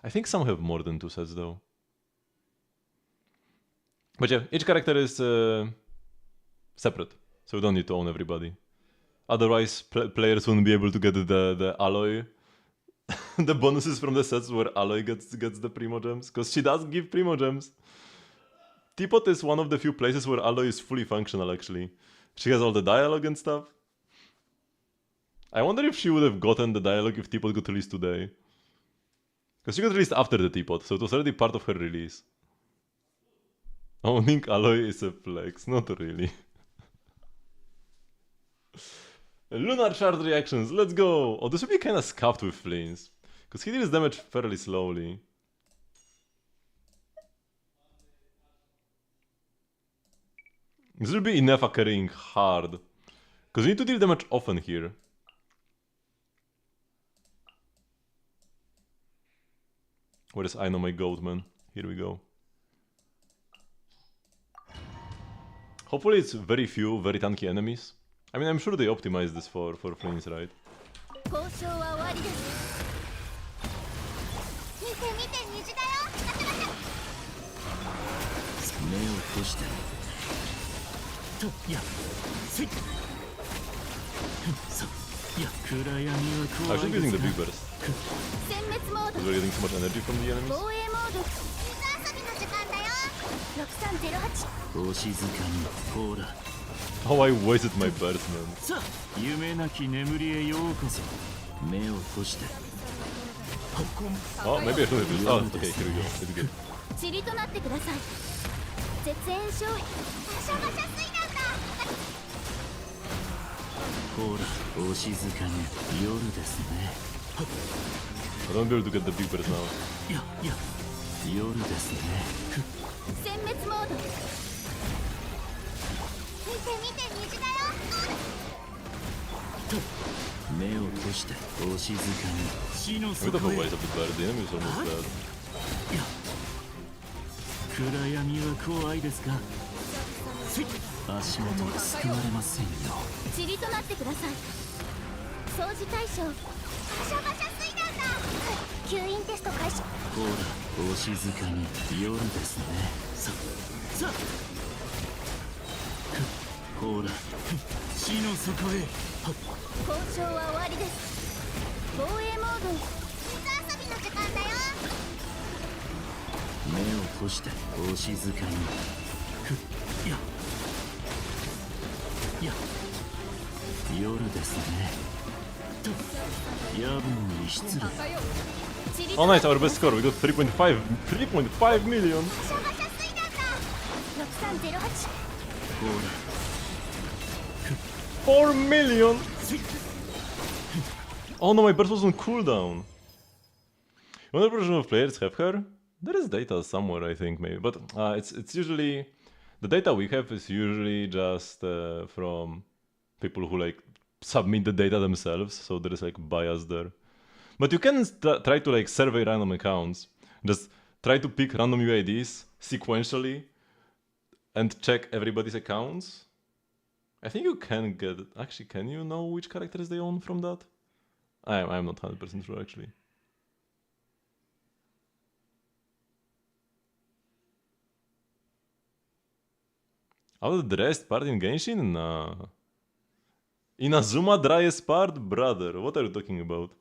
I think some have more than 2 sets though. But yeah, each character is separate, so you don't need to own everybody. Otherwise, players won't be able to get the Alloy, the bonuses from the sets where Alloy gets the Primogems, because she does give Primogems. Teapot is one of the few places where Alloy is fully functional actually. She has all the dialogue and stuff. I wonder if she would have gotten the dialogue if Teapot got released today. Because she got released after the Teapot, so it was already part of her release. Owning Alloy is a flex, not really. Lunar Shard reactions, let's go! Oh, this would be kinda scuffed with flames. Because he deals damage fairly slowly. This will be enough carrying hard. Because you need to deal damage often here. Where is I know my goat, man? Here we go. Hopefully it's very few, very tanky enemies. I mean, I'm sure they optimized this for flames, right? 交渉は終わりです。見て見て虹だよ。あちゃあちゃ。目を閉してとやせいさいや暗闇は I 怖 should い be で using す the か big burst. 殲滅モード。 Because we're getting so much energy from the enemies. 防衛モード。水遊びの時間だよ。6308。お静かにほら Oh, I wasted my burst, man. さあ夢なき眠りへようこそ目を閉して Oh, maybe I should have used. Oh, okay, here we go. It's good. 塵となってください。絶縁勝利。シャバシャ水なんだ。ほらお静かに夜ですね I don't be able to get the big burst now. いやいや夜ですね殲滅モード。見て見て虹だよ。目を閉してお静かに死の With the 底へ whole waste of the burst, the enemy is almost dead. いや暗闇は怖いですか足元が救われませんよ塵となってください。掃除対象。バシャバシャ水なんだ。吸引テスト開始。ほらお静かに夜ですねさほら死の底へ交渉は終わりです。防衛モード。水遊びの時間だよ。目を閉してお静かにいやいや夜ですねと夜分に失礼 Oh, nice, our best score. We got 3.5 million. バシャバシャ水なんだ。6308。ほら 4 million. Oh no, my burst was on cooldown. When a version of players have her, there is data somewhere, I think, maybe. But it's usually the data we have is usually just from people who like submit the data themselves. So there is like bias there. But you can try to like survey random accounts. Just try to pick random UIDs sequentially and check everybody's accounts. I think you can get... Actually, can you know which characters they own from that? I'm not 100% sure, actually. Oh, the driest part in Genshin? Nah. Inazuma driest part? Brother, what are you talking about?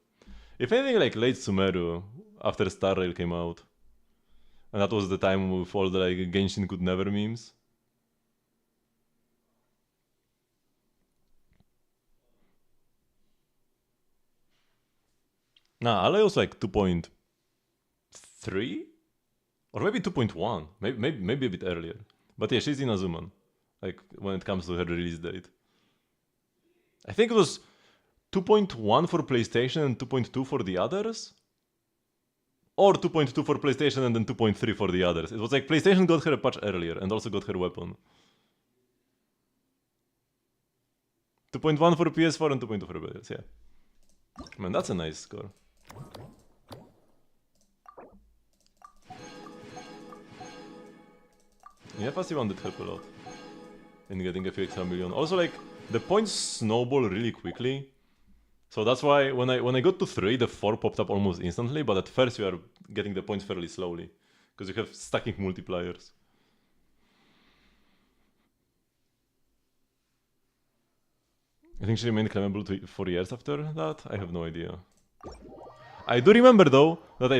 If anything, like late Sumeru, after Star Rail came out. And that was the time with all the like Genshin could never memes. Nah, Ale was like 2.3? Or maybe 2.1. Maybe a bit earlier. But yeah, she's Inazuman. Like, when it comes to her release date. I think it was 2.1 for PlayStation and 2.2 for the others? Or 2.2 for PlayStation and then 2.3 for the others. It was like PlayStation got her a patch earlier and also got her weapon. 2.1 for PS4 and 2.2 for PS, yeah. Man, that's a nice score. Yeah, passive one did help a lot in getting a few extra million. Also, like, the points snowball really quickly. So that's why when I got to 3, the 4 popped up almost instantly, but at first you are getting the points fairly slowly. Because you have stacking multipliers. I think she remained claimable for years after that? I have no idea. I do remember though that I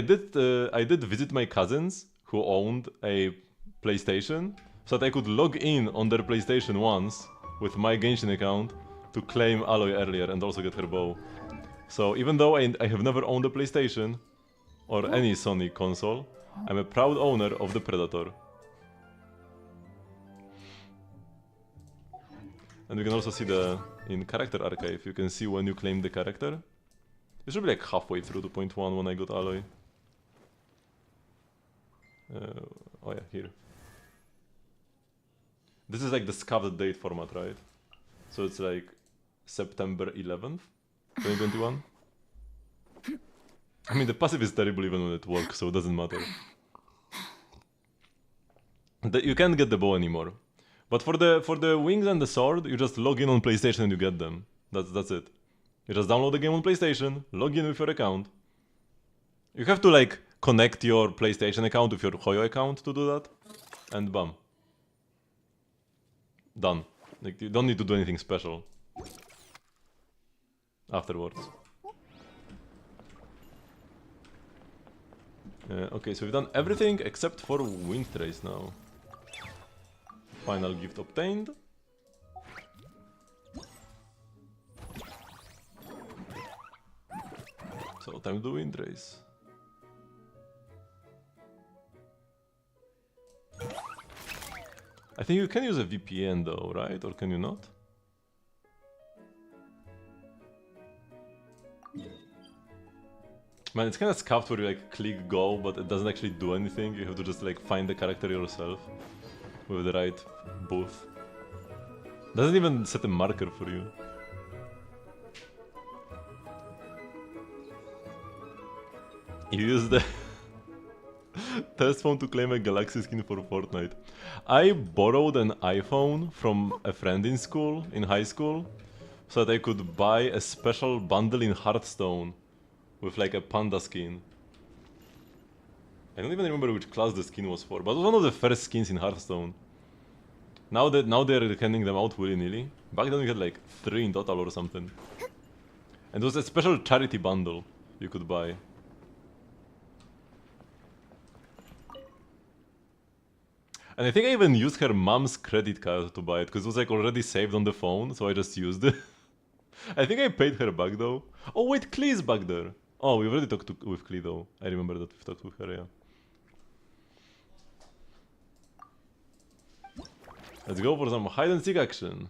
did visit my cousins who owned a PlayStation so that I could log in on their PlayStation once with my Genshin account to claim Aloy earlier and also get her bow. So even though I have never owned a PlayStation or any Sony console, I'm a proud owner of the Predator. And we can also see in character archive, you can see when you claim the character. This should be like halfway through to point 1 when I got alloy. Oh yeah, here. This is like the scuffed date format, right? So it's like September 11th, 2021. I mean, the passive is terrible even when it works, so it doesn't matter. You can't get the bow anymore. But for the wings and the sword, you just log in on PlayStation and you get them. That's it. You just download the game on PlayStation, log in with your account. You have to like connect your PlayStation account with your Hoyo account to do that, and bam. Done. Like, you don't need to do anything special afterwards. Okay, so we've done everything except for Wind Trace now. Final gift obtained. So time to do Wind Trace. I think you can use a VPN though, right? Or can you not? Man, it's kind of scuffed where you like click go, but it doesn't actually do anything. You have to just like find the character yourself with the right booth. Doesn't even set a marker for you. You use the test phone to claim a Galaxy skin for Fortnite. I borrowed an iPhone from a friend in school, in high school, so that I could buy a special bundle in Hearthstone with like a panda skin. I don't even remember which class the skin was for, but it was one of the first skins in Hearthstone. Now they're handing them out willy-nilly. Back then we had like 3 in total or something. And it was a special charity bundle you could buy. And I think I even used her mom's credit card to buy it, because it was like already saved on the phone, so I just used it. I think I paid her back though. Oh wait, Klee is back there. Oh, we already talked with Klee though. I remember that we've talked with her, yeah. Let's go for some hide and seek action.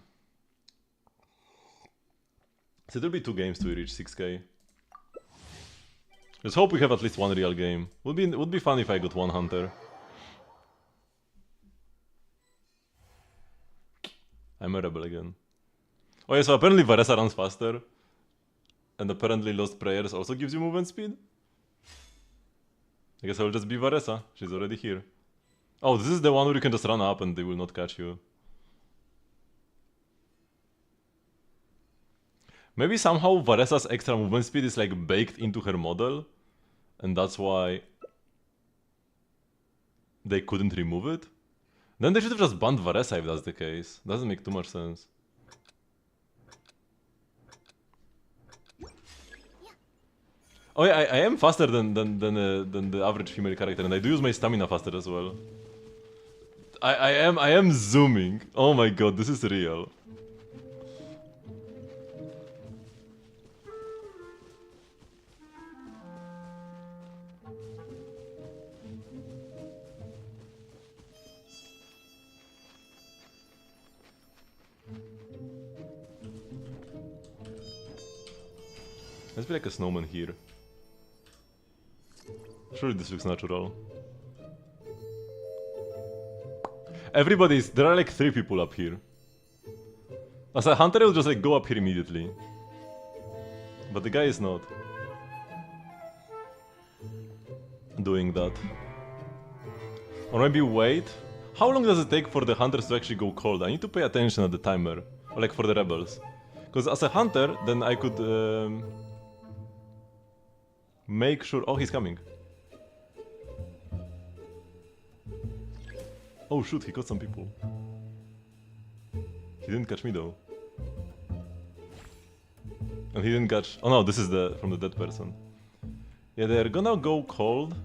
So there'll be 2 games to reach 6k. Let's hope we have at least 1 real game. Would be fun if I got 1 hunter. I'm a rebel again. Oh yeah, so apparently Varesa runs faster. And apparently Lost Prayers also gives you movement speed? I guess I'll just be Varesa. She's already here. Oh, this is the one where you can just run up and they will not catch you. Maybe somehow Varesa's extra movement speed is like baked into her model. And that's why they couldn't remove it? Then they should have just banned Varesa if that's the case. Doesn't make too much sense. Oh yeah, I am faster than the average female character, and I do use my stamina faster as well. I am zooming. Oh my god, this is real. Let's be like a snowman here. Surely this looks natural. There are like 3 people up here. As a hunter I will just like go up here immediately. But the guy is not doing that. Or maybe wait. How long does it take for the hunters to actually go cold? I need to pay attention at the timer. Or like for the rebels. Because as a hunter, then I could make sure... Oh, he's coming. Oh shoot, he caught some people. He didn't catch me though. And he didn't catch... Oh no, this is from the dead person. Yeah, they're gonna go cold.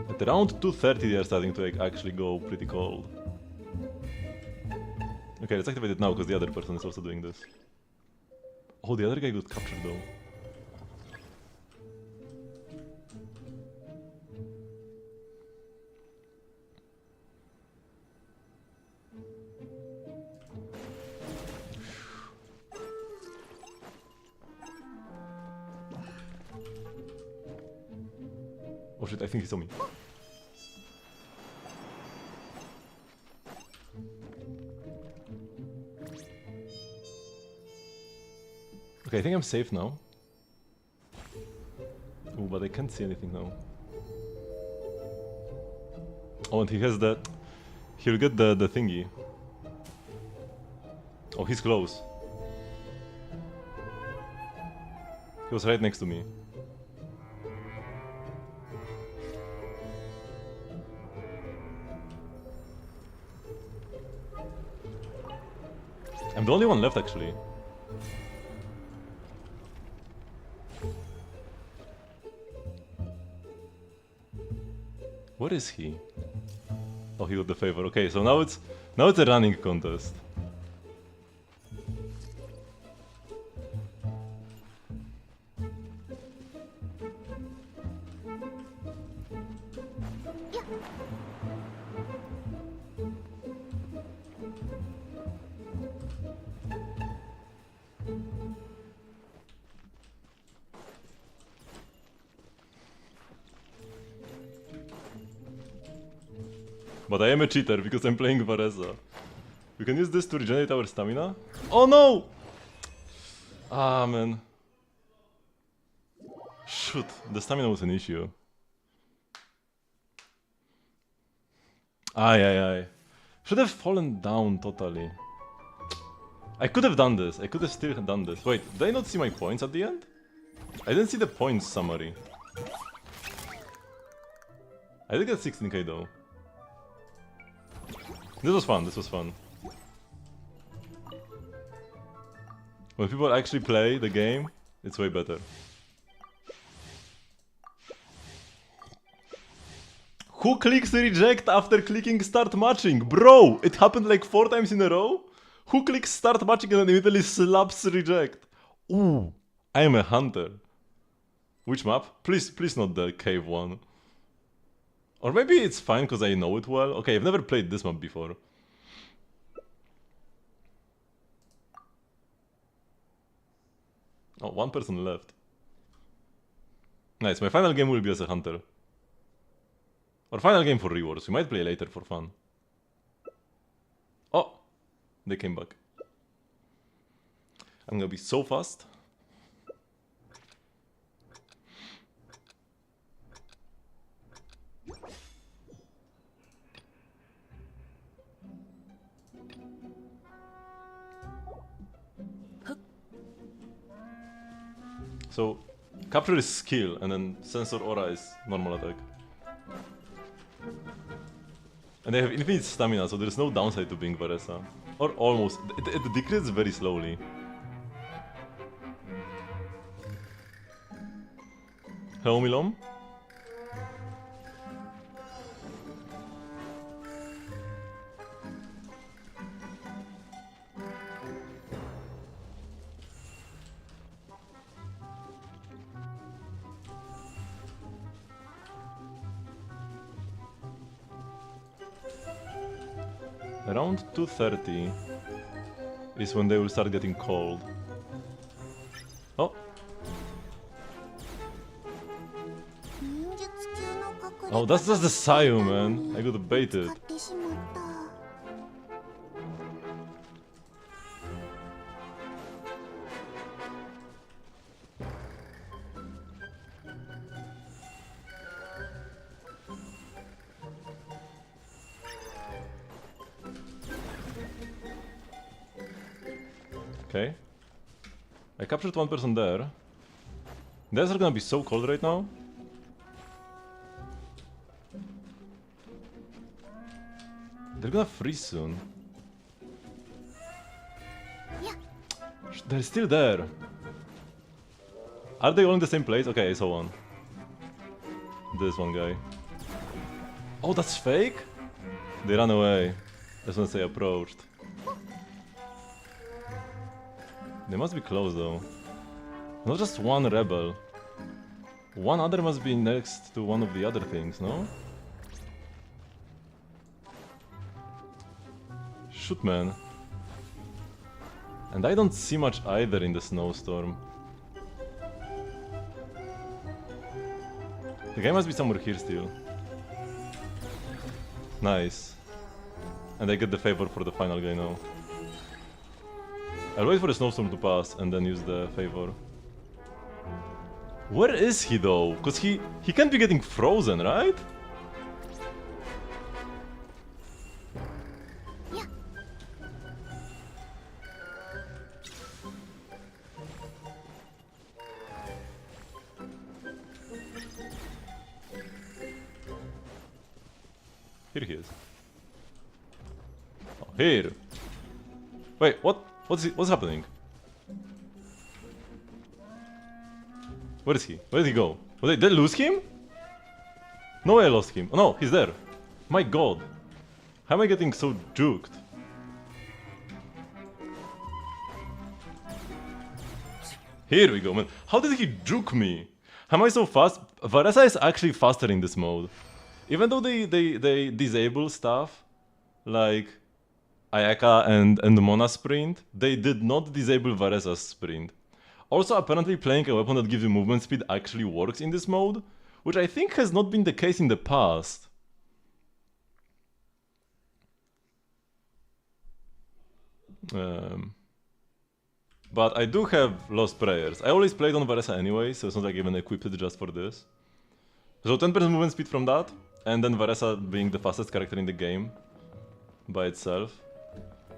At around 2:30 they're starting to like, actually go pretty cold. Okay, let's activate it now because the other person is also doing this. Oh, the other guy got captured though. Oh shit, I think he saw me. Okay, I think I'm safe now. Oh, but I can't see anything now. Oh, and he has that. He'll get the thingy. Oh, he's close. He was right next to me. I'm the only one left, actually. Where is he? Oh, he got the favor. Okay, so now it's a running contest. But I am a cheater because I'm playing Varesa. We can use this to regenerate our stamina. Oh no! Ah, man. Shoot, the stamina was an issue. Aye. Should have fallen down totally. I could have done this. I could have still done this. Wait, did I not see my points at the end? I didn't see the points summary. I did get 16k though. This was fun. When people actually play the game, it's way better. Who clicks reject after clicking start matching? Bro, it happened like 4 times in a row. Who clicks start matching and then immediately slaps reject? Ooh, I am a hunter. Which map? Please not the cave one. Or maybe it's fine because I know it well. Okay, I've never played this map before. Oh, 1 person left. Nice, my final game will be as a hunter. Or final game for rewards. We might play later for fun. Oh, they came back. I'm gonna be so fast. So, capture is skill, and then sensor aura is normal attack. And they have infinite stamina, so there's no downside to being Varesa. Or almost. It decreases very slowly. Hello, Milom? Around 2:30 is when they will start getting cold. Oh. Oh, that's just the Sayu, man. I got baited. Okay. I captured 1 person there. These are gonna be so cold right now. They're gonna freeze soon. They're still there. Are they all in the same place? Okay, I saw one. This one guy. Oh, that's fake? They ran away as soon as I approached. They must be close though. Not just one rebel. One other must be next to one of the other things, no? Shoot, man. And I don't see much either in the snowstorm. The guy must be somewhere here still. Nice. And I get the favor for the final guy now. I'll wait for the snowstorm to pass and then use the favor. Where is he though? Cause he can't be getting frozen, right? Yeah. Here he is. Oh, here. Wait, what? What's happening? Where is he? Where did he go? Did they lose him? No way I lost him. Oh no, he's there. My god. How am I getting so juked? Here we go, man. How did he juke me? How am I so fast? Varesa is actually faster in this mode. Even though they disable stuff like Ayaka and Mona sprint, they did not disable Varesa's sprint. Also, apparently playing a weapon that gives you movement speed actually works in this mode, which I think has not been the case in the past. But I do have Lost Prayers. I always played on Varesa anyway, so it's not like even equipped it just for this. So 10% movement speed from that, and then Varesa being the fastest character in the game by itself.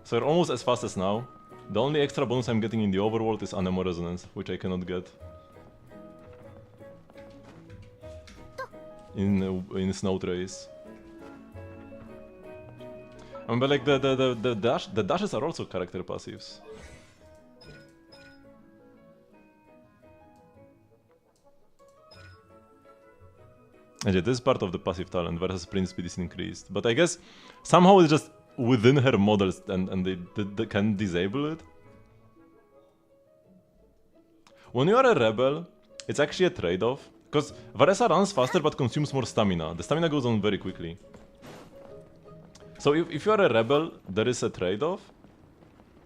So you're almost as fast as now. The only extra bonus I'm getting in the overworld is Anemo Resonance, which I cannot get in Snow Trace. But like the dashes are also character passives. And yeah, this is part of the passive talent, whereas sprint speed is increased. But I guess somehow it's just within her models and they can disable it. When you are a rebel, it's actually a trade-off. Because Varesa runs faster but consumes more stamina. The stamina goes on very quickly. So if you are a rebel, there is a trade-off.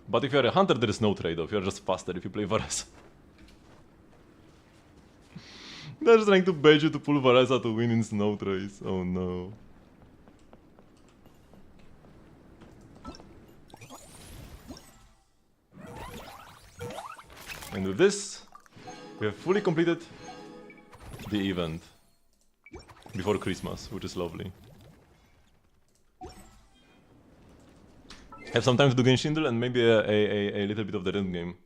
But if you are a hunter, there is no trade-off. You are just faster if you play Varesa. They're just trying to bait you to pull Varesa to win in Snow Trace. Oh no. And with this, we have fully completed the event before Christmas, which is lovely. Have some time to do Genshin and maybe a little bit of the rhythm game.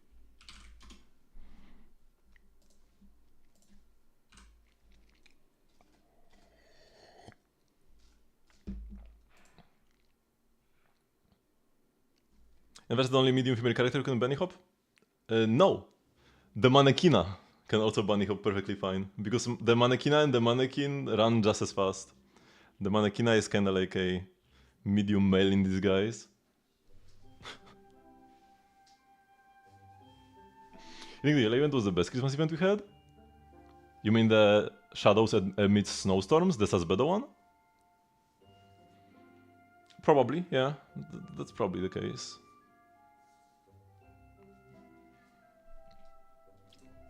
And that's the only medium female character who can bunny hop? No. The Mannequina can also bunny hop perfectly fine. Because the Mannequina and the Mannequin run just as fast. The Mannequina is kinda like a medium male in disguise. You think the LA event was the best Christmas event we had? You mean the Shadows amidst Snowstorms, the Sasbedo one? Probably, yeah. That's probably the case.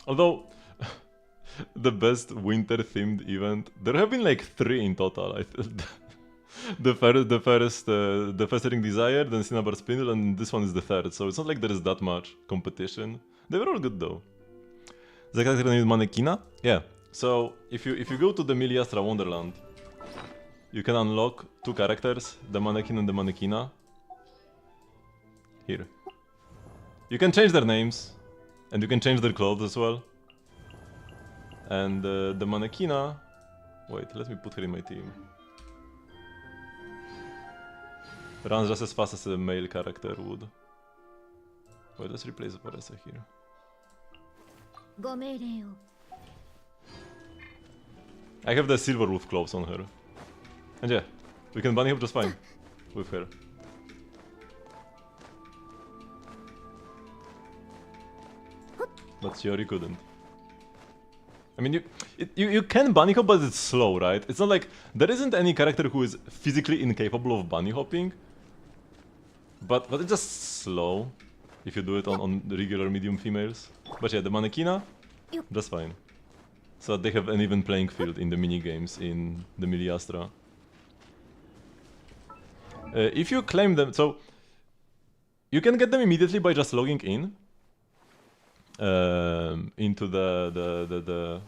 Although, the best winter-themed event, there have been like 3 in total. The first Ring Desire, then Cinnabar Spindle, and this one is the 3rd. So it's not like there is that much competition. They were all good though. The character named Mannequina? Yeah. So if you go to the Miliastra Wonderland, you can unlock 2 characters, the Mannequin and the Mannequina. Here. You can change their names. And you can change their clothes as well. And the Mannequina... Wait, let me put her in my team. Runs just as fast as a male character would. Wait, let's replace Varesa here. I have the silver wolf clothes on her. And yeah, we can bunny hop just fine with her. But Shiori couldn't. I mean, you can bunny hop, but it's slow, right? It's not like there isn't any character who is physically incapable of bunny hopping. But it's just slow if you do it on regular medium females. But yeah, the Mannequina, just fine. So that they have an even playing field in the minigames in the Miliastra. If you claim them, so you can get them immediately by just logging in into the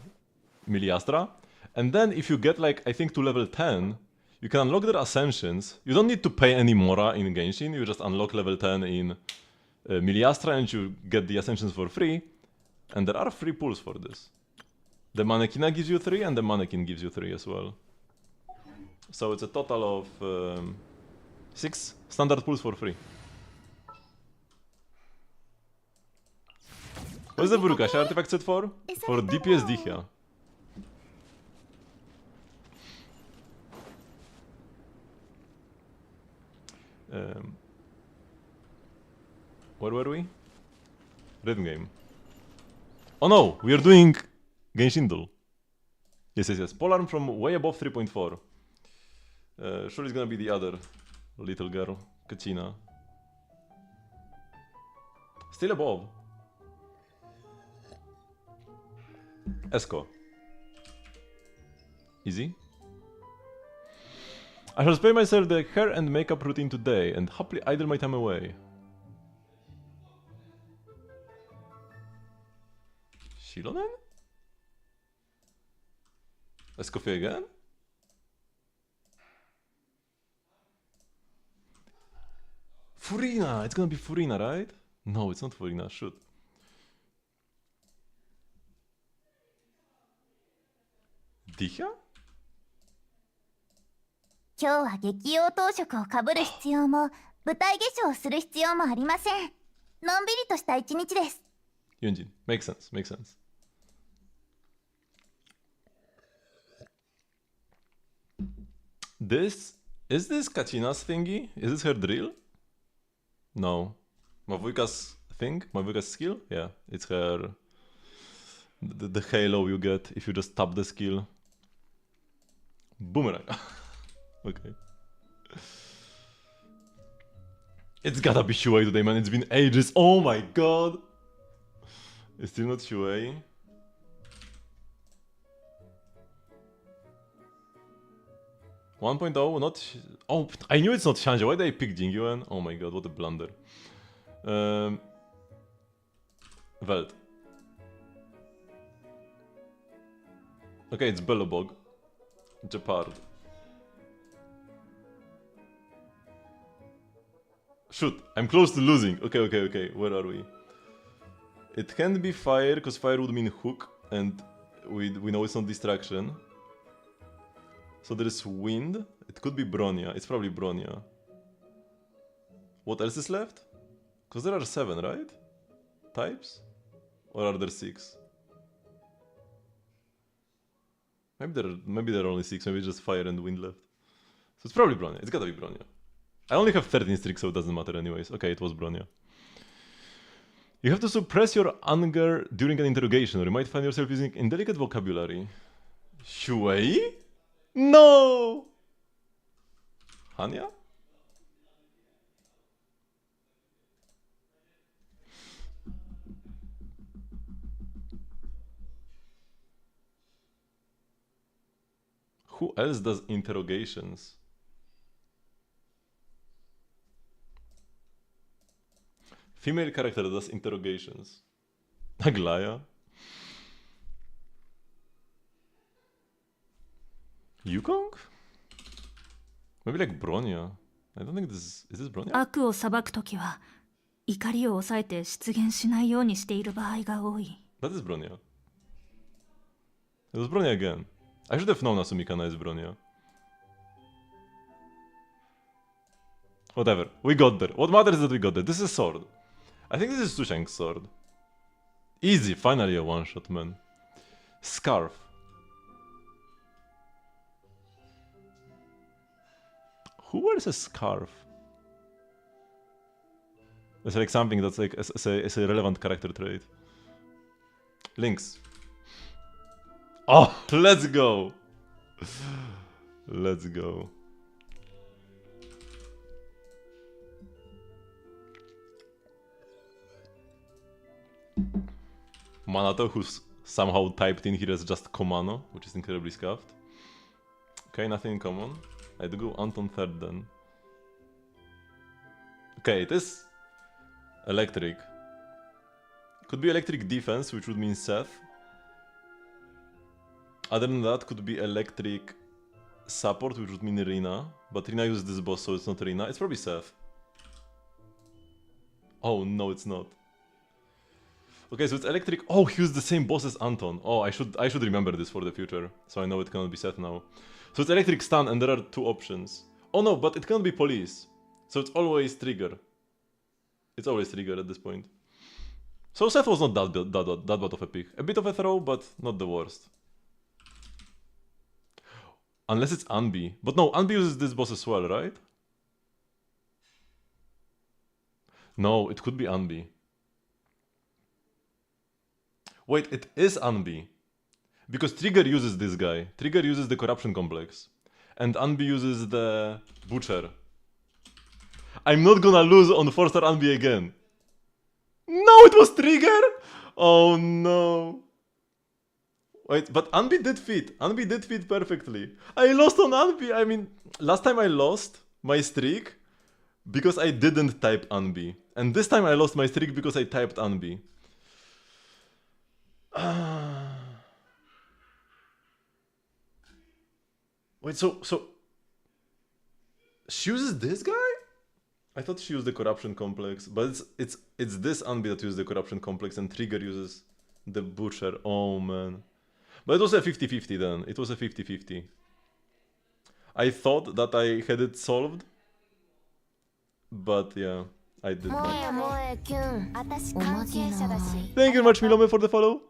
Miliastra, and then if you get like I think to level 10, you can unlock their ascensions. You don't need to pay any mora in Genshin. You just unlock level 10 in Miliastra, and you get the ascensions for free. And there are free pools for this. The Mannequina gives you 3, and the Mannequin gives you 3 as well. So it's a total of 6 standard pools for free. What's the Vurukashi artifact set for? For DPS Dihya. Where were we? Rhythm game. Oh no! We are doing Genshin Duel. Yes, yes, yes. Polearm from way above 3.4. Sure it's gonna be the other little girl, Kachina. Still above. Esco. Easy. I shall spare myself the hair and makeup routine today and happily idle my time away. Shilonen? Escoffier again? Furina! It's gonna be Furina, right? No, it's not Furina, shoot. Dihya? 今日は激用当色をかぶる必要も舞台化粧をする必要もありません。のんびりとした一日です。 Yunjin. Makes sense, makes sense. Is this Kachina's thingy? Is this her drill? No. Mavuika's thing? Mavuika's skill? Yeah, it's her... The halo you get if you just tap the skill. Boomerang. Okay. It's gotta be Shuei today, man. It's been ages. Oh my god! It's still not Shuei. Not... Oh, I knew it's not Shanja. Why did I pick Jingyuan? Oh my god, what a blunder. Veld. Okay, it's Bellobog. Jeopard. Shoot, I'm close to losing. Okay. Where are we? It can't be fire, because fire would mean hook, and we know it's not distraction. So there is wind. It could be Bronya. It's probably Bronya. What else is left? Because there are 7, right? Types? Or are there 6? Maybe there are only 6. Maybe just fire and wind left. So it's probably Bronya. It's gotta be Bronya. I only have 13 streaks, so it doesn't matter anyways. Okay, it was Bronya. You have to suppress your anger during an interrogation, or you might find yourself using indelicate vocabulary. Shuei? No! Hanya? Who else does interrogations? Female character does interrogations. Aglaya? Yukong? Maybe like Bronya. I don't think this is this Bronya? 悪を裁くときは怒りを抑えて出現しないようにしている場合が多い。 That is Bronya. It was Bronya again. I should have known Asumikana is Bronya. Whatever, we got there. What matters is that we got there. This is sword. I think this is Sushank's sword. Easy, finally a one-shot, man. Scarf. Who wears a scarf? It's like something that's like a relevant character trait. Lynx. Oh, let's go! Let's go. Manato, whose somehow typed in here as just Komano, which is incredibly scuffed. Okay, nothing in common. I'd go Anton third then. Okay, it is electric. Could be electric defense, which would mean Seth. Other than that, could be electric support, which would mean Rina. But Rina uses this boss, so it's not Rina. It's probably Seth. Oh, no, it's not. Okay, so it's electric. Oh, he used the same boss as Anton. Oh, I should remember this for the future, so I know it cannot be Seth now. So it's electric stun, and there are two options. Oh no, but it cannot be police. So it's always trigger. It's always trigger at this point. So Seth was not that bad of a pick. A bit of a throw, but not the worst. Unless it's Anbi. But no, Anbi uses this boss as well, right? No, it could be Anbi. Wait, it is Anbi. Because Trigger uses this guy. Trigger uses the Corruption Complex. And Anbi uses the Butcher. I'm not gonna lose on 4-star Anbi again. No, it was Trigger! Oh no. Wait, but Anbi did fit. Anbi did fit perfectly. I lost on Anbi. I mean, last time I lost my streak because I didn't type Anbi. And this time I lost my streak because I typed Anbi. Wait, so she uses this guy? I thought she used the Corruption Complex, but it's this Anbi that uses the Corruption Complex and Trigger uses the Butcher. Oh man. But it was a 50-50 then. It was a 50-50. I thought that I had it solved, but yeah, I did not. Thank you very much, Milome, for the follow.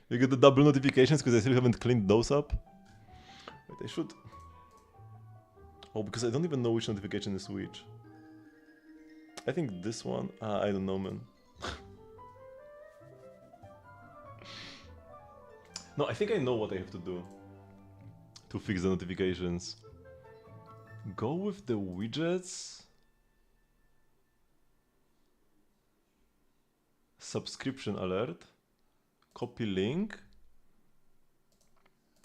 You get the double notifications because I still haven't cleaned those up. Wait, I should... Oh, because I don't even know which notification is which. I think this one... I don't know, man. No, I think I know what I have to do to fix the notifications. Go with the widgets. Subscription alert. Copy link.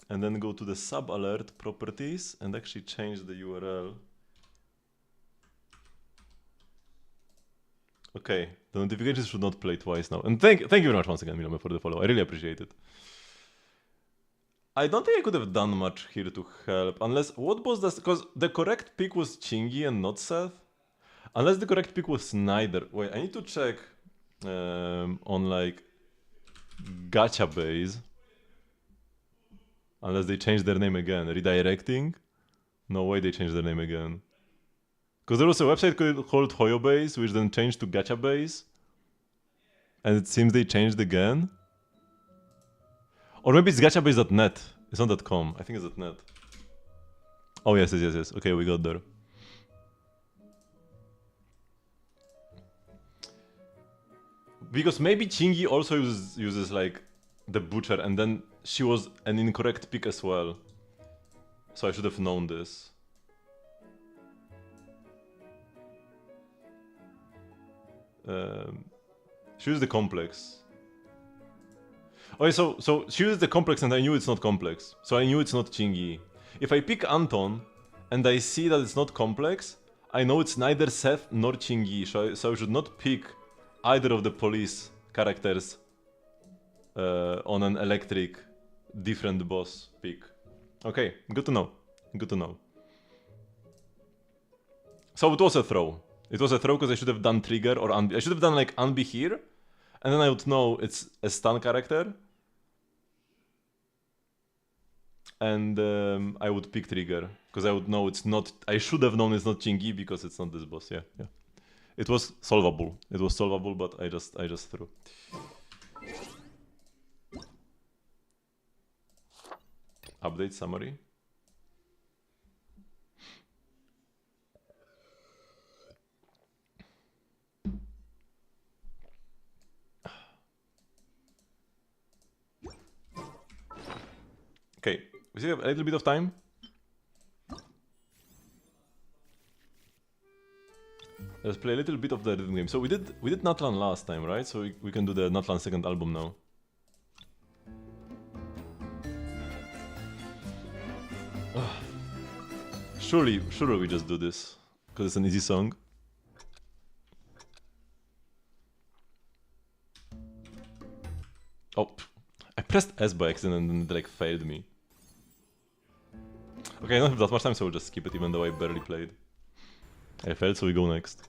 And then go to the sub alert properties and actually change the URL. Okay, the notifications should not play twice now. And thank you very much once again, Milome, for the follow. I really appreciate it. I don't think I could have done much here to help, unless... What boss does... Because the correct pick was Chingy and not Seth. Unless the correct pick was neither. Wait, I need to check on like Gacha base. Unless they changed their name again. Redirecting? No way they changed their name again. Because there was a website called HoyoBase, which then changed to Gacha base. And it seems they changed again. Or maybe it's gachabase.net. It's not .com. I think it's .net. Oh, yes. Okay, we got there. Because maybe Chingy also uses like the Butcher, and then she was an incorrect pick as well. So I should have known this. She used the complex. Okay, so she used the complex and I knew it's not complex. So I knew it's not Chingy. If I pick Anton and I see that it's not complex, I know it's neither Seth nor Chingy. So I should not pick either of the police characters on an electric different boss pick. Okay, good to know. Good to know. So it was a throw. It was a throw because I should have done Trigger or Anbi. I should have done like Anbi here. And then I would know it's a stun character. And I would pick Trigger. Because I would know it's not... I should have known it's not Chingy because it's not this boss. Yeah. It was solvable. It was solvable, but I just threw. Update summary. Okay, we still have a little bit of time. Let's play a little bit of the rhythm game. So we did Natlan last time, right? So we can do the Natlan second album now. Surely we just do this. Because it's an easy song. Oh, I pressed S by accident and it like failed me. Okay, I don't have that much time, so we'll just skip it even though I barely played. I failed, so we go next.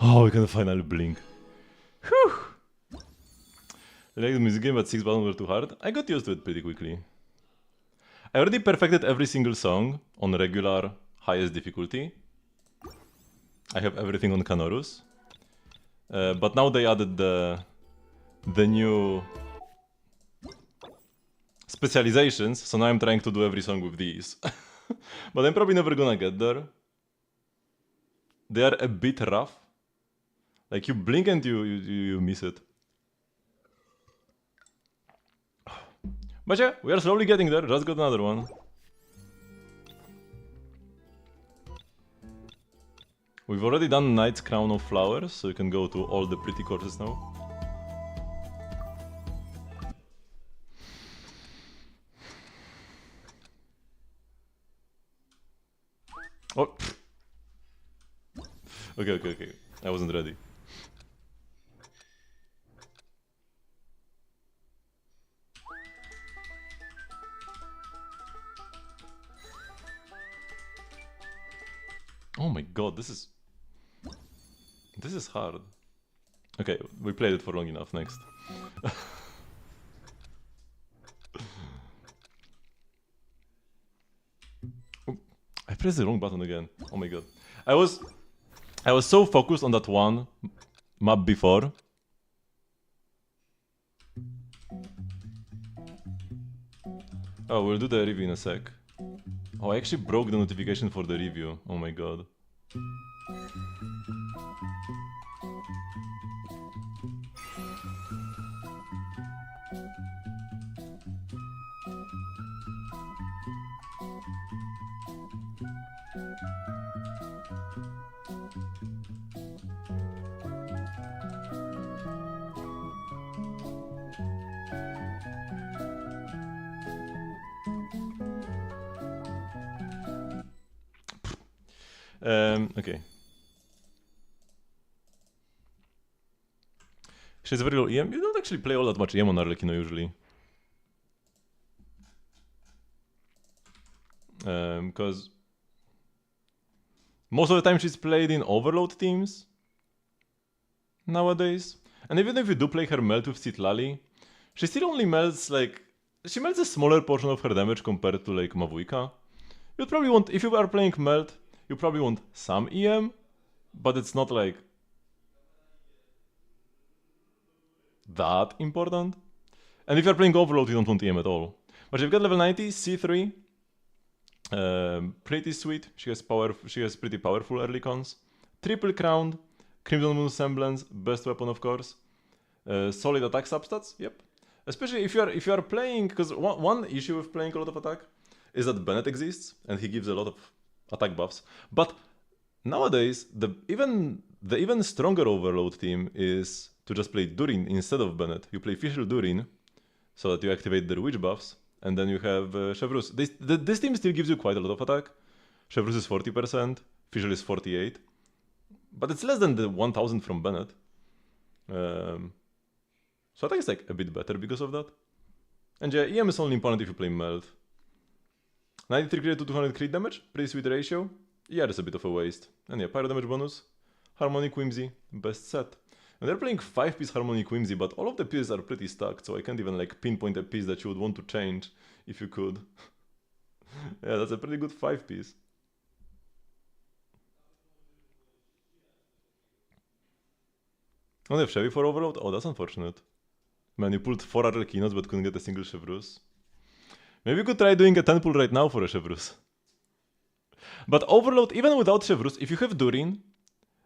Oh, we can finally blink. Whew! I like the music game, but 6 buttons were too hard. I got used to it pretty quickly. I already perfected every single song on regular, highest difficulty. I have everything on Canorus. But now they added the new specializations, so now I'm trying to do every song with these. But I'm probably never gonna get there. They are a bit rough. Like, you blink and you miss it. But yeah, we are slowly getting there. Just got another one. We've already done Knight's Crown of Flowers, so you can go to all the pretty courses now. Oh. Okay. I wasn't ready. Oh my god, this is hard. Okay, we played it for long enough. Next. Oh, I pressed the wrong button again. Oh my god. I was so focused on that one map before. Oh, we'll do the review in a sec. Oh, I actually broke the notification for the review. Oh my god. Okay. She's very low EM. You don't actually play all that much EM on Arlecchino usually. Because most of the time she's played in overload teams nowadays. And even if you do play her melt with Citlali, she still only melts like... She melts a smaller portion of her damage compared to like Mavuika. You'd probably want... If you are playing melt, you probably want some EM, but it's not like that important. And if you're playing Overload, you don't want EM at all. But if you've got level 90, C3, Pretty sweet. She has pretty powerful early cons. Triple Crown, Crimson Moon Semblance, best weapon of course. Solid attack substats, yep. Especially if you are playing, because one issue with playing a lot of attack is that Bennett exists and he gives a lot of attack buffs. But nowadays, the even stronger Overload team is to just play Durin instead of Bennett. You play Fischl Durin so that you activate their witch buffs, and then you have Chevrus. This team still gives you quite a lot of attack. Chevrus is 40%, Fischl is 48%, but it's less than the 1000 from Bennett. So I think it's like a bit better because of that. And yeah, EM is only important if you play Meld. 93 crit to 200 crit damage, pretty sweet ratio. Yeah, that's a bit of a waste. And yeah, pyro damage bonus, Harmonic Whimsy, best set. And they're playing 5-piece Harmonic Whimsy, but all of the pieces are pretty stacked, so I can't even like pinpoint a piece that you would want to change if you could. Yeah, that's a pretty good 5-piece. Only have Chevy for Overload? Oh, that's unfortunate. Man, you pulled 4 other keynotes but couldn't get a single Chevrus. Maybe you could try doing a 10 pull right now for a Chevrus. But Overload, even without Chevrus, if you have Durin,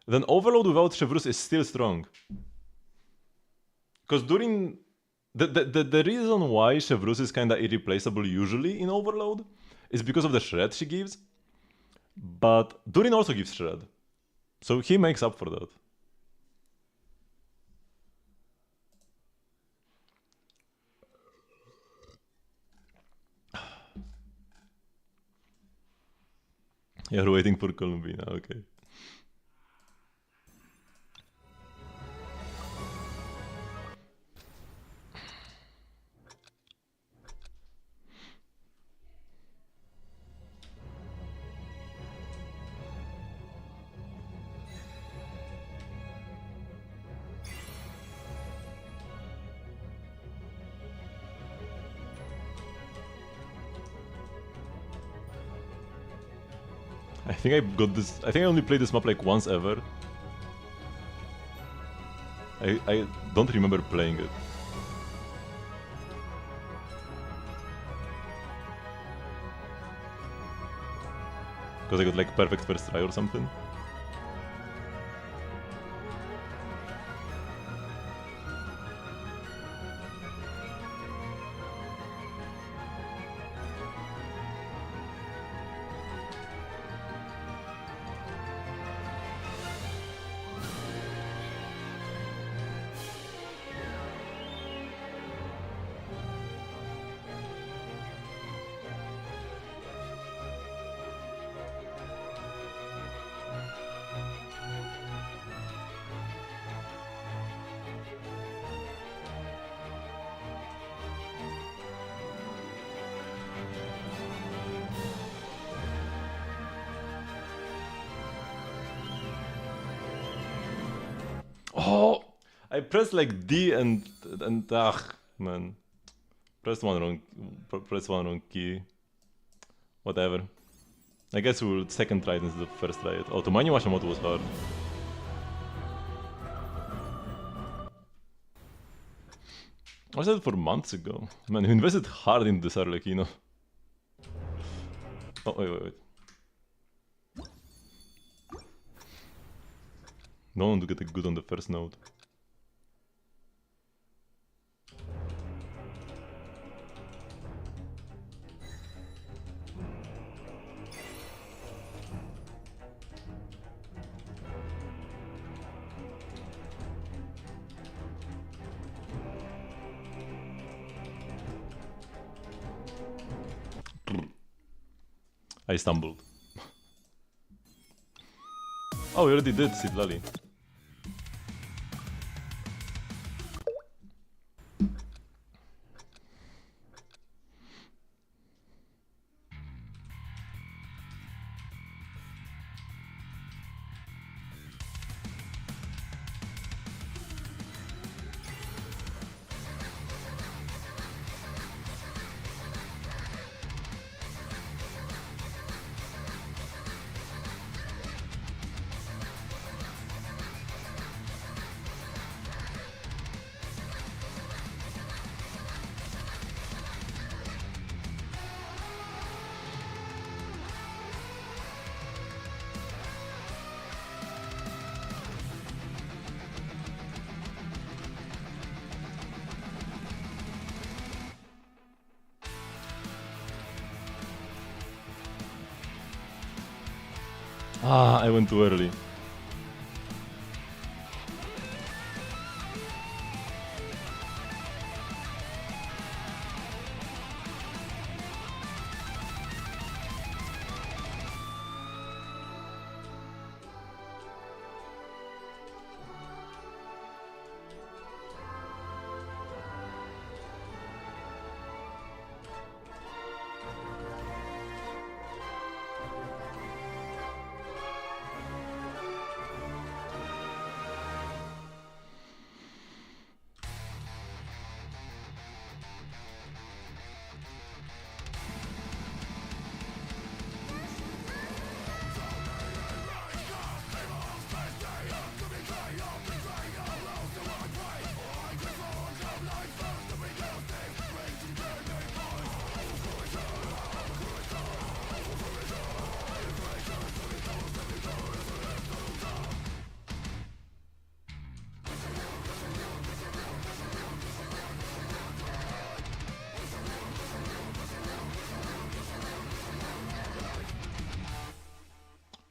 then Overload without Chevrus is still strong. Because Durin... The reason why Chevrus is kinda irreplaceable usually in Overload is because of the shred she gives. But Durin also gives shred. So he makes up for that. You're waiting for Columbina, okay. I think I got this. I think I only played this map like once ever. I don't remember playing it. Because I got like perfect first try or something. Oh, I pressed like D and man, pressed one wrong key. Whatever. I guess we'll second try it instead of first try it. Oh, to Mani Washamoto was hard. I said it for months ago. Man, you invested hard into this Arlecchino. Oh, wait. No one to get a good on the first node. I stumbled. Oh, we already did Sidlali. Ah, I went too early.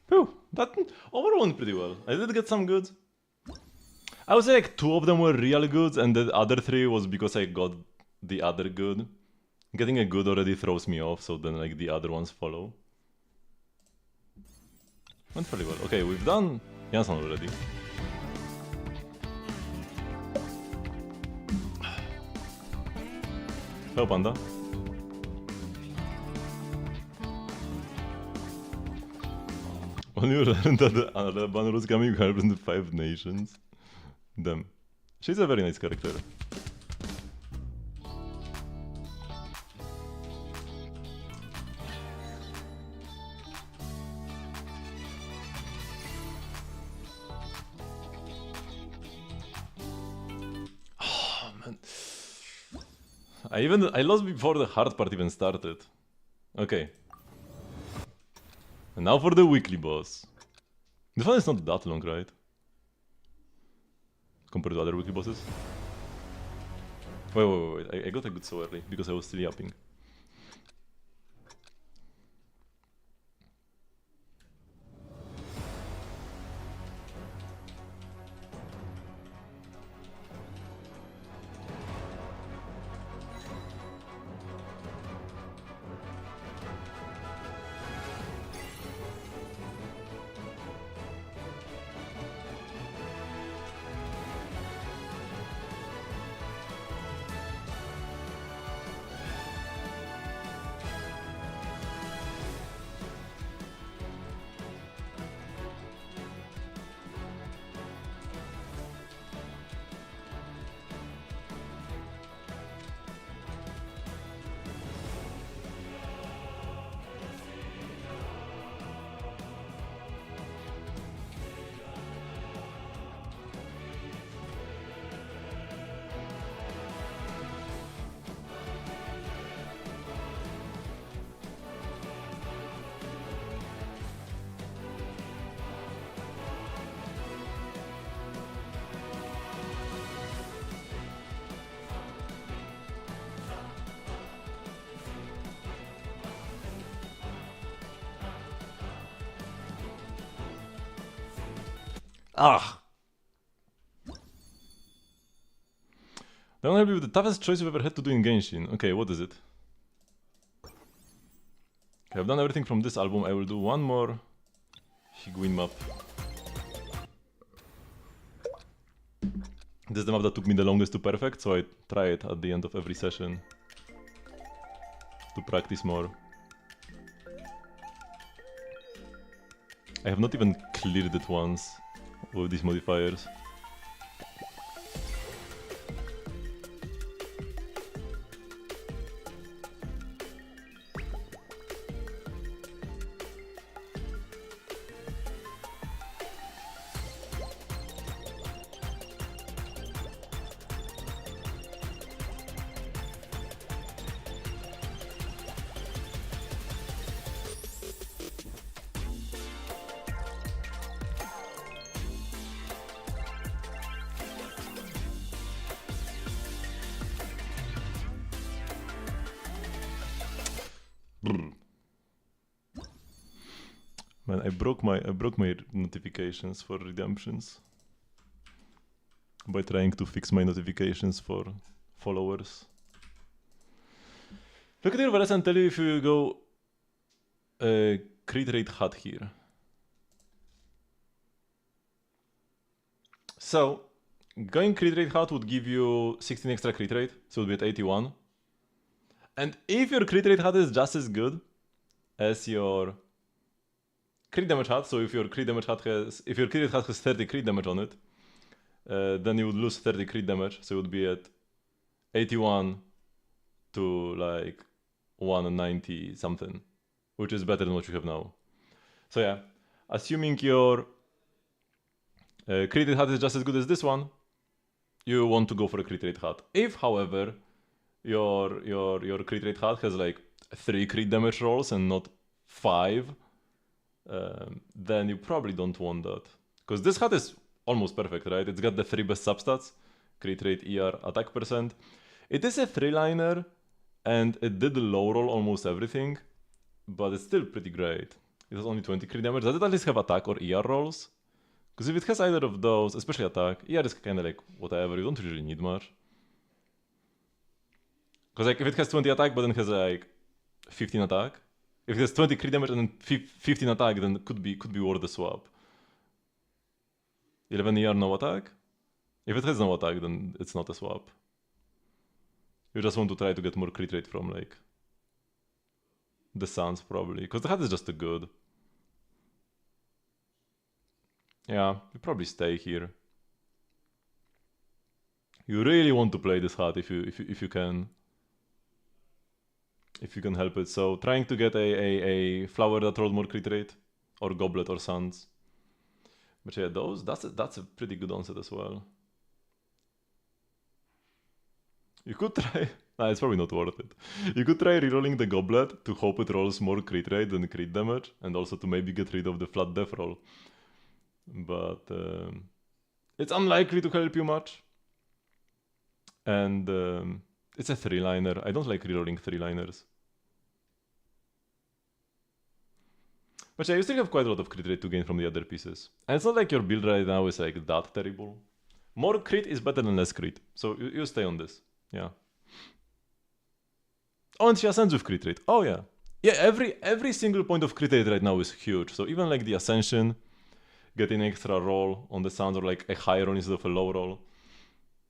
Phew, that overall went pretty well. I did get some good. I would say like 2 of them were real good, and the other 3 was because I got the other good. Getting a good already throws me off, so then like the other ones follow. Went fairly well. Okay, we've done Jansson already. Hello, Panda. When you learned that the Alban was coming help in the 5 nations. Damn. She's a very nice character. Oh man. I lost before the hard part even started. Okay. And now for the weekly boss. This one is not that long, right? Compared to other weekly bosses. Wait. I got a good so early because I was still yapping. Ah! That might be the toughest choice we've ever had to do in Genshin. Okay, what is it? Okay, I've done everything from this album. I will do one more Higuin map. This is the map that took me the longest to perfect, so I try it at the end of every session to practice more. I have not even cleared it once with these modifiers. Man, I broke my notifications for redemptions by trying to fix my notifications for followers. Look at your verse and tell you if you go crit rate hot here. So going crit rate hot would give you 16 extra crit rate, so it would be at 81. And if your crit rate hot is just as good as your crit damage hat, so if your crit rate hat has 30 crit damage on it, then you would lose 30 crit damage, so it would be at 81 to like 190 something, which is better than what you have now. So yeah, assuming your crit rate hat is just as good as this one, you want to go for a crit rate hat. If, however, your crit rate hat has like 3 crit damage rolls and not 5, then you probably don't want that. Because this hat is almost perfect, right? It's got the 3 best substats, crit rate, ER, attack percent. It is a 3-liner, and it did low roll almost everything, but it's still pretty great. It has only 20 crit damage. Does it at least have attack or ER rolls? Because if it has either of those, especially attack, ER is kind of like whatever, you don't really need much. Because like if it has 20 attack but then has like 15 attack, if it has 20 crit damage and then 15 attack, then it could be worth the swap. 11 ER, no attack? If it has no attack, then it's not a swap. You just want to try to get more crit rate from like the Suns probably, because the hat is just too good. Yeah, you probably stay here. You really want to play this hat if you can. If you can help it. So trying to get a flower that rolls more crit rate, or goblet or suns. But yeah, that's a pretty good onset as well. You could try. Nah, it's probably not worth it. You could try rerolling the goblet to hope it rolls more crit rate than crit damage, and also to maybe get rid of the flat death roll. But it's unlikely to help you much. And it's a 3-liner. I don't like rerolling 3-liners. But yeah, you still have quite a lot of crit rate to gain from the other pieces. And it's not like your build right now is like that terrible. More crit is better than less crit. So you stay on this. Yeah. Oh, and she ascends with crit rate. Oh yeah. Yeah, every single point of crit rate right now is huge. So even like the ascension, getting an extra roll on the sounds, or like a high roll instead of a low roll.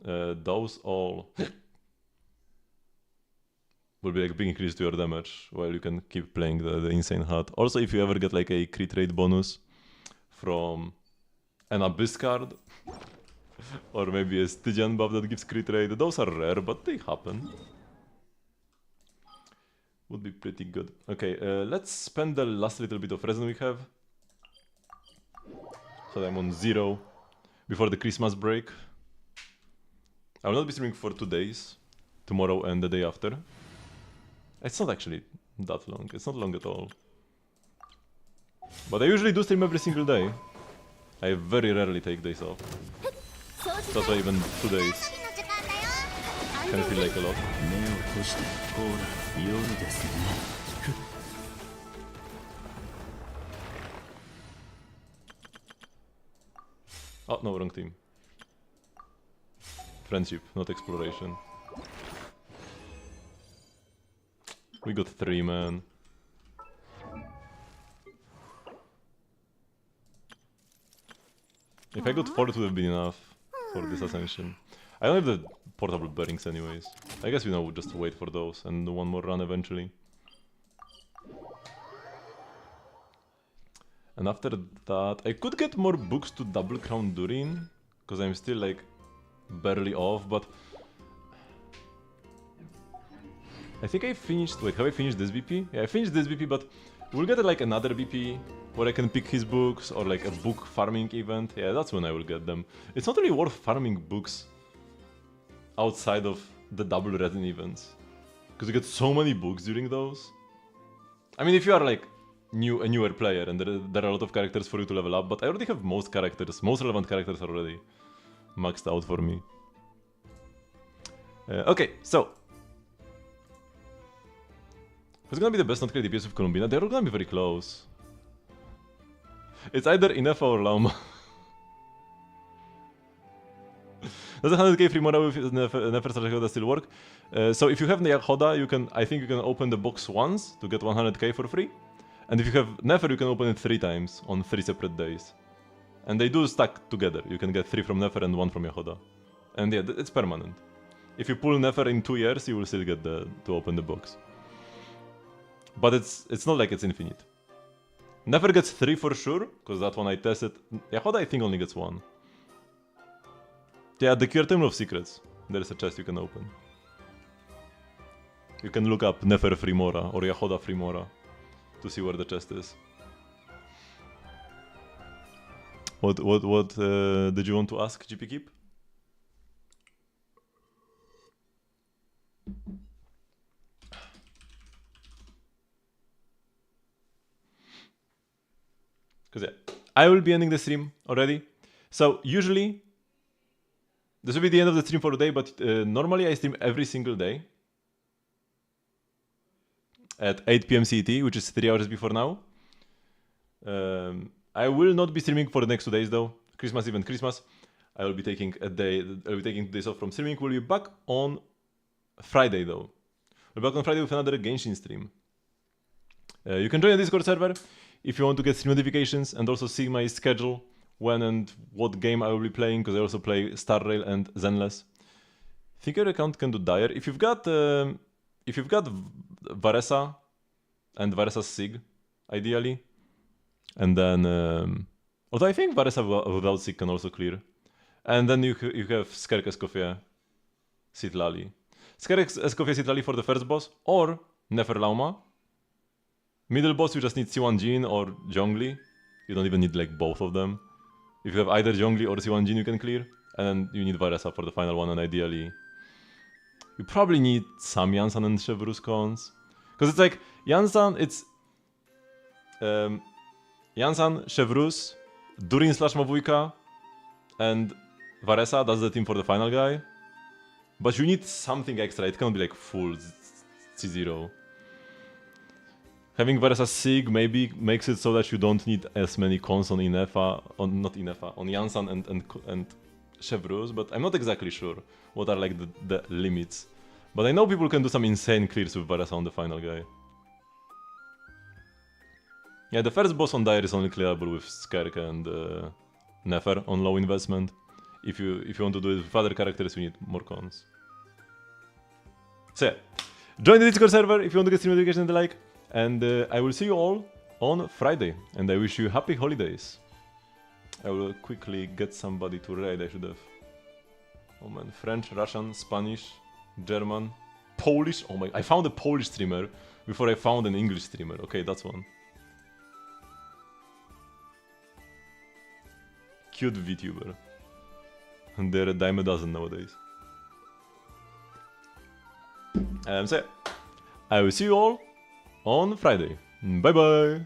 Those all will be like big increase to your damage while you can keep playing the insane hat. Also, if you ever get like a crit rate bonus from an Abyss card, or maybe a Stygian buff that gives crit rate, those are rare, but they happen. Would be pretty good. Okay, let's spend the last little bit of resin we have. So I'm on 0 before the Christmas break. I will not be streaming for 2 days, tomorrow and the day after. It's not actually that long, it's not long at all. But I usually do stream every single day. I very rarely take days off. That's why even 2 days can feel like a lot. Oh, no, wrong team. Friendship, not exploration. We got 3, man. If I got 4, it would have been enough for this ascension. I don't have the portable bearings anyways. I guess, we'll just wait for those and do one more run eventually. And after that, I could get more books to double crown Durin, because I'm still like barely off, but I think I finished. Wait, have I finished this BP? Yeah, I finished this BP, but we'll get like another BP where I can pick his books, or like a book farming event. Yeah, that's when I will get them. It's not really worth farming books outside of the double resin events, because you get so many books during those. I mean, if you are like a newer player and there are a lot of characters for you to level up, but I already have most relevant characters already maxed out for me. Okay, so who's gonna be the best not crit DPS with Columbina? They're all gonna be very close. It's either Inefa or Lauma. Does a 100k free Mora with Nefer Yahoda still work? So if you have the Yahoda, you can, I think you can open the box once to get 100k for free. And if you have Nefer, you can open it 3 times on 3 separate days. And they do stack together. You can get 3 from Nefer and 1 from Yahoda. And yeah, it's permanent. If you pull Nefer in 2 years, you will still get to open the box. But it's not like it's infinite. Nefer gets 3 for sure, because that one I tested. Yahoda I think only gets 1. Yeah, the Cure Temple of Secrets. There's a chest you can open. You can look up Nefer free Mora or Yahoda free Mora to see where the chest is. What did you want to ask, GP Keep? Because yeah, I will be ending the stream already. So usually, this will be the end of the stream for today, but normally I stream every single day at 8 PM CET, which is 3 hours before now. I will not be streaming for the next 2 days though. Christmas Eve and Christmas. I will be taking a day. I will be taking days off from streaming. We'll be back on Friday though. We'll be back on Friday with another Genshin stream. You can join the Discord server if you want to get stream notifications and also see my schedule, when and what game I will be playing, because I also play Star Rail and Zenless. I think your account can do Dire. If you've got Varesa and Varesa's Sig, ideally. And then although I think Varesa without Sig can also clear. And then you have Skerk Escoffier Sitlali. Skerk Escoffier Sitlali for the first boss, or Nefer Lauma. Middle boss you just need C1 Jin or Zhongli. You don't even need like both of them. If you have either Zhongli or C1 Jin you can clear. And then you need Varesa for the final one, and ideally you probably need some Yansan and Chevrus cons. Because it's like, Yansan, it's Yansan, Chevrus, Durin / Mavujka, and Varesa, that's the team for the final guy. But you need something extra, it can't be like full C0. Having Varesa Sig maybe makes it so that you don't need as many cons on Inefa, on Yansan and Chevrus, but I'm not exactly sure what are like the limits. But I know people can do some insane clears with Varesa on the final guy. Yeah, the first boss on Dire is only clearable with Skerk and Nefer on low investment. If you want to do it with other characters, you need more cons. So yeah, join the Discord server if you want to get stream notifications and the like. And I will see you all on Friday. And I wish you happy holidays. I will quickly get somebody to raid, I should have. Oh man, French, Russian, Spanish, German, Polish. Oh my, I found a Polish streamer before I found an English streamer. Okay, that's one. Cute VTuber. And they're a dime a dozen nowadays. So yeah, I will see you all on Friday. Bye bye!